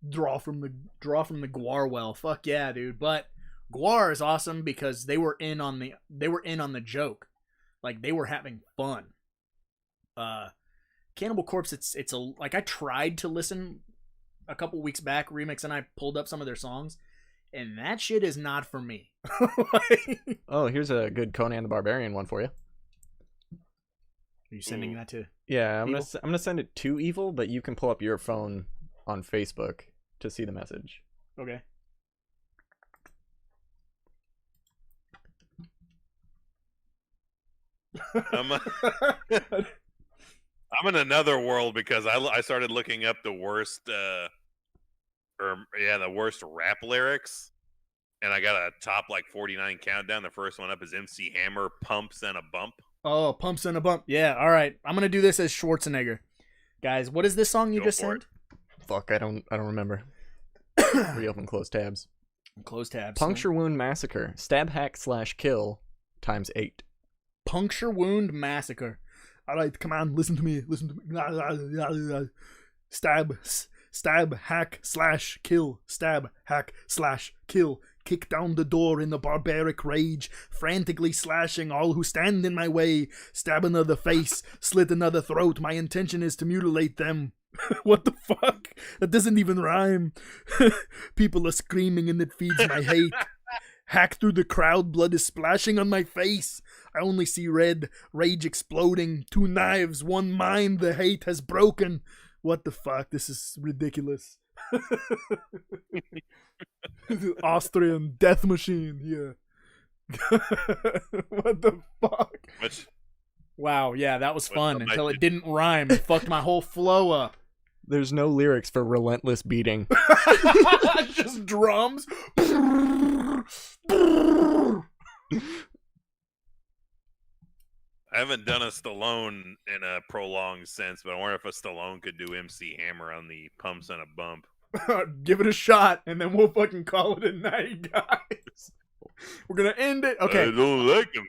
Draw from the Guar well. Fuck yeah, dude. But Guar is awesome because they were in on the joke. Like, they were having fun. Cannibal Corpse, it's like, I tried to listen a couple weeks back, Remix and I pulled up some of their songs, and that shit is not for me. Oh, here's a good Conan the Barbarian one for you. Are you sending that to? Yeah, I'm gonna send it to Evil, but you can pull up your phone on Facebook to see the message. Okay. I'm in another world because I started looking up the worst the worst rap lyrics, and I got a top like 49 countdown. The first one up is MC Hammer, Pumps and a Bump. Oh, Pumps and a Bump. Yeah, all right. I'm gonna do this as Schwarzenegger. Guys, what is this song you just sent? Fuck, I don't remember. Reopen close tabs. Close tabs. Puncture Wound Massacre. Stab Hack / Kill ×8. Puncture Wound Massacre. All right, come on, listen to me. Stab hack / kill. Stab hack / kill. Kick down the door in the barbaric rage, frantically slashing all who stand in my way. Stab another face, slit another throat. My intention is to mutilate them. What the fuck? That doesn't even rhyme. People are screaming and it feeds my hate. Hack through the crowd, blood is splashing on my face. I only see red, rage exploding. 2 knives, 1 mind, the hate has broken. What the fuck? This is ridiculous. Austrian death machine here. What the fuck? Wow, yeah, that was fun until it didn't rhyme. It fucked my whole flow up. There's no lyrics for relentless beating. Just drums. I haven't done a Stallone in a prolonged sense, but I wonder if a Stallone could do MC Hammer on the Pumps and a Bump. Give it a shot, and then we'll fucking call it a night, guys. We're gonna end it. Okay. I don't like him.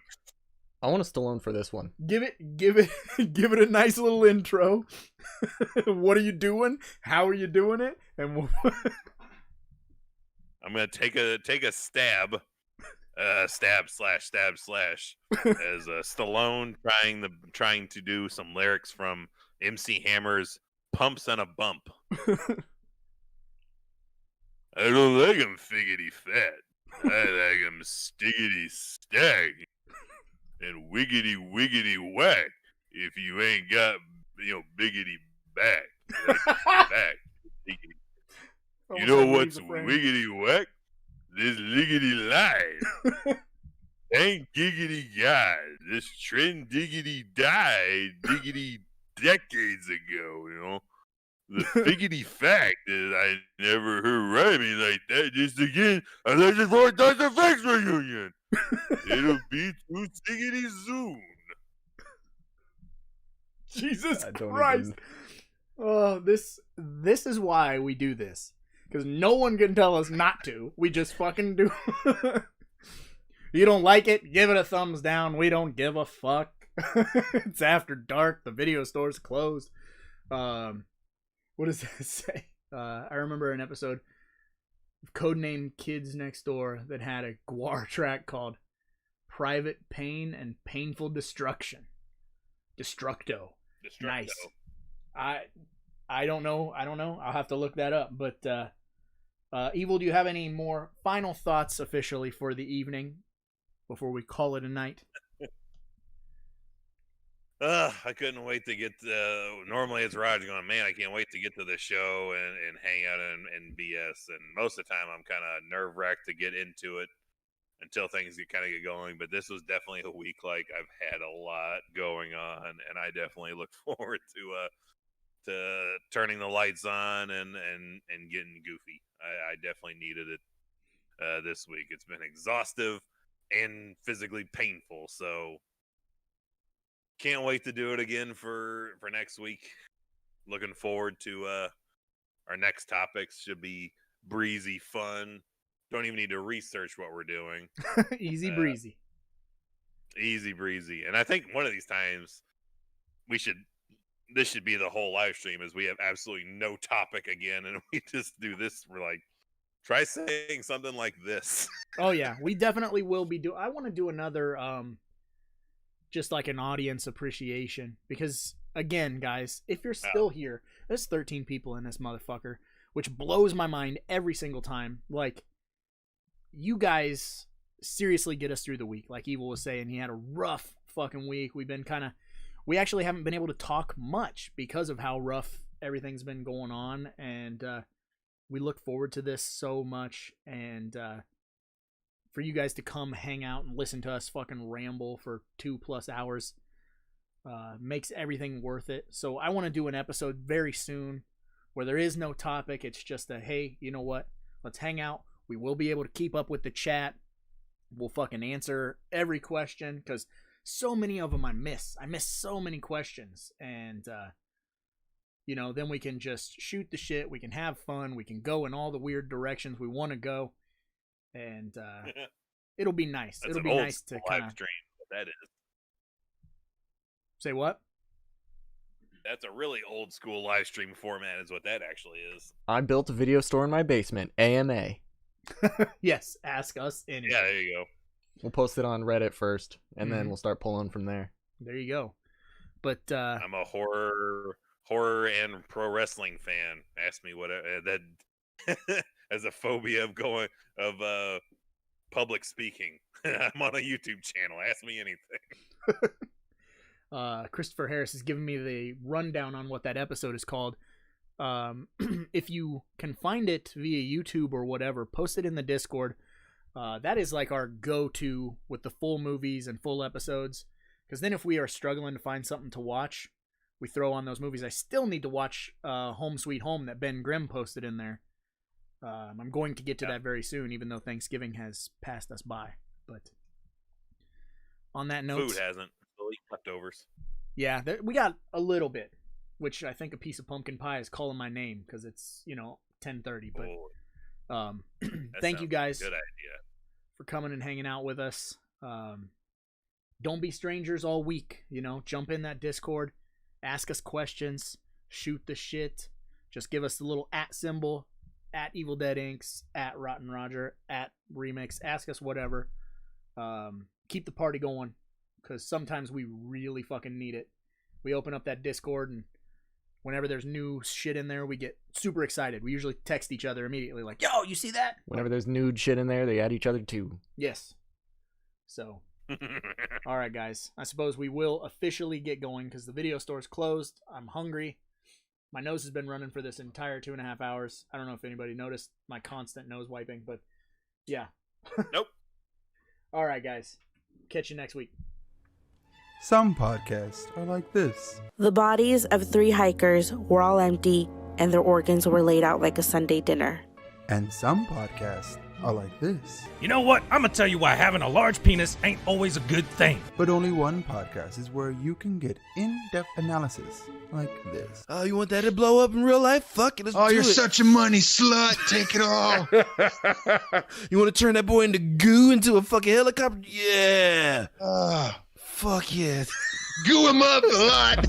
I want a Stallone for this one. Give it a nice little intro. What are you doing? How are you doing it? And we'll I'm gonna take a stab. Stab slash as Stallone trying to do some lyrics from MC Hammer's Pumps and a Bump. I don't like 'em figgity fat. I like 'em stiggity stag and wiggity wiggity whack. If you ain't got biggity back, back. You know what's wiggity whack? This liggity lie. Ain't giggity God. This trend diggity died diggity decades ago, The figgity fact is I never heard rhyming like that just again unless it's for a Dr. Facts reunion. It'll be too diggity soon. Jesus Christ. Oh, this is why we do this. Because no one can tell us not to. We just fucking do. You don't like it? Give it a thumbs down. We don't give a fuck. It's after dark. The video store's closed. What does that say? I remember an episode of Codename Kids Next Door that had a Gwar track called Private Pain and Painful Destruction. Destructo. Nice. I don't know. I'll have to look that up. But Evil, do you have any more final thoughts officially for the evening before we call it a night? I couldn't wait to get normally it's Roger going, man, I can't wait to get to the show and hang out and BS. And most of the time I'm kind of nerve-wracked to get into it until things get going. But this was definitely a week like I've had a lot going on, and I definitely look forward to turning the lights on and getting goofy. I definitely needed it this week. It's been exhaustive and physically painful, so can't wait to do it again for next week. Looking forward to our next topics. Should be breezy fun. Don't even need to research what we're doing. Easy breezy. Easy breezy. And I think one of these times this should be the whole live stream, is we have absolutely no topic again and we just do this. We're like, try saying something like this. Oh yeah, we definitely will be I want to do another just like an audience appreciation, because again, guys, if you're still here, there's 13 people in this motherfucker, which blows my mind every single time. Like, you guys seriously get us through the week. Like Evil was saying, he had a rough fucking week. We actually haven't been able to talk much because of how rough everything's been going on, and we look forward to this so much, and for you guys to come hang out and listen to us fucking ramble for 2+ hours makes everything worth it. So I want to do an episode very soon where there is no topic. It's just a, hey, you know what? Let's hang out. We will be able to keep up with the chat. We'll fucking answer every question, because so many of them I miss so many questions, and then we can just shoot the shit. We can have fun. We can go in all the weird directions we want to go, and it'll be nice. It'll be nice to kind of stream. That is. Say what? That's a really old school live stream format, is what that actually is. I built a video store in my basement. AMA. Yes, ask us anything. Yeah, there you go. We'll post it on Reddit first, and then we'll start pulling from there. There you go. But I'm a horror and pro wrestling fan. Ask me what that as a phobia of public speaking. I'm on a YouTube channel. Ask me anything. Christopher Harris is giving me the rundown on what that episode is called. If you can find it via YouTube or whatever, post it in the Discord. That is like our go-to with the full movies and full episodes, Because then if we are struggling to find something to watch, we throw on those movies. I still need to watch Home Sweet Home that Ben Grimm posted in there. I'm going to get to that very soon, even though Thanksgiving has passed us by. But on that note... Food hasn't. Leftovers. Yeah, we got a little bit, which I think a piece of pumpkin pie is calling my name because it's, 10:30. But thank you guys good idea. for coming and hanging out with us. Don't be strangers all week. Jump in that Discord, ask us questions, shoot the shit. Just give us the little @ symbol, @Evil Dead Inks, @Rotten Roger, @Remix. Ask us whatever. Keep the party going, because sometimes we really fucking need it. We open up that Discord, and whenever there's new shit in there, we get super excited. We usually text each other immediately, like, yo, you see that? Whenever there's nude shit in there, they add each other too. Yes. So, all right, guys. I suppose we will officially get going because the video store's closed. I'm hungry. My nose has been running for this entire 2.5 hours. I don't know if anybody noticed my constant nose wiping, but yeah. Nope. All right, guys. Catch you next week. Some podcasts are like this. The bodies of 3 hikers were all empty, and their organs were laid out like a Sunday dinner. And some podcasts are like this. You know what? I'm gonna tell you why having a large penis ain't always a good thing. But only one podcast is where you can get in-depth analysis like this. Oh, you want that to blow up in real life? Fuck it, let's do it. Oh, you're such a money slut. Take it all. You want to turn that boy into goo, into a fucking helicopter? Yeah. Fuck yeah. Goo him up a lot.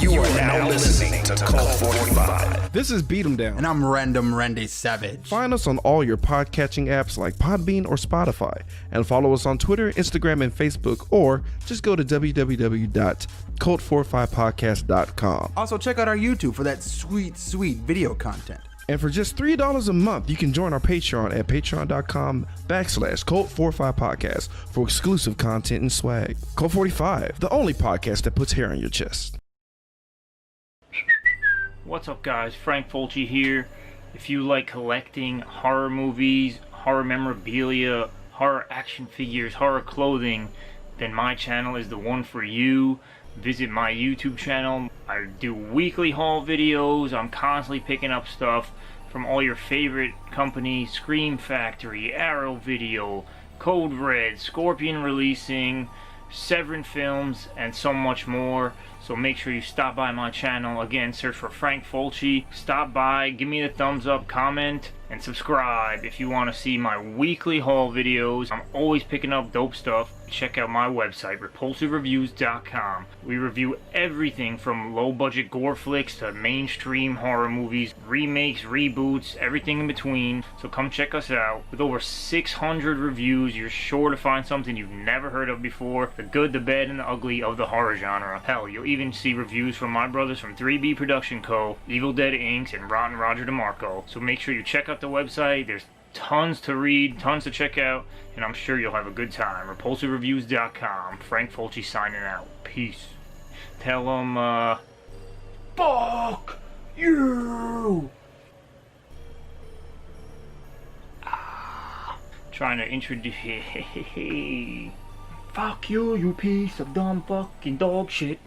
You are now listening to Cult 45. This is Beat 'em Down. And I'm Random Randy Savage. Find us on all your podcatching apps like Podbean or Spotify. And follow us on Twitter, Instagram, and Facebook. Or just go to www.cult45podcast.com. Also, check out our YouTube for that sweet, sweet video content. And for just $3 a month, you can join our Patreon at patreon.com/Cult45podcast for exclusive content and swag. Cult 45, the only podcast that puts hair on your chest. What's up, guys? Frank Fulci here. If you like collecting horror movies, horror memorabilia, horror action figures, horror clothing, then my channel is the one for you. Visit my YouTube channel. I do weekly haul videos. I'm constantly picking up stuff from all your favorite companies: Scream Factory, Arrow Video, Code Red, Scorpion Releasing, Severin Films, and so much more. So make sure you stop by my channel. Again, search for Frank Fulci. Stop by, give me the thumbs up, comment, and subscribe if you want to see my weekly haul videos. I'm always picking up dope stuff. Check out my website, repulsivereviews.com. We review everything from low-budget gore flicks to mainstream horror movies, remakes, reboots, everything in between. So come check us out. With over 600 reviews, you're sure to find something you've never heard of before. The good, the bad, and the ugly of the horror genre. Hell, you'll even see reviews from my brothers from 3B Production Co., Evil Dead Inks, and Rotten Roger DeMarco. So make sure you check out the website. There's tons to read, tons to check out, and I'm sure you'll have a good time. RepulsiveReviews.com. Frank Fulci signing out. Peace. Tell them, fuck you! Trying to introduce... Fuck you, you piece of dumb fucking dog shit.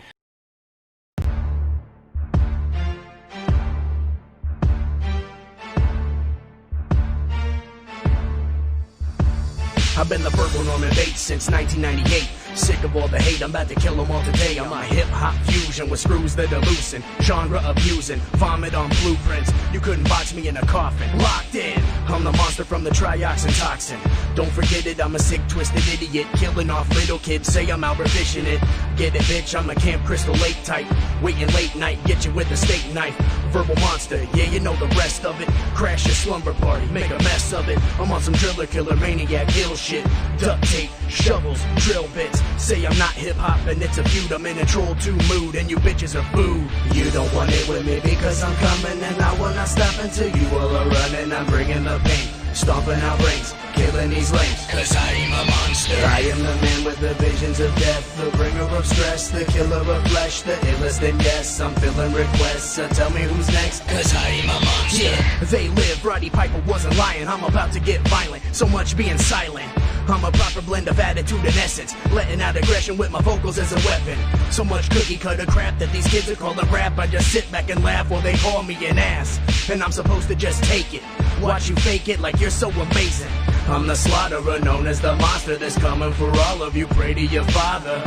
I've been the purple Norman Bates since 1998. Sick of all the hate, I'm about to kill them all today. I'm a hip-hop fusion with screws that are loosen, genre abusing, vomit on blueprints. You couldn't box me in a coffin. Locked in, I'm the monster from the trioxin toxin. Don't forget it, I'm a sick, twisted idiot, killing off little kids, say I'm out revision it. Get it, bitch, I'm a Camp Crystal Lake type. Waiting late night, get you with a steak knife. Verbal monster, yeah, you know the rest of it. Crash your slumber party, make a mess of it. I'm on some driller killer maniac ill shit. Duct tape, shovels, drill bits. Say I'm not hip-hop and it's a feud. I'm in a troll 2 mood and you bitches are booed. You don't want it with me because I'm coming and I will not stop until you all are running. I'm bringing the pain, stomping out brains, killing these lames. Cause I am a monster. I am the man with the visions of death, the bringer of stress, the killer of flesh, the illest and yes, I'm filling requests. So tell me who's next. Cause I am a monster. Yeah, they live. Roddy Piper wasn't lying, I'm about to get violent. So much being silent. I'm a proper blend of attitude and essence, letting out aggression with my vocals as a weapon. So much cookie cutter crap that these kids are calling rap. I just sit back and laugh while they call me an ass, and I'm supposed to just take it. Watch you fake it like you're so amazing. I'm the slaughterer, known as the monster that's coming for all of you. Pray to your father,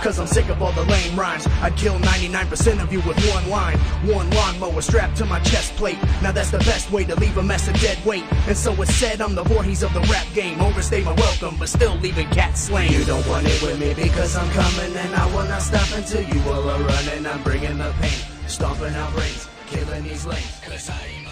cause I'm sick of all the lame rhymes. I'd kill 99% of you with one line. One lawnmower strapped to my chest plate. Now that's the best way to leave a mess of dead weight. And so it's said I'm the Voorhees of the rap game. Overstay my welcome, but still leaving cats slain. You don't want it with me because I'm coming, and I will not stop until you all are running. I'm bringing the pain, stomping out brains, killing these lanes. Cause I